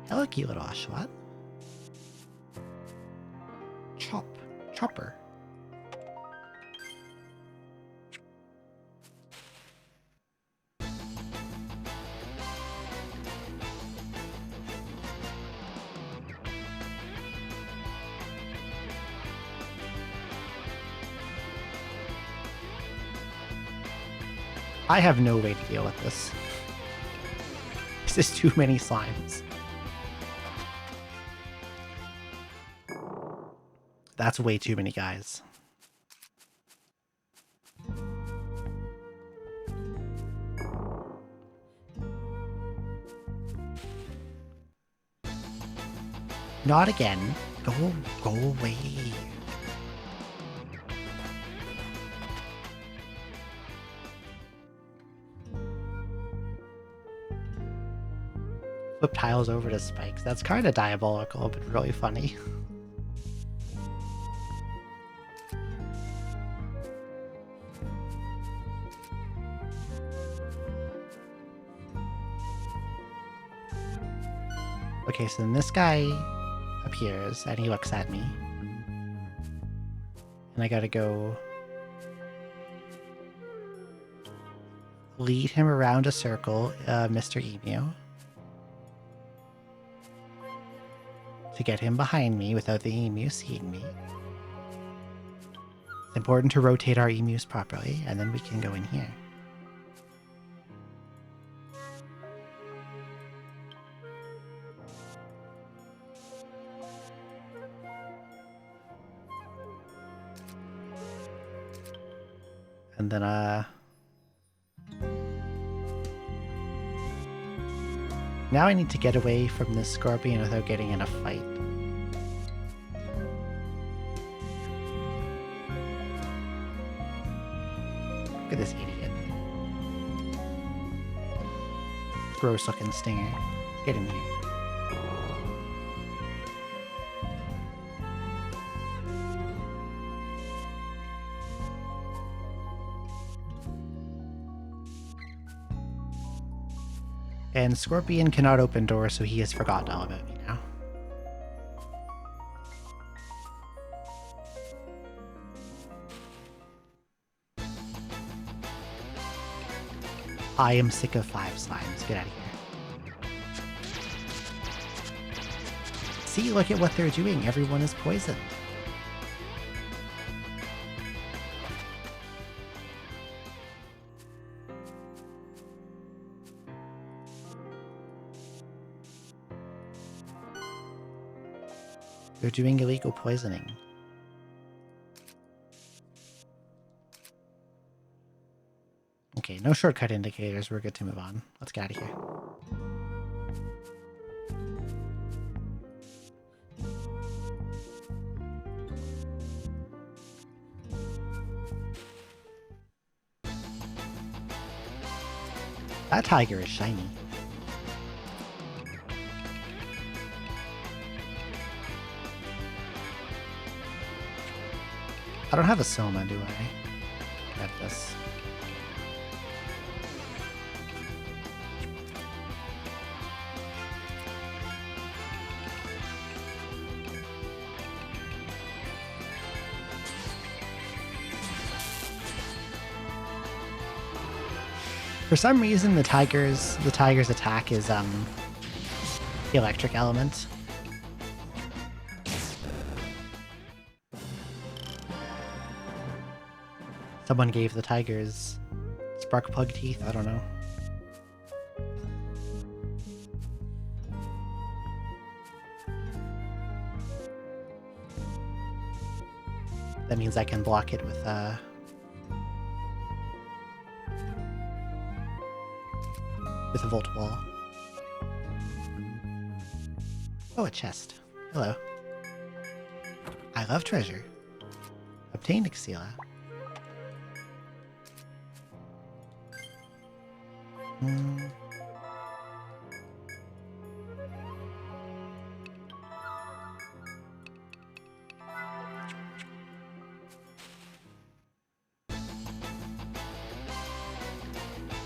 Hello, cute little Oshawott. Chopper. I have no way to deal with this. This is too many slimes. That's way too many guys. Not again. Go away. flip tiles over to spikes. That's kind of diabolical, but really funny. Okay, so then this guy appears and he looks at me. And I gotta go lead him around a circle, Mr. Emu, to get him behind me without the emu seeing me. It's important to rotate our emus properly, and then we can go in here. And then, now I need to get away from this scorpion without getting in a fight. Look at this idiot. Gross looking stinger. Let's get in here. And Scorpion cannot open doors, so he has forgotten all about me now. I am sick of 5 slimes. Get out of here. See, look at what they're doing. Everyone is poisoned. They're doing illegal poisoning. Okay, no shortcut indicators. We're good to move on. Let's get out of here. That tiger is shiny. I don't have a Soma, do I? Got this. For some reason, the tiger's attack is electric element. Someone gave the tigers spark plug teeth. I don't know. That means I can block it with a volt wall. Oh, a chest. Hello. I love treasure. Obtained Xela.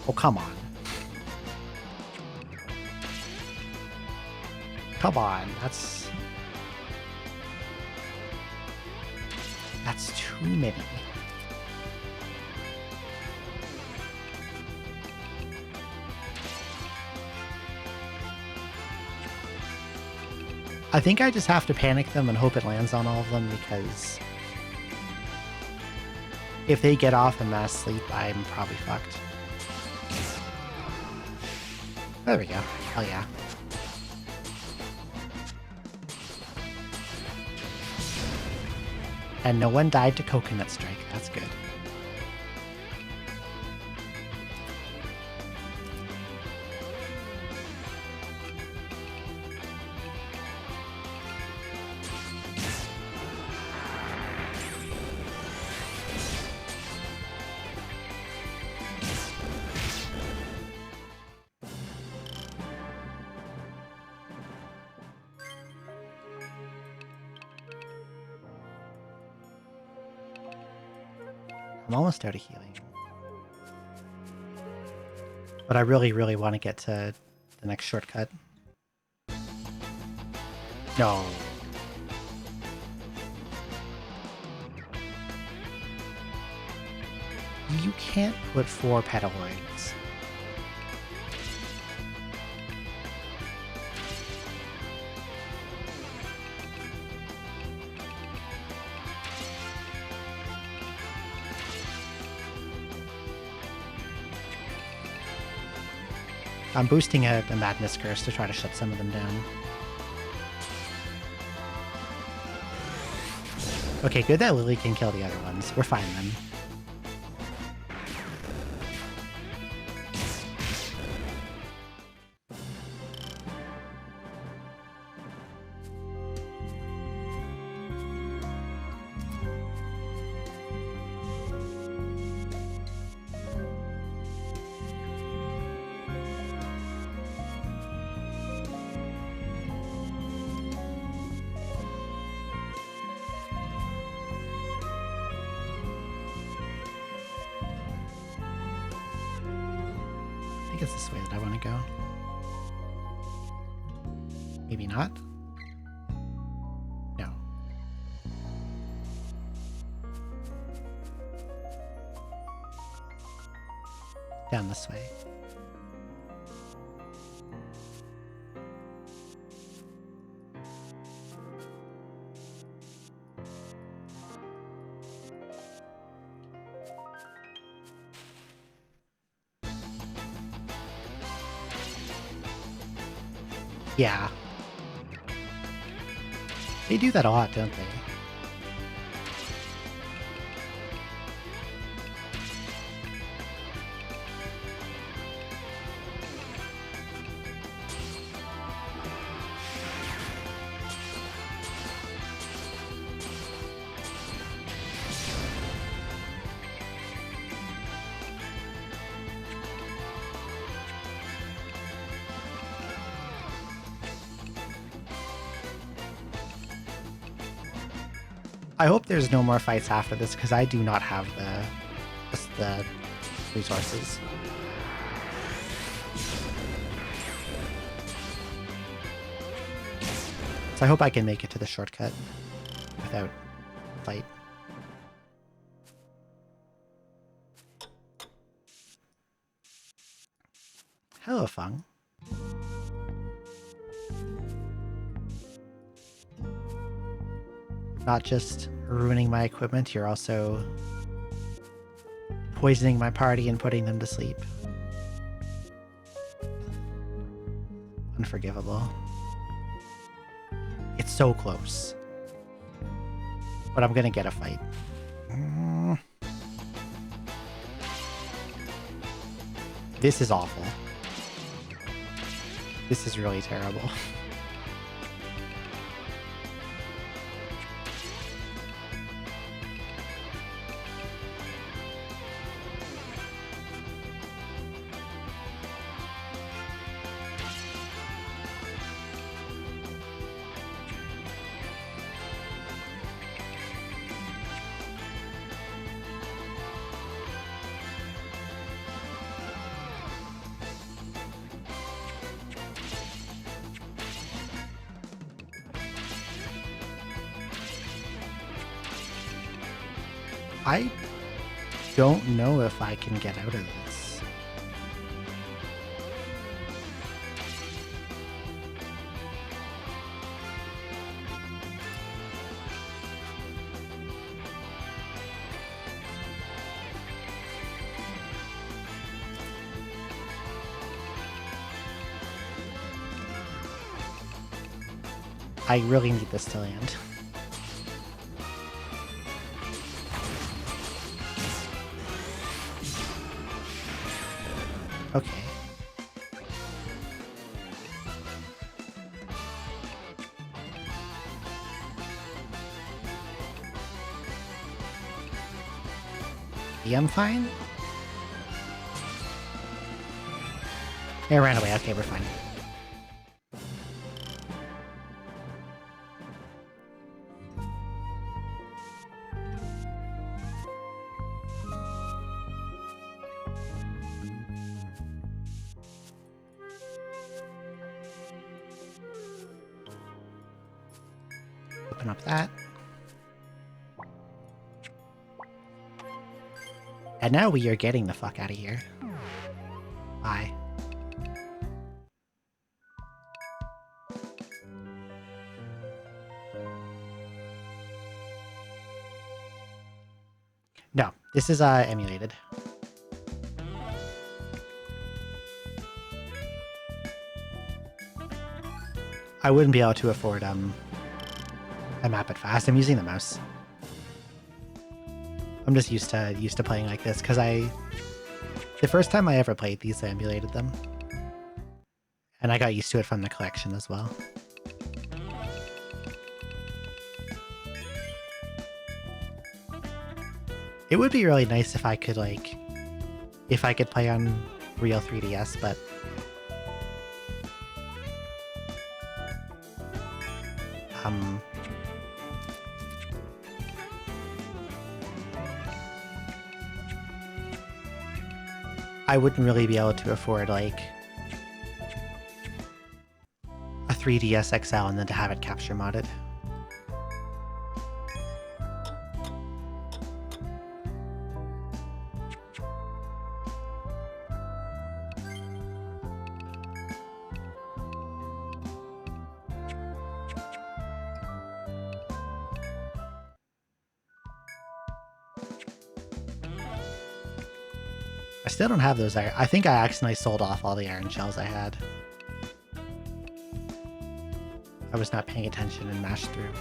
Oh, come on. Come on, that's too many. I think I just have to panic them and hope it lands on all of them, because if they get off in mass sleep, I'm probably fucked. There we go. Hell yeah. And no one died to Coconut Strike. That's good. I'm almost out of healing. But I really, really want to get to the next shortcut. No. You can't put 4 petaloids. I'm boosting a Madness Curse to try to shut some of them down. Okay, good that Lily can kill the other ones. We're fine then. I think it's this way that I want to go. Maybe not? No. Down this way. Yeah. They do that a lot, don't they? I hope there's no more fights after this, because I do not have the resources. So I hope I can make it to the shortcut without a fight. Hello, Fung. Not just ruining my equipment, you're also poisoning my party and putting them to sleep. Unforgivable. It's so close. But I'm gonna get a fight. This is awful. This is really terrible. I don't know if I can get out of this. I really need this to land. Okay. Yeah, I'm fine. It ran away. Okay, we're fine. Open up that. And now we are getting the fuck out of here. Bye. No, this is emulated. I wouldn't be able to afford a map it fast. I'm using the mouse. I'm just used to playing like this because the first time I ever played these, I emulated them, and I got used to it from the collection as well. It would be really nice if I could play on real 3DS, but I wouldn't really be able to afford like a 3DS XL and then to have it capture modded. I still don't have those iron. I think I accidentally sold off all the iron shells I had. I was not paying attention and mashed through.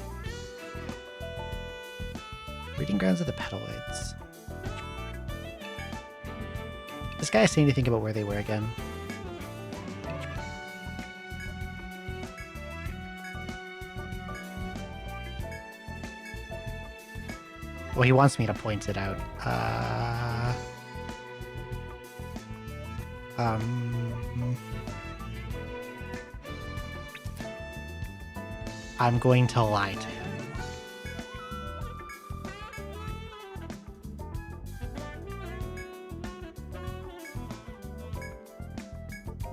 Breeding grounds of the petaloids. Does this guy say anything about where they were again? Well, he wants me to point it out. I'm going to lie to him.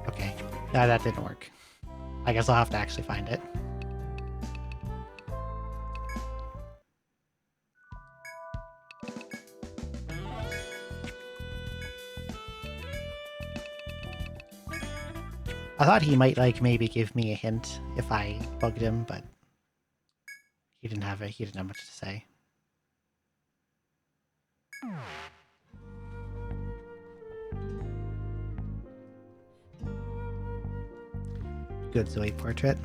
Okay, that didn't work. I guess I'll have to actually find it. I thought he might maybe give me a hint if I bugged him, but he didn't have much to say. Good Zoe portrait.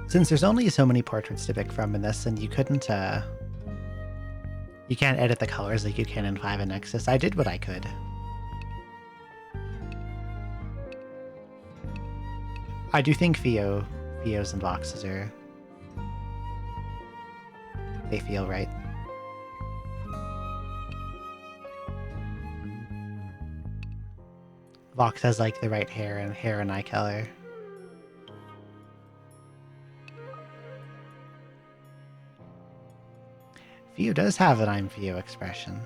Since there's only so many portraits to pick from in this, and you can't edit the colors like you can in 5 and Nexus, I did what I could. I do think Fios and boxes they feel right. Vox has the right hair and eye color. Fio does have an I'm Fio expression.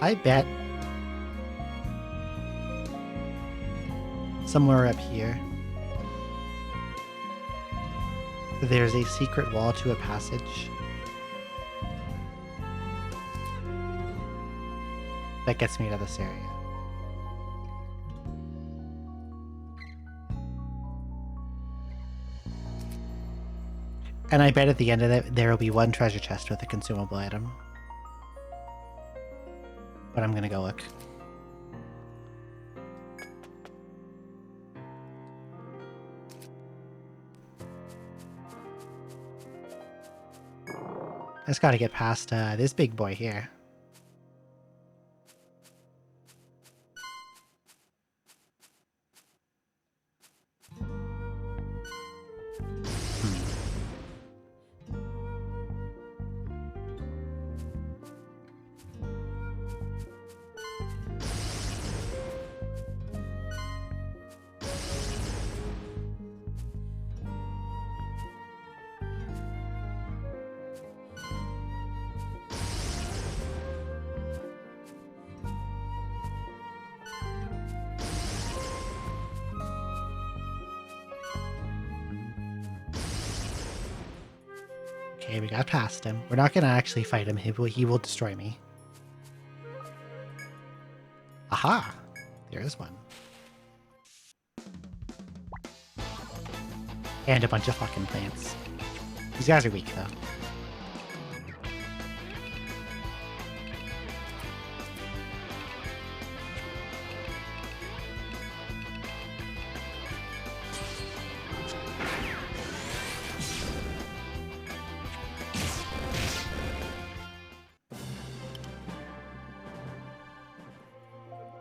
I bet somewhere up here there's a secret wall to a passage that gets me to this area. And I bet at the end of it there will be one treasure chest with a consumable item. But I'm gonna go look. I just gotta get past this big boy here. Okay, we got past him. We're not going to actually fight him. He will destroy me. Aha! There is one. And a bunch of fucking plants. These guys are weak, though.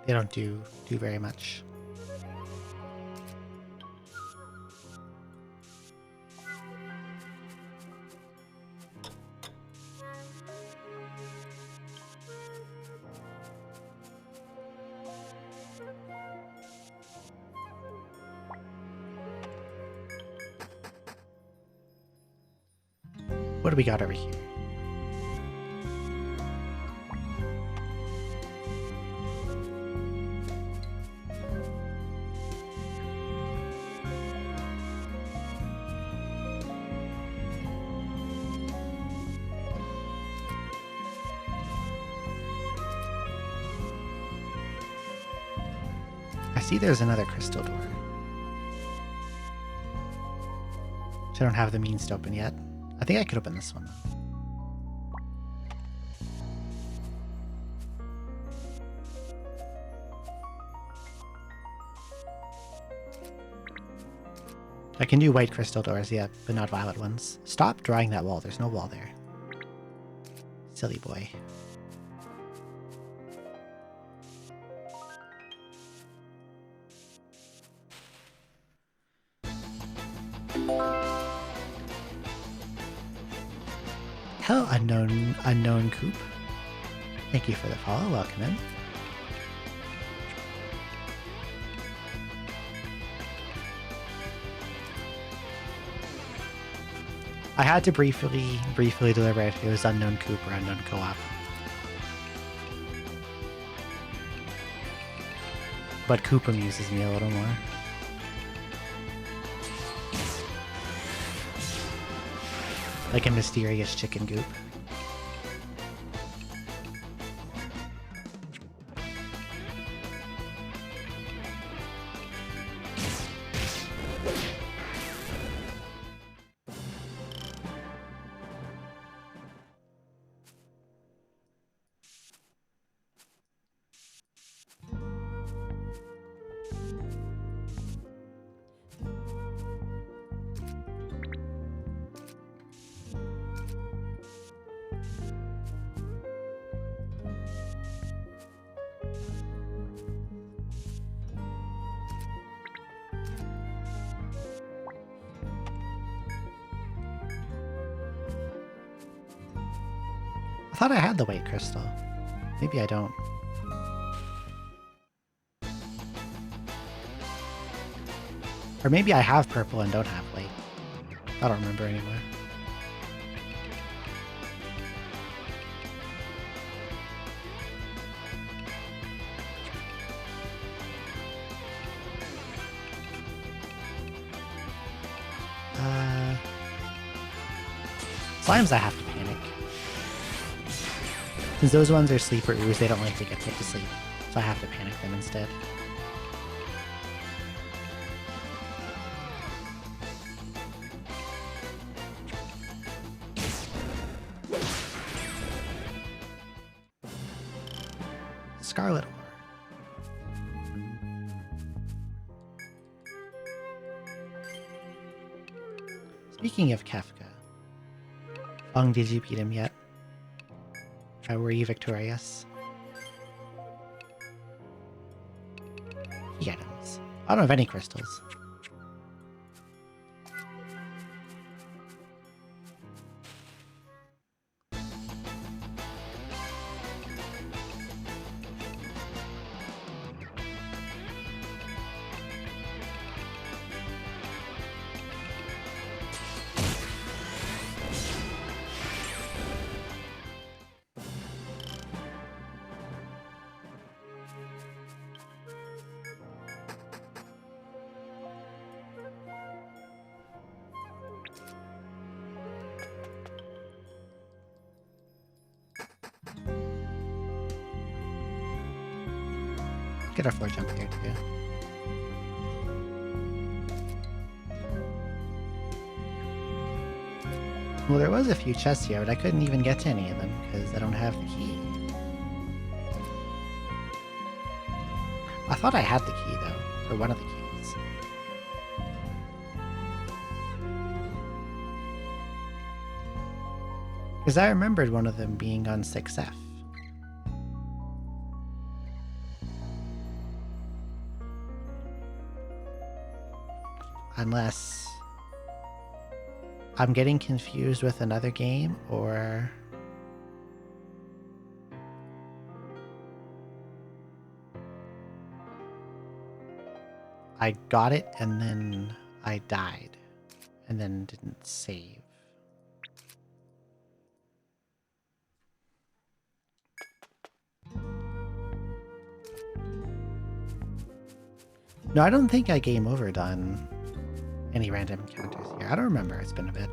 They don't do very much. What do we got over here? I see there's another crystal door, which I don't have the means to open yet. I think I could open this one. I can do white crystal doors, yeah, but not violet ones. Stop drawing that wall. There's no wall there. Silly boy. Hello, unknown coop. Thank you for the follow. Welcome in. I had to briefly deliberate if it was unknown coop or unknown co-op. But coop amuses me a little more. Like a mysterious chicken goop. I thought I had the white crystal. Maybe I don't. Or maybe I have purple and don't have white. I don't remember anymore. Slimes I have to panic. Since those ones are sleeper ooze, they don't like to get put to sleep. So I have to panic them instead. Scarlet Ore. Speaking of Kefka, Fung, did you beat him yet? Were you victorious? Key items. I don't have any crystals. get a 4 jump here too. Well, there was a few chests here, but I couldn't even get to any of them because I don't have the key. I thought I had the key though, or one of the keys. Because I remembered one of them being on 6F. Unless I'm getting confused with another game, or I got it and then I died and then didn't save. No, I don't think I game over done any random encounters here. I don't remember. It's been a bit.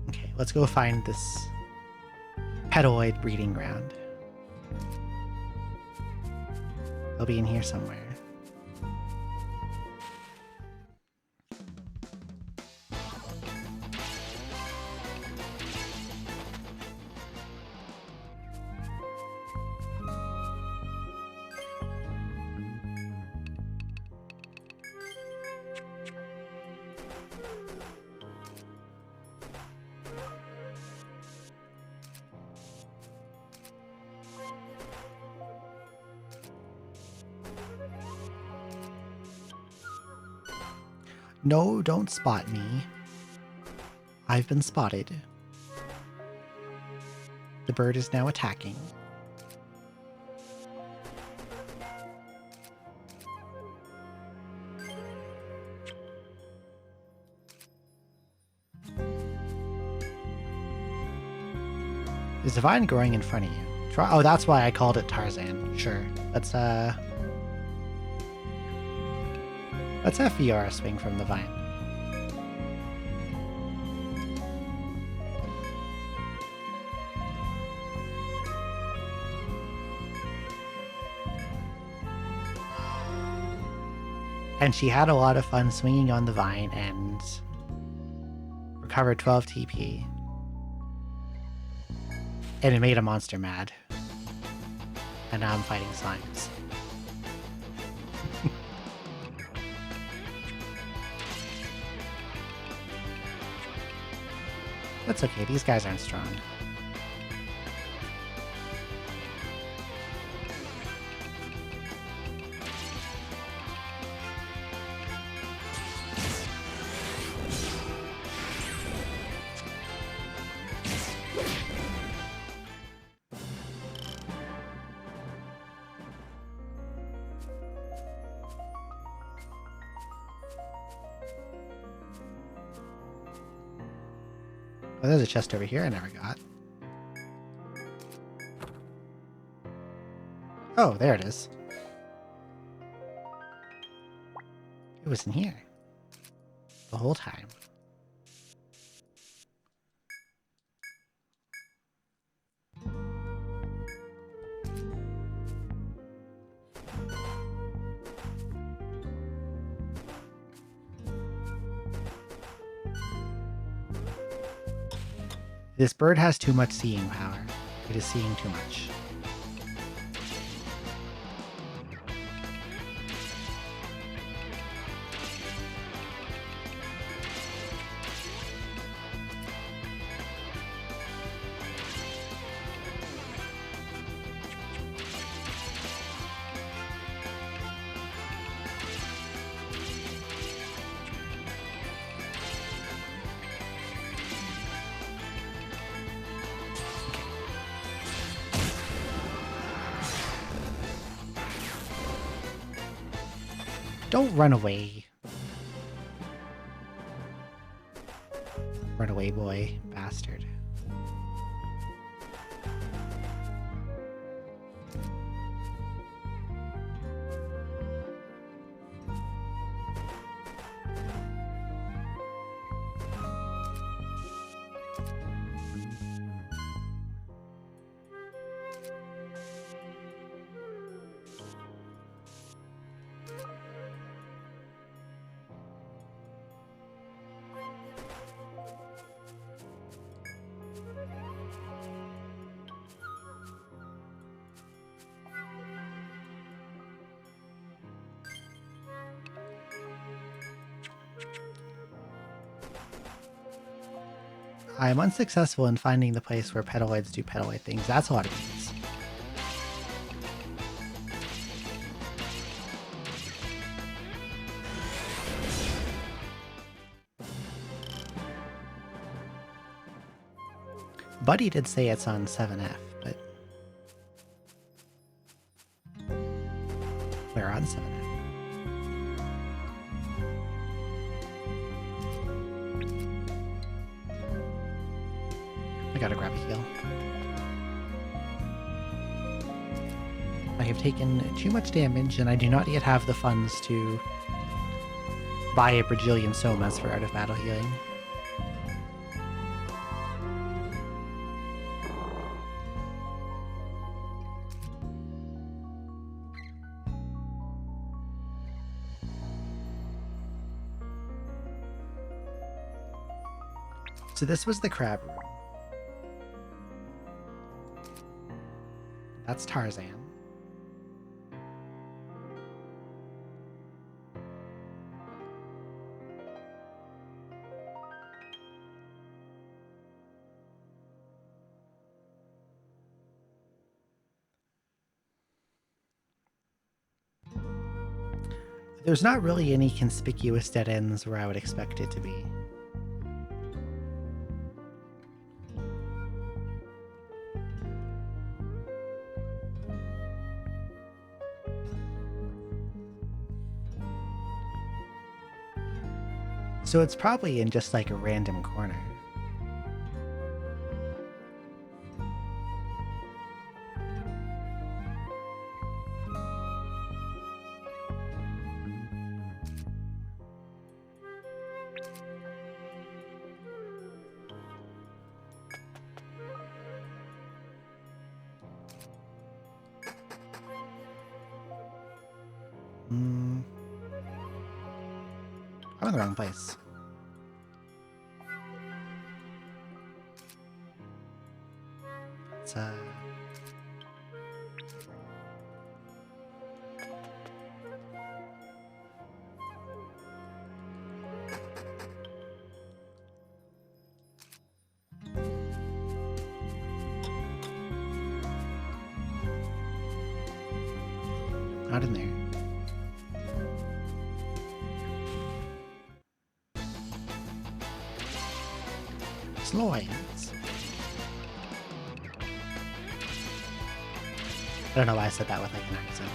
Okay, let's go find this petaloid breeding ground. They'll be in here somewhere. No, don't spot me. I've been spotted. The bird is now attacking. Is the vine growing in front of you? Oh, that's why I called it Tarzan. Sure. Let's have Fiora swing from the vine. And she had a lot of fun swinging on the vine and recovered 12 TP. And it made a monster mad. And now I'm fighting slimes. That's okay, these guys aren't strong. Oh, there's a chest over here I never got. Oh, there it is. It was in here. The whole time. This bird has too much seeing power. It is seeing too much. Don't run away. Run away, boy. Bastard. I'm unsuccessful in finding the place where petaloids do petaloid things. That's a lot of beans. Buddy did say it's on 7F, but we're on 7F. I gotta grab a heal. I have taken too much damage, and I do not yet have the funds to buy a bajillion somas for out of battle healing. So this was the crab room. That's Tarzan. There's not really any conspicuous dead ends where I would expect it to be. So it's probably in just like a random corner. I'm in the wrong place. It's not in there. Loins. I don't know why I said that with like an accent.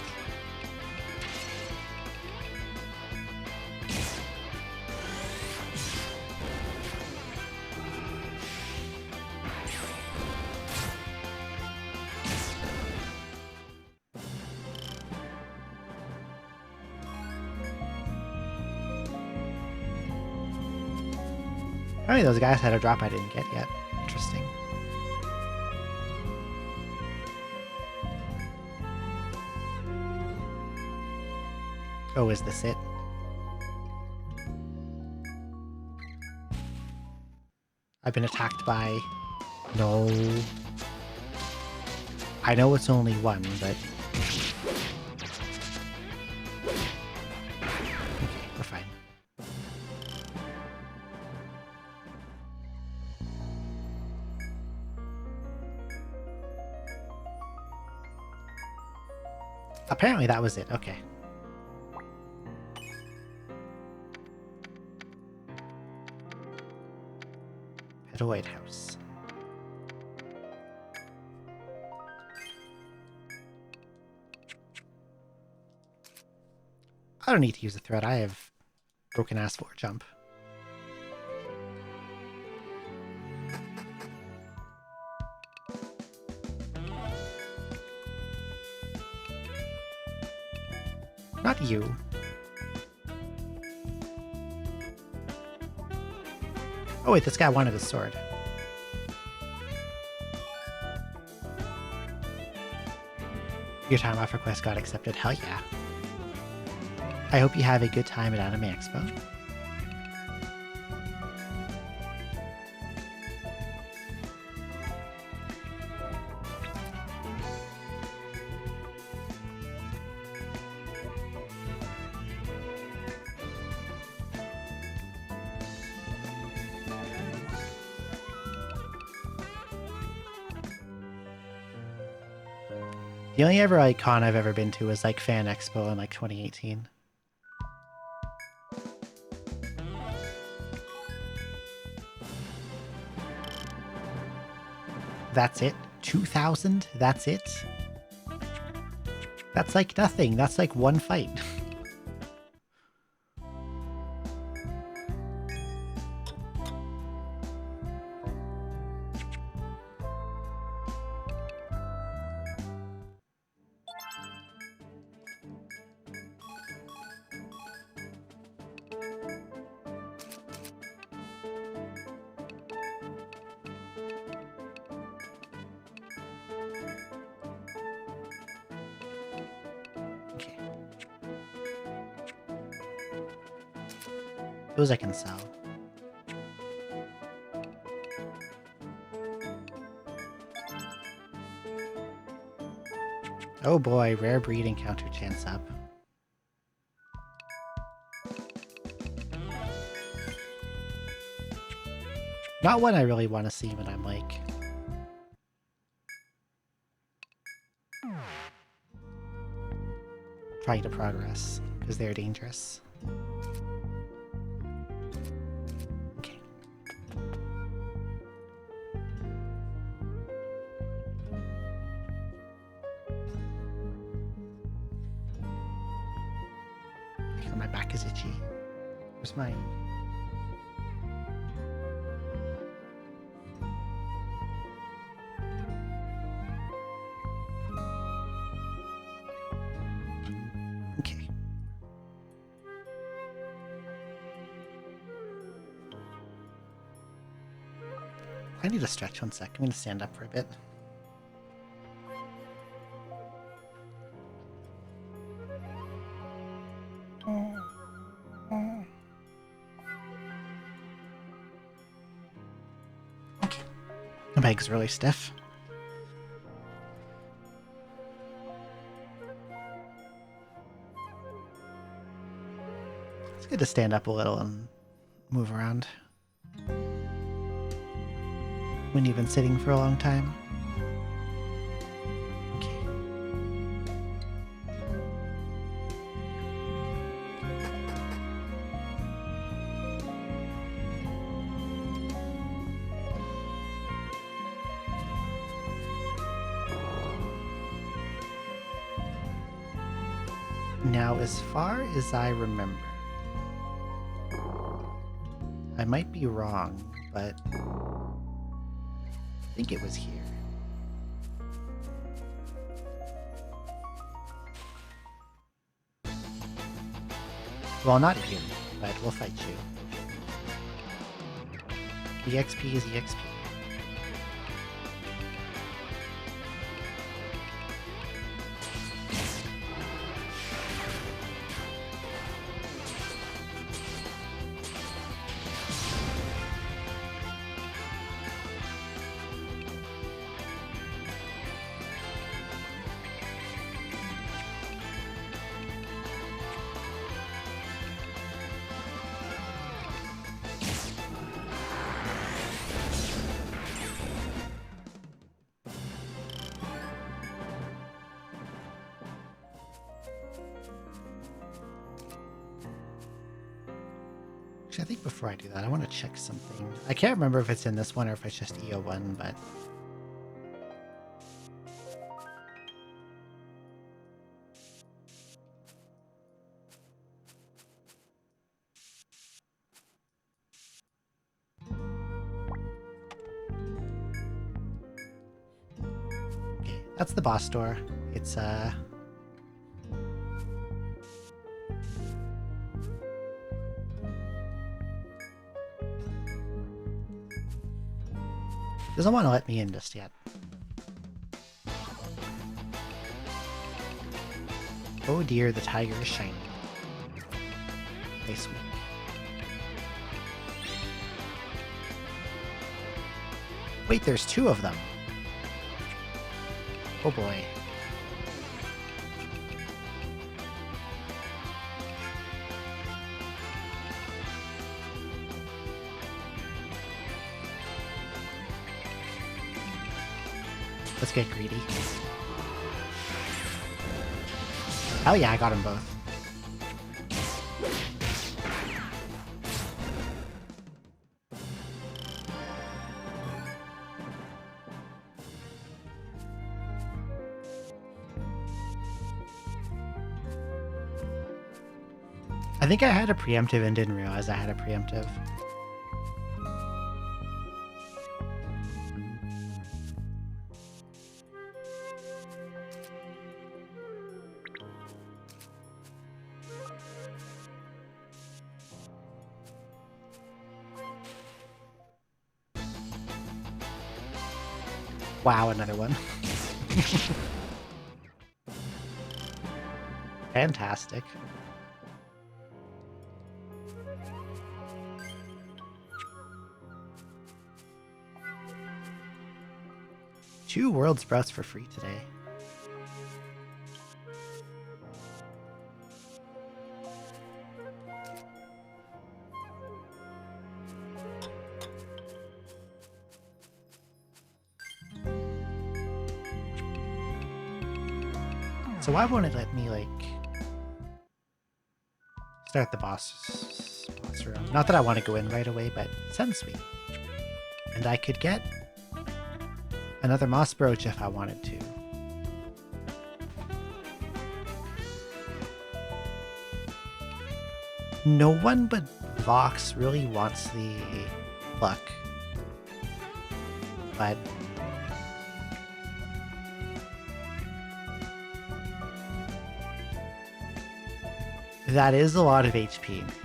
Apparently those guys had a drop I didn't get yet. Interesting. Oh, is this it? I've been attacked by... No. I know it's only one, but... Okay, we're fine. Apparently that was it. Okay. White House. I don't need to use a thread. I have broken ass floor jump. Not you. Oh wait, this guy wanted his sword. Your time off request got accepted. Hell yeah. I hope you have a good time at Anime Expo. The only ever like con I've ever been to was like Fan Expo in like 2018. That's it? 2,000? That's it? That's like nothing. That's like one fight. Those I can sell. Oh boy, rare breed encounter chance up. Not one I really want to see when I'm like... trying to progress, because they're dangerous. My back is itchy. Where's my... Okay. I need to stretch 1 sec. I'm going to stand up for a bit. My leg's really stiff. It's good to stand up a little and move around when you've been sitting for a long time. Okay. Now, as far as I remember, I might be wrong, but I think it was here. Well, not here, but we'll fight you. EXP is EXP. I think before I do that, I want to check something. I can't remember if it's in this one or if it's just EO1, but... Okay, that's the boss door. It's, doesn't want to let me in just yet. Oh dear, the tiger is shiny. Nice week. Wait, there's 2 of them. Oh boy. Let's get greedy. Hell yeah, I got them both. I think I had a preemptive and didn't realize I had a preemptive. Wow, another one. Fantastic. Two world sprouts for free today. So why won't it let me, like, start the boss room? Not that I want to go in right away, but it sounds sweet. And I could get another moss brooch if I wanted to. No one but Vox really wants the luck. But that is a lot of HP and PP.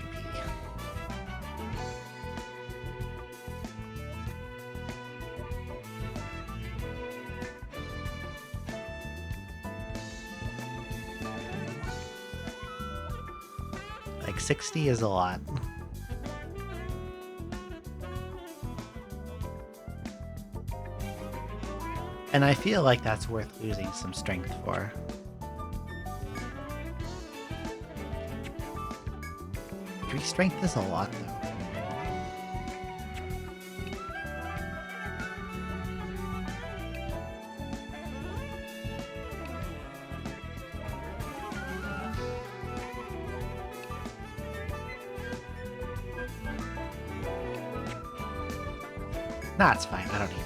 Like 60 is a lot. And I feel like that's worth losing some strength for. Strength is a lot, though. Nah, it's fine. I don't need it.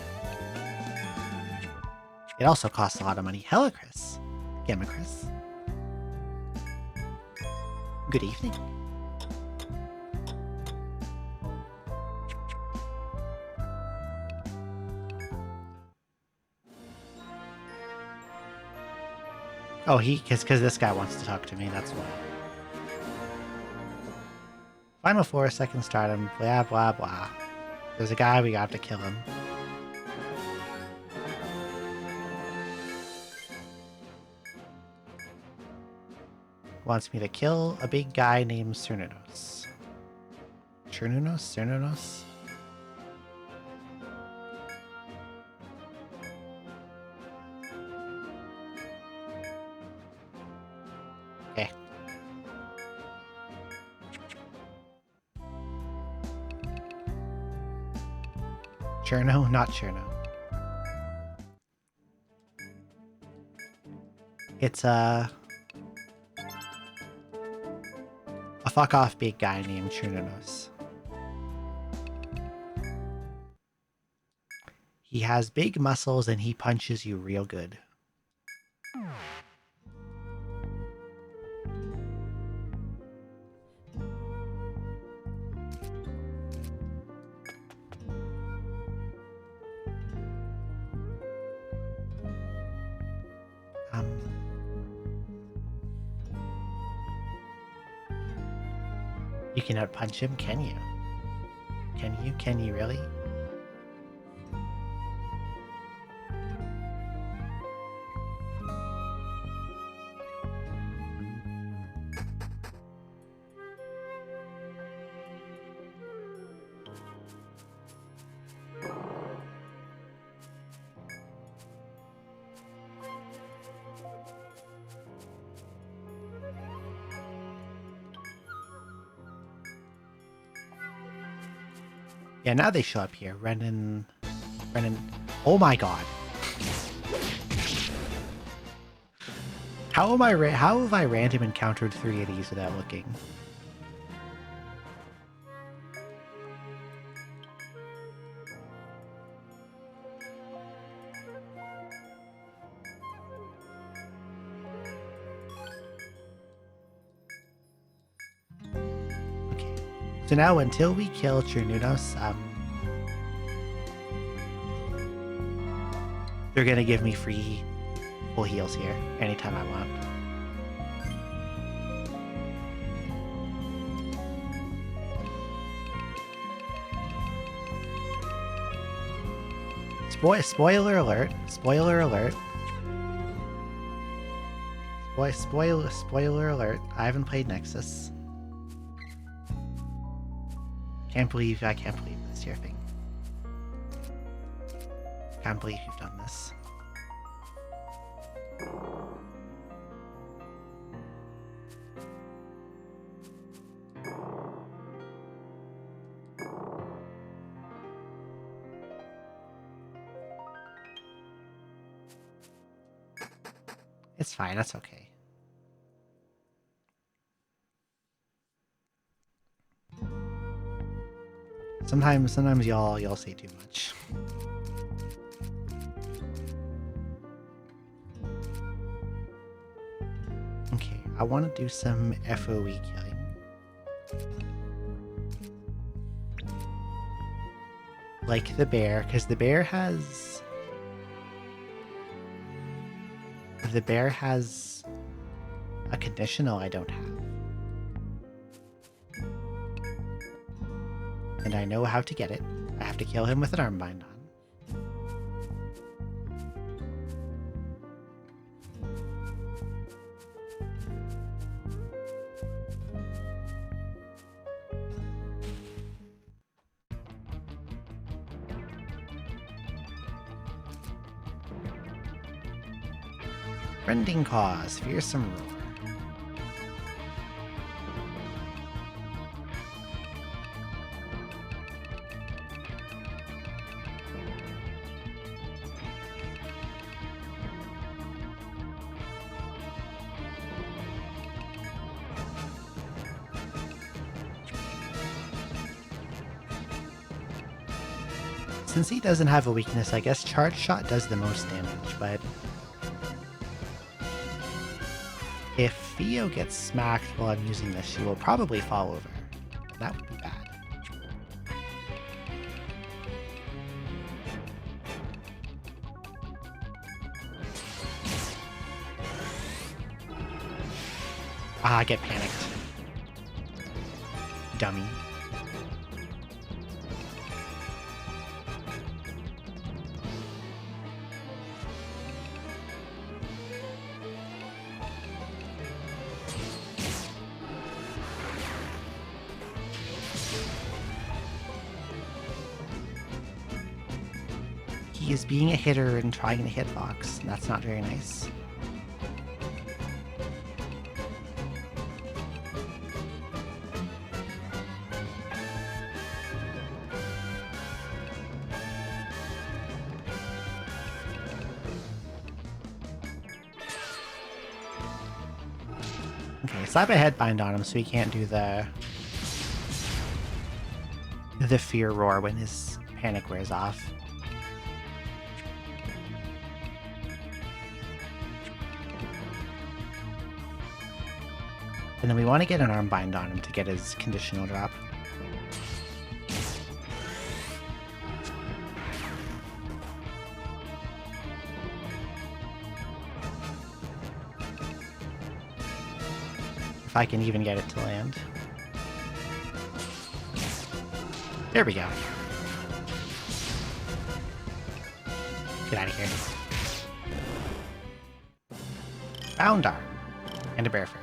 It also costs a lot of money. Hello, Chris. Gamma Chris. Good evening. Oh, because this guy wants to talk to me, that's why. Final floor, second stardom, blah, blah, blah. There's a guy, we got to kill him. Wants me to kill a big guy named Cernunos. Cernunos? Cernunos? Okay. Cherno? Not Cherno. It's a fuck off big guy named Chernunos. He has big muscles and he punches you real good. You can outpunch him, can you? Can you? Can you really? Yeah, now they show up here. Brennan. Oh my god. How have I random encountered 3 of these without looking? Okay. So now until we kill Chernunos, they're gonna give me free full heals here anytime I want. Spoiler alert. Spoiler alert. Spoiler alert. I haven't played Nexus. I can't believe this here thing. Can't believe you've done this. It's fine, that's okay. Sometimes y'all say too much. Okay, I want to do some FOE killing. Like the bear, because the bear has a conditional I don't have. And I know how to get it. I have to kill him with an armbind on. Rending Cause, Fearsome Roar. Since he doesn't have a weakness, I guess Charge Shot does the most damage, but if Theo gets smacked while I'm using this, she will probably fall over. That would be bad. Ah, I get panicked. Dummy. He is being a hitter and trying to hitbox, and that's not very nice. Okay, slap a headbind on him so he can't do the fear roar when his panic wears off. And then we want to get an armbind on him to get his conditional drop. If I can even get it to land. There we go. Get out of here. Bound arm. And a bear fur.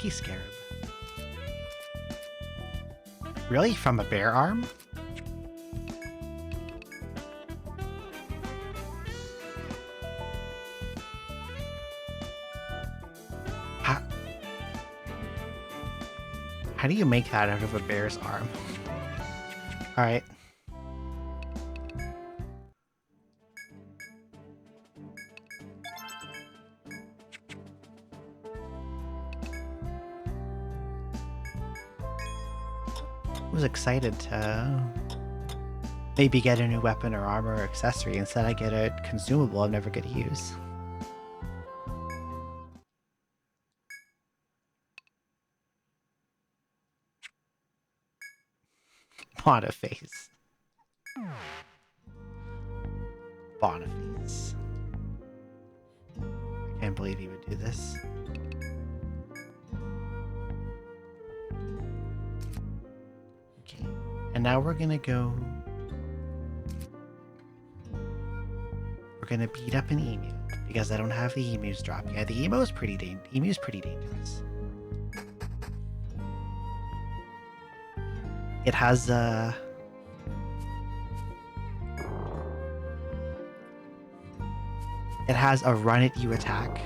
Lucky Scarab. Really? From a bear arm? How do you make that out of a bear's arm? Alright. I was excited to maybe get a new weapon or armor or accessory. Instead, I get a consumable I'm never going to use. Boniface. Boniface. I can't believe he would do this. Okay, and now we're gonna go. We're gonna beat up an emu because I don't have the emu's drop. Yeah, the emu's pretty dangerous. It has a run at you attack.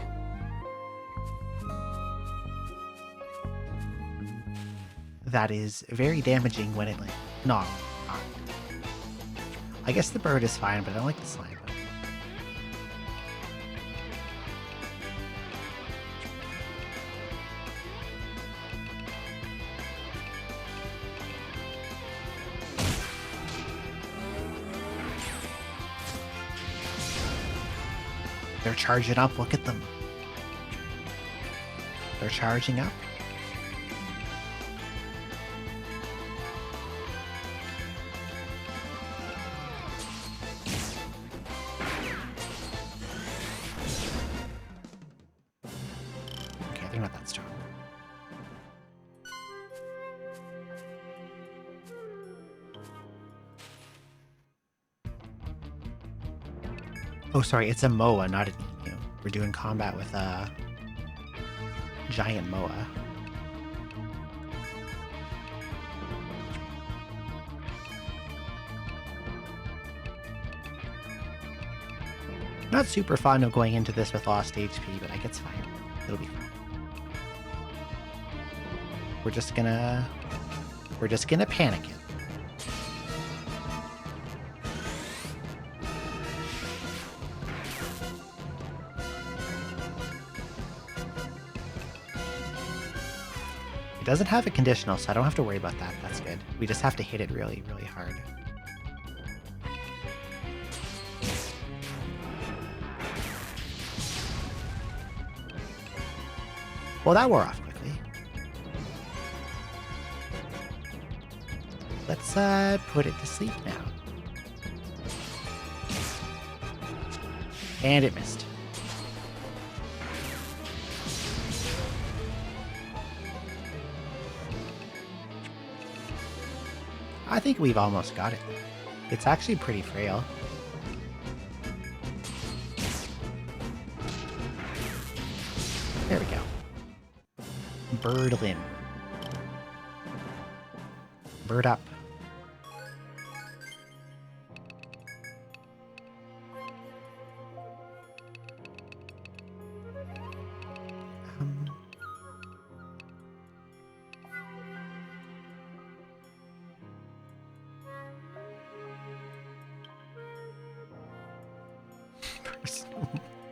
That is very damaging when it no. I guess the bird is fine, but I don't like the slime. They're charging up, look at them. They're charging up. Okay, they're not that strong. Oh, sorry, it's a Moa, not an emu. We're doing combat with a giant Moa. Not super fun of going into this with lost HP, but like it's fine. It'll be fine. We're just gonna panic it. It doesn't have a conditional, so I don't have to worry about that. That's good. We just have to hit it really, really hard. Well, that wore off quickly. Let's put it to sleep now. And it missed. I think we've almost got it. It's actually pretty frail. There we go. Birdlin. Bird up.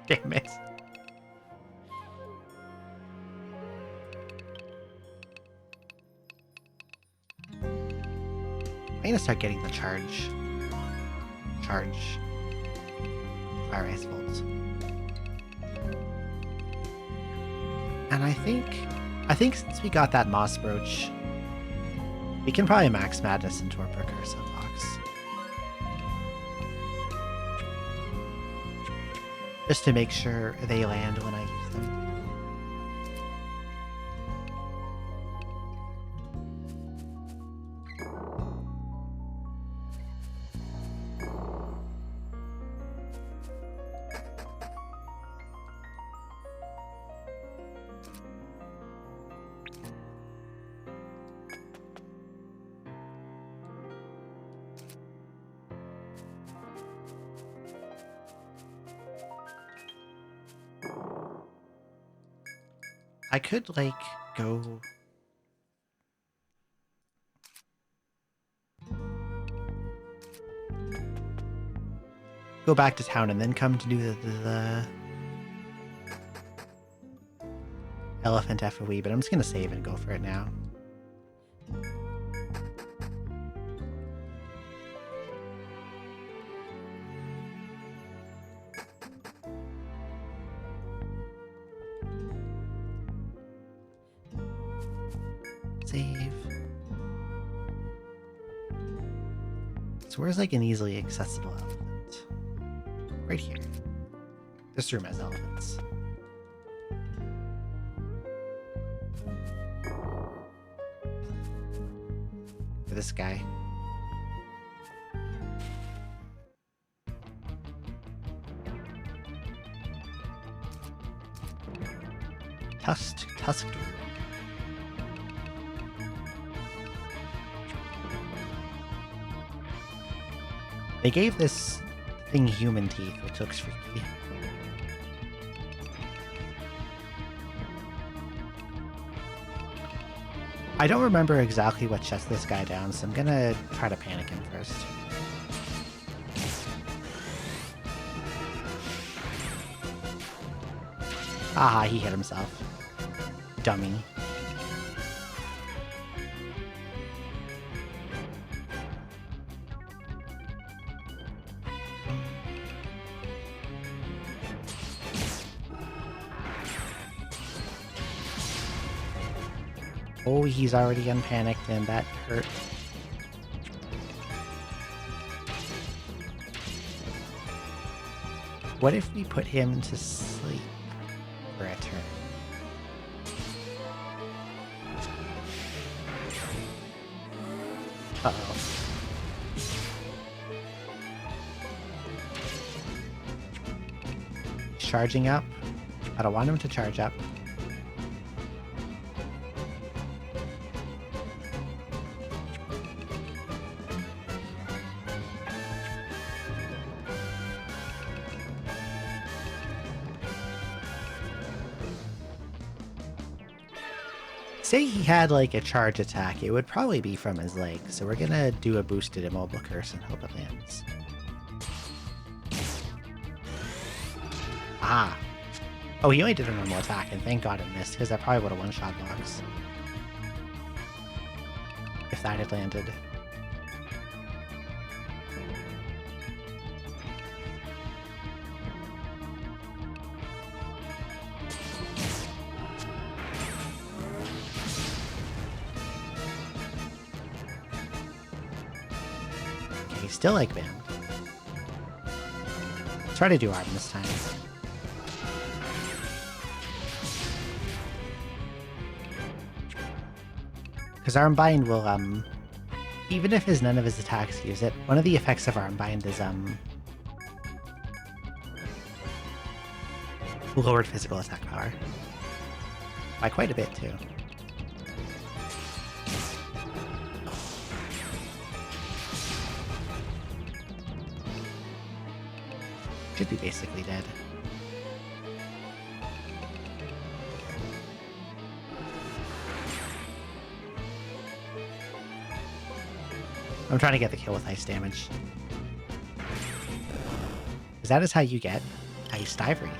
Damn it. I'm gonna start getting the charge. Fire ice bolts. And I think since we got that moss brooch, we can probably max madness into our precursor box. Just to make sure they land when I use them. I could, like, go... Go back to town and then come to do the elephant FOE, but I'm just gonna save and go for it now. Save. So where's like an easily accessible elephant? Right here. This room has elephants. For this guy. Tusked. They gave this thing human teeth, which looks freaky. I don't remember exactly what shuts this guy down, so I'm gonna try to panic him first. Aha, he hit himself. Dummy. Oh, he's already unpanicked, and that hurt. What if we put him to sleep for a turn? Uh-oh. Charging up. I don't want him to charge up. Say he had like a charge attack, it would probably be from his leg, so we're gonna do a boosted immobile curse and hope it lands. Ah! Oh, he only did a normal attack, and thank god it missed, because that probably would have one-shot box. If that had landed. Still like banned. Try to do arm this time. Because Armbind will, even if none of his attacks use it, one of the effects of Armbind is, lowered physical attack power. By quite a bit, too. Should be basically dead. I'm trying to get the kill with ice damage. Because that is how you get Iced Ivory.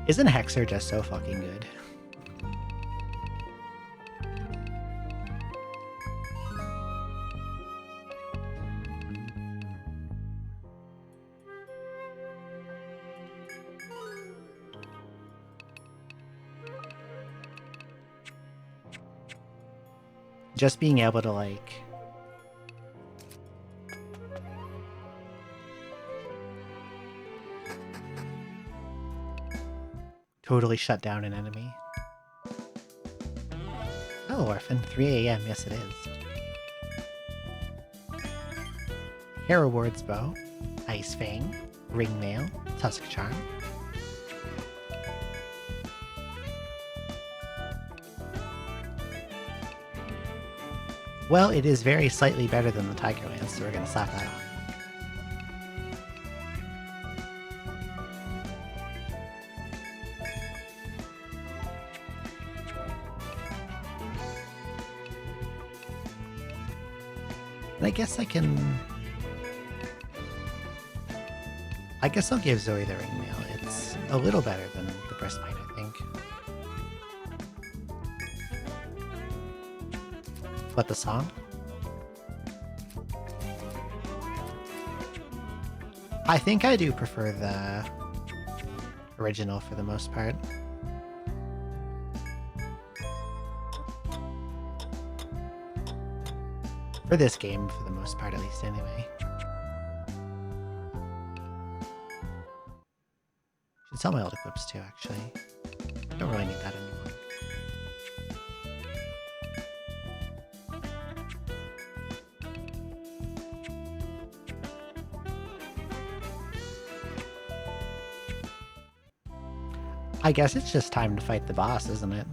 Isn't Hexer just so fucking good? Just being able to, like... totally shut down an enemy. Oh, Orphan. 3 AM. Yes, it is. Hero Ward's Bow. Ice Fang. Ringmail. Tusk Charm. Well, it is very slightly better than the Tiger Lance, so we're going to slap that on. And I guess I'll give Zoe the ring mail. It's a little better than the Brispine, I think. But the song? I think I do prefer the original for the most part. For this game, for the most part, at least, anyway. Should sell my old equips too, actually. Don't really need that anymore. I guess it's just time to fight the boss, isn't it?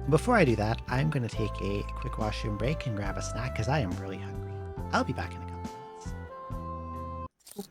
Before I do that, I'm going to take a quick washroom break and grab a snack because I am really hungry. I'll be back in a couple minutes. Oop.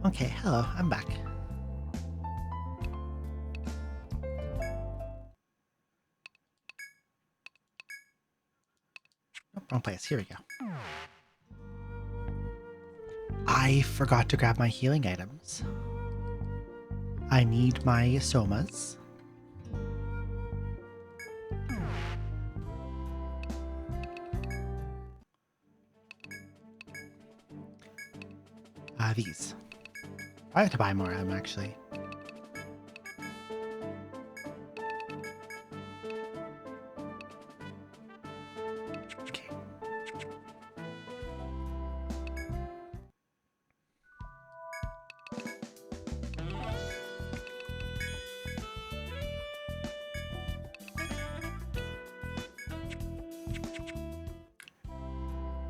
Okay, hello, I'm back. Oh, wrong place. Here we go. I forgot to grab my healing items. I need my somas. These. I have to buy more of them, actually. Okay.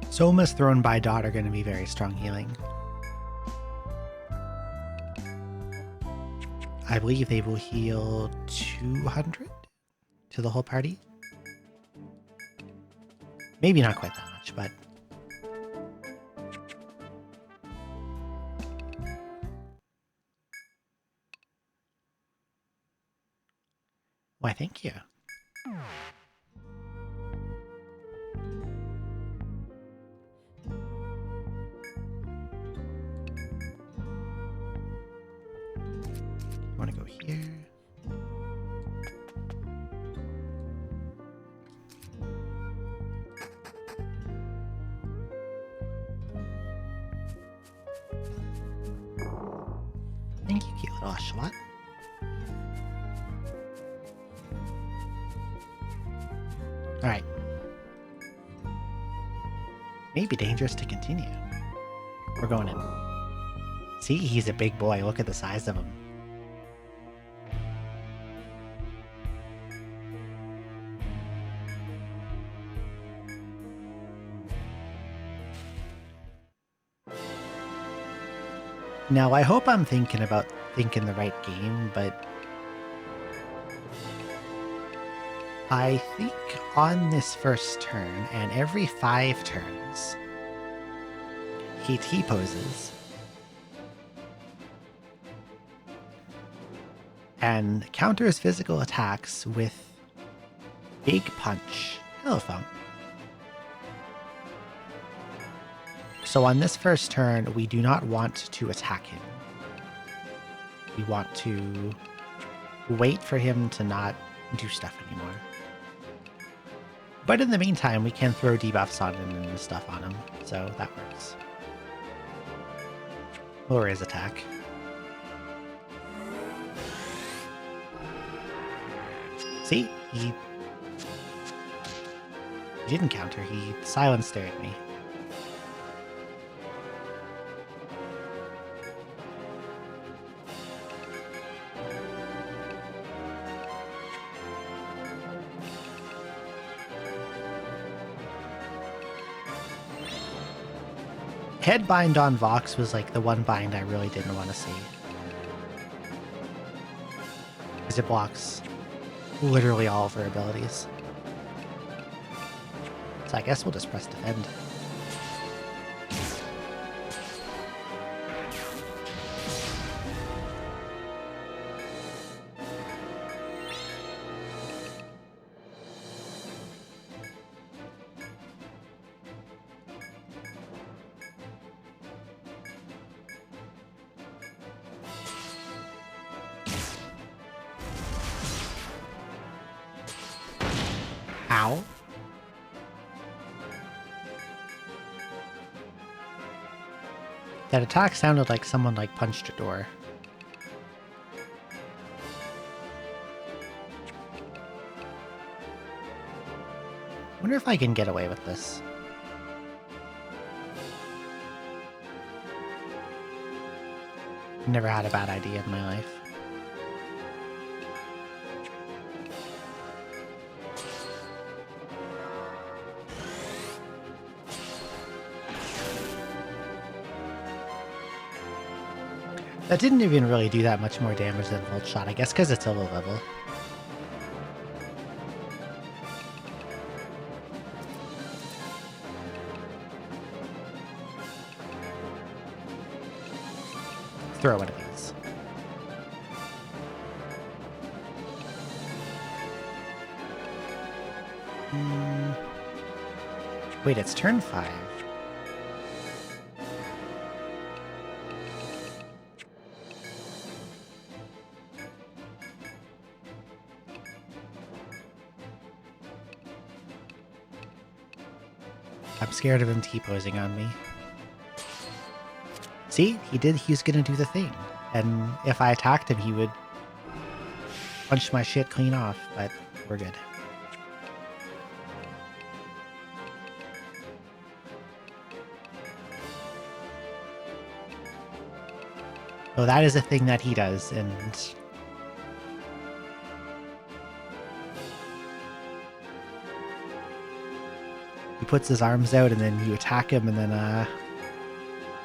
Somas thrown by Dot are going to be very strong healing. I believe they will heal 200 to the whole party. Maybe not quite that much, but... Why, thank you. I want to go here. Thank you, cute little ocelot. Alright. May be dangerous to continue. We're going in. See, he's a big boy. Look at the size of him. Now, I hope I'm thinking the right game, but I think on this first turn, and every 5 turns, he T-poses and counters physical attacks with Big Punch. Hello, Fung. So on this first turn, we do not want to attack him. We want to wait for him to not do stuff anymore. But in the meantime, we can throw debuffs on him and stuff on him, so that works. Lower his attack. See? He didn't counter, he silent stared at me. Headbind on Vox was like the one bind I really didn't want to see. Because it blocks literally all of her abilities. So I guess we'll just press defend. Ow. That attack sounded like someone punched a door. Wonder if I can get away with this. Never had a bad idea in my life. That didn't even really do that much more damage than Volt Shot, I guess because it's a low level. throw one of these. Wait, it's turn 5. I'm scared of him T-posing on me. See? He's gonna do the thing. And if I attacked him, he would punch my shit clean off, but we're good. Oh, that is a thing that he does, and he puts his arms out and then you attack him and then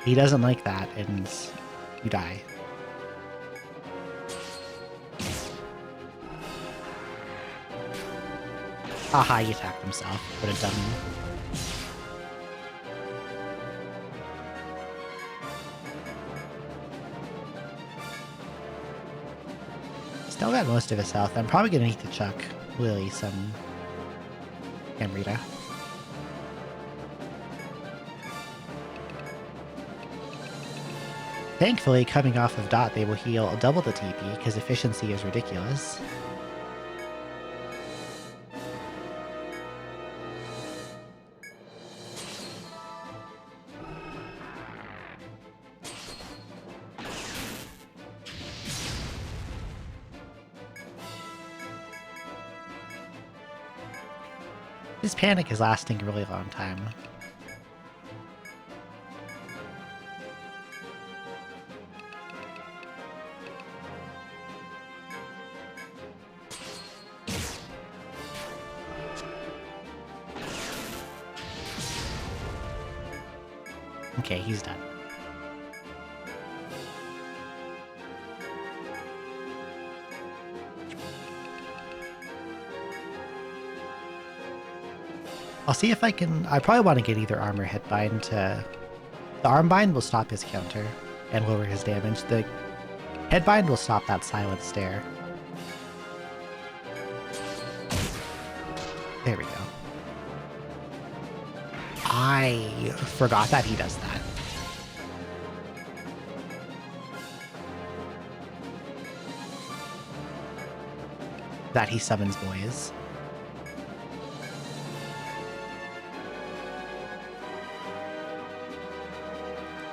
he doesn't like that and you die. Haha, he attacked himself. What a dummy. Still got most of his health. I'm probably gonna need to chuck Lily some Amrita. Thankfully, coming off of Dot, they will heal double the TP, because efficiency is ridiculous. This panic is lasting a really long time. Okay, he's done. I'll see if I can... I probably want to get either arm or headbind to... The armbind will stop his counter and lower his damage. The headbind will stop that silent stare. There we go. I forgot that he does that. That he summons boys.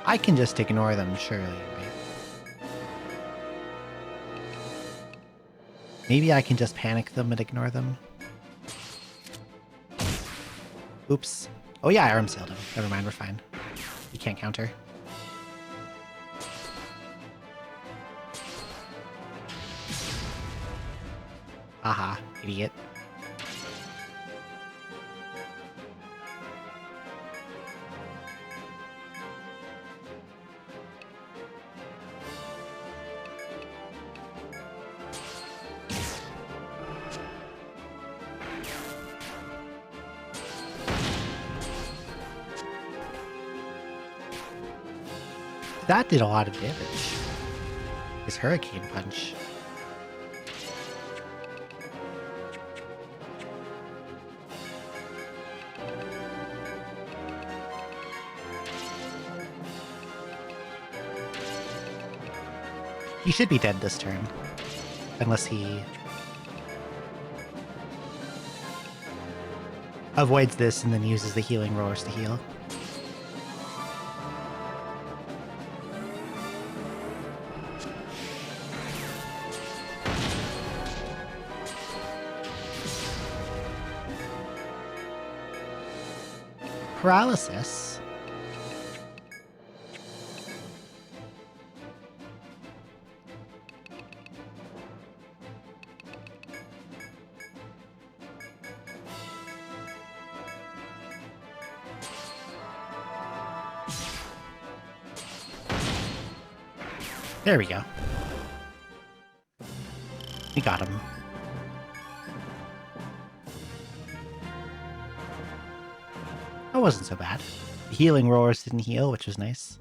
I can just ignore them, surely, right? Maybe I can just panic them and ignore them. Oops. Oh yeah, I arm sealed him. Never mind, we're fine. He can't counter. Aha, idiot. That did a lot of damage. His Hurricane Punch. He should be dead this turn. Unless he avoids this and then uses the healing roars to heal. Paralysis. There we go. We got him. That wasn't so bad. The healing roars didn't heal, which was nice.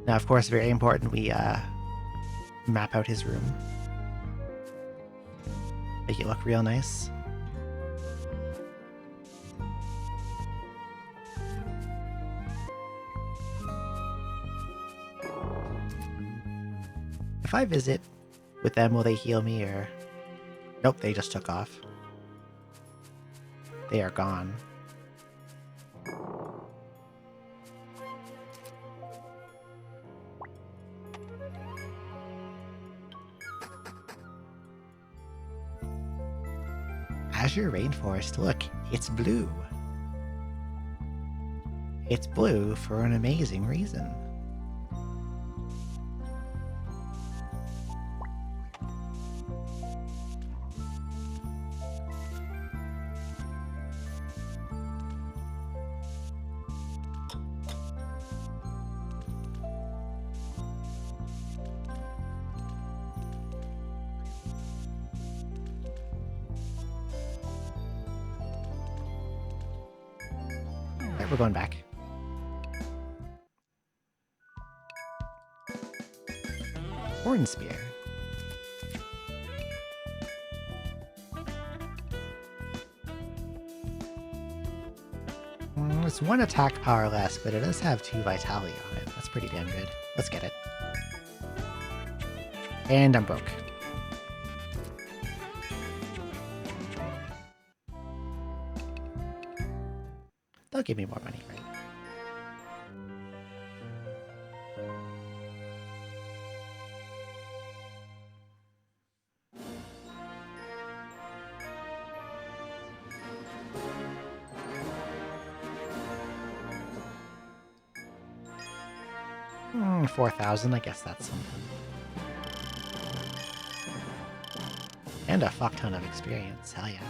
Now, of course, very important, we map out his room. Make it look real nice. If I visit with them, will they heal me or... Nope, they just took off. They are gone. Azure Rainforest, look, it's blue. It's blue for an amazing reason. We're going back. Horn Spear. It's 1 attack power less, but it does have 2 vitality on it. That's pretty damn good. Let's get it. And I'm broke. They'll give me more money, right? Hmm, 4,000, I guess that's something. And a fuck ton of experience, hell yeah.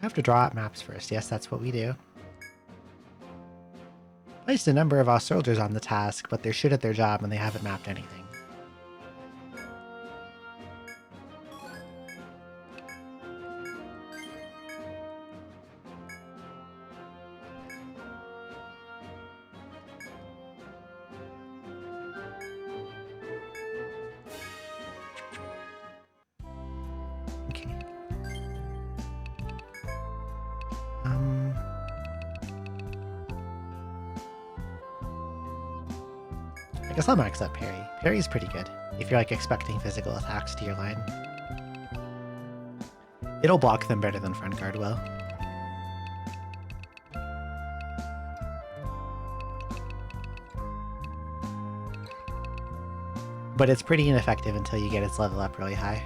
I have to draw out maps first. Yes, that's what we do. Placed a number of our soldiers on the task, but they're shit at their job and they haven't mapped anything. Okay. I guess I'll max up Parry. Parry's pretty good, if you're like expecting physical attacks to your line. It'll block them better than front guard will. But it's pretty ineffective until you get its level up really high.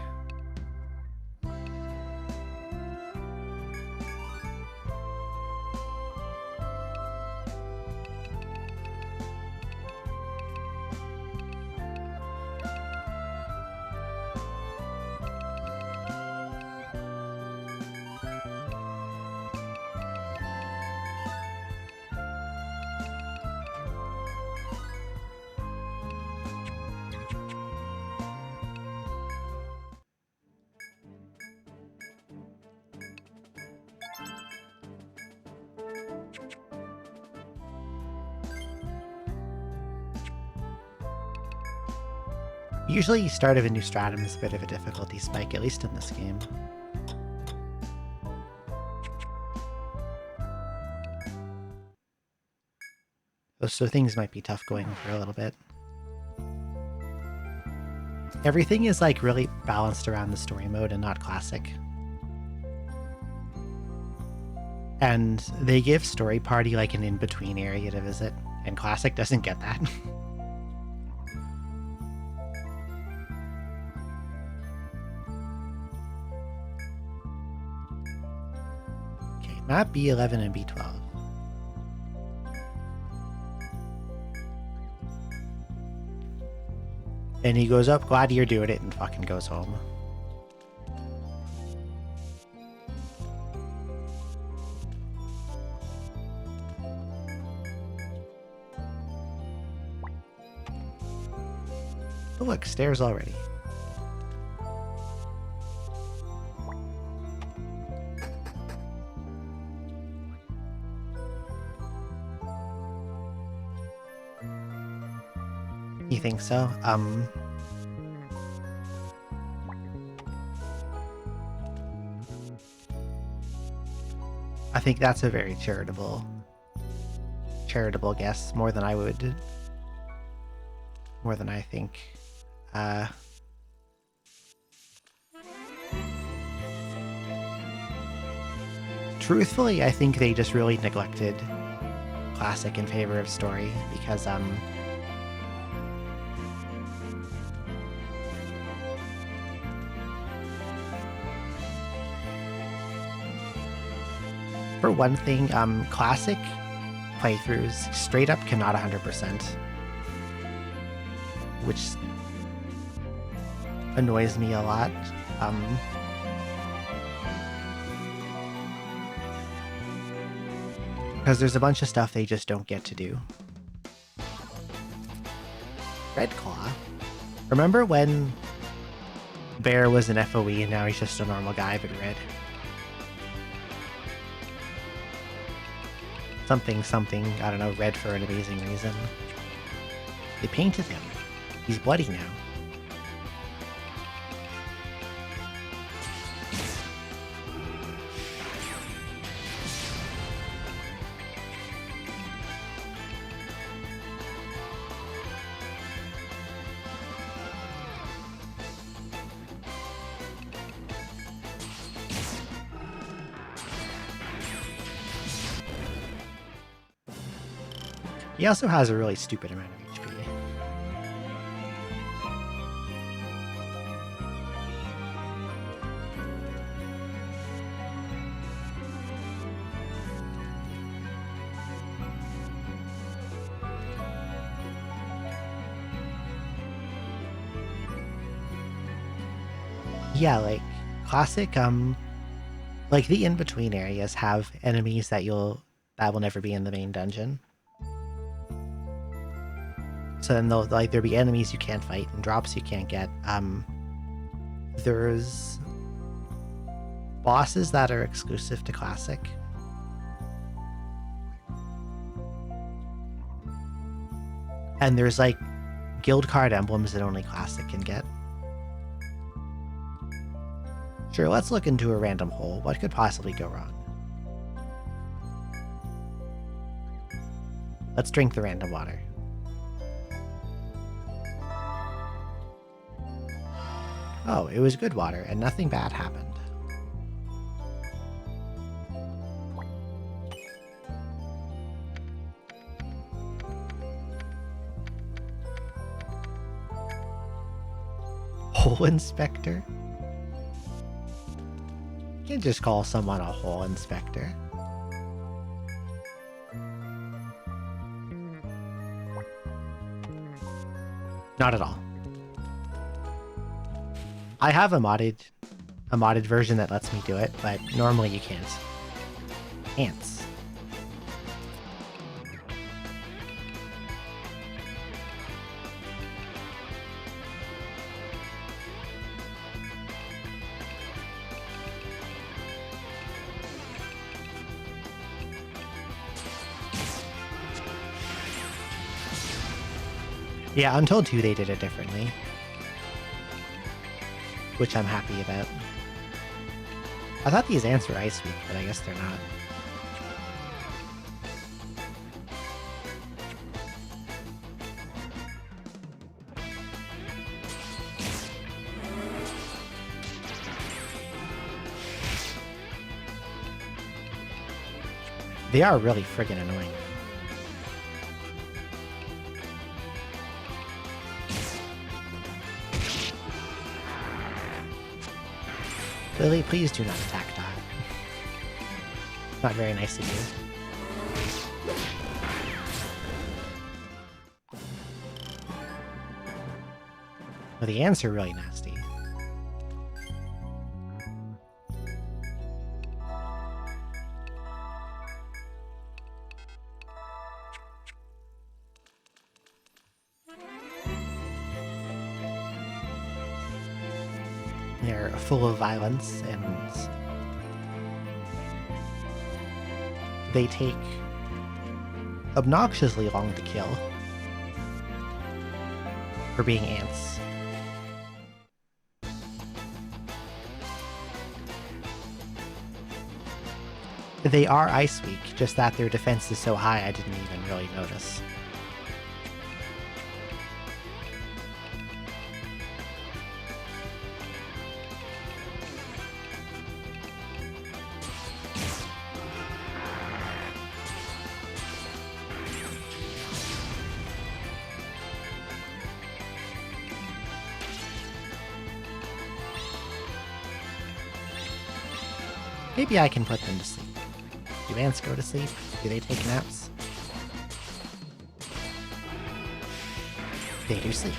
Usually, start of a new stratum is a bit of a difficulty spike, at least in this game. So things might be tough going for a little bit. Everything is like really balanced around the story mode and not classic. And they give Story Party like an in-between area to visit, and classic doesn't get that. Map B11 and B12. And he goes up, glad you're doing it, and fucking goes home. Oh look, stairs already. You think so? I think that's a very charitable guess, more than I think. Truthfully, I think they just really neglected classic in favor of story, because for one thing, classic playthroughs straight up cannot 100%, which annoys me a lot. Because there's a bunch of stuff they just don't get to do. Red Claw. Remember when Bear was an FOE and now he's just a normal guy but red? Something, I don't know, red for an amazing reason. They painted him. He's bloody now. He also has a really stupid amount of HP. Yeah, like classic, like the in-between areas have enemies that will never be in the main dungeon. So then there'll be enemies you can't fight and drops you can't get. There's bosses that are exclusive to classic. And there's like guild card emblems that only classic can get. Sure, let's look into a random hole. What could possibly go wrong? Let's drink the random water. Oh, it was good water, and nothing bad happened. Hole inspector? You can't just call someone a hole inspector. Not at all. I have a modded version that lets me do it, but normally you can't. Ants. Yeah, Untold 2 they did it differently, which I'm happy about. I thought these ants were Ice Weak, but I guess they're not. They are really friggin' annoying. Lily, please do not attack Dot. Not very nice of you. Well, the ants are really nasty. They're full of violence, and they take obnoxiously long to kill. for being ants. They are Ice Weak, just that their defense is so high I didn't even really notice. Maybe I can put them to sleep. Do ants go to sleep? Do they take naps? They do sleep.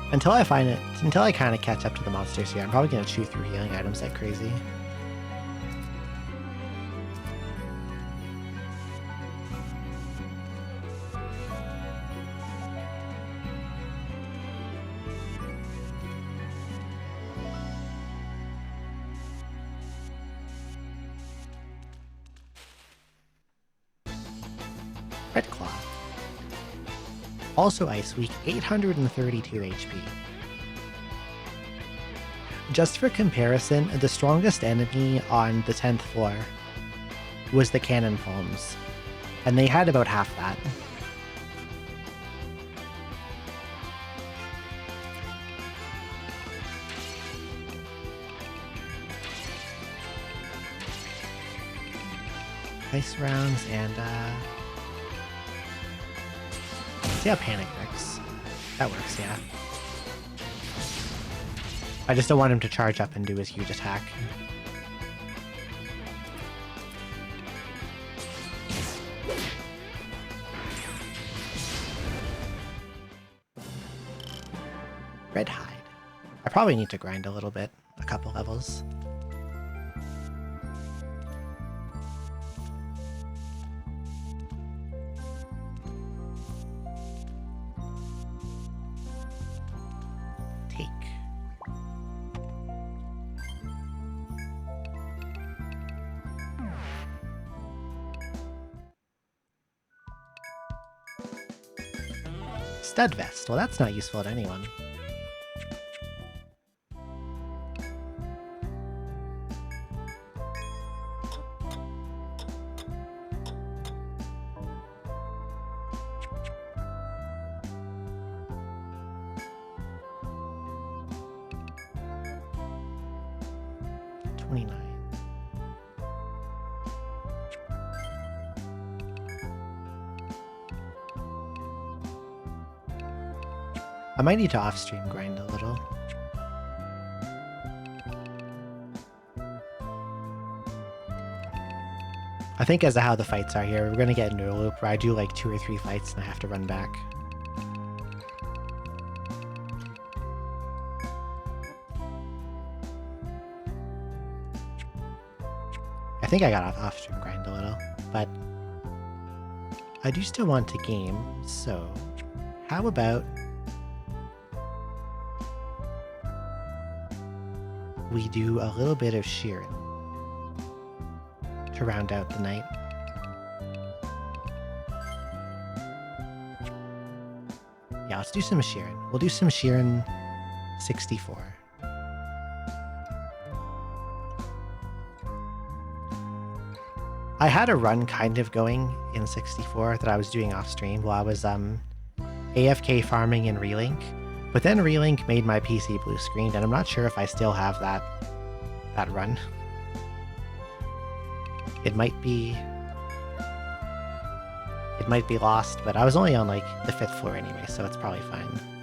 Until I kind of catch up to the monsters here, I'm probably going to chew through healing items like crazy. Red Claw. Also Ice Weak, 832 HP. Just for comparison, the strongest enemy on the 10th floor was the Cannon Palms, and they had about half that. Ice rounds and see how Panic works. That works, yeah. I just don't want him to charge up and do his huge attack. Red Hide. I probably need to grind a little bit, a couple levels. Stud Vest. Well, that's not useful to anyone. I might need to off-stream grind a little. I think as to how the fights are here, we're going to get into a loop where I do like 2 or 3 fights and I have to run back. I think I got off-stream grind a little, but I do still want to game, so how about we do a little bit of Sheeran to round out the night. Yeah, let's do some Sheeran. We'll do some Sheeran 64. I had a run kind of going in 64 that I was doing off stream while I was AFK farming in Relink. But then Relink made my PC blue screened, and I'm not sure if I still have that run. It might be lost, but I was only on like the 5th floor anyway, so it's probably fine.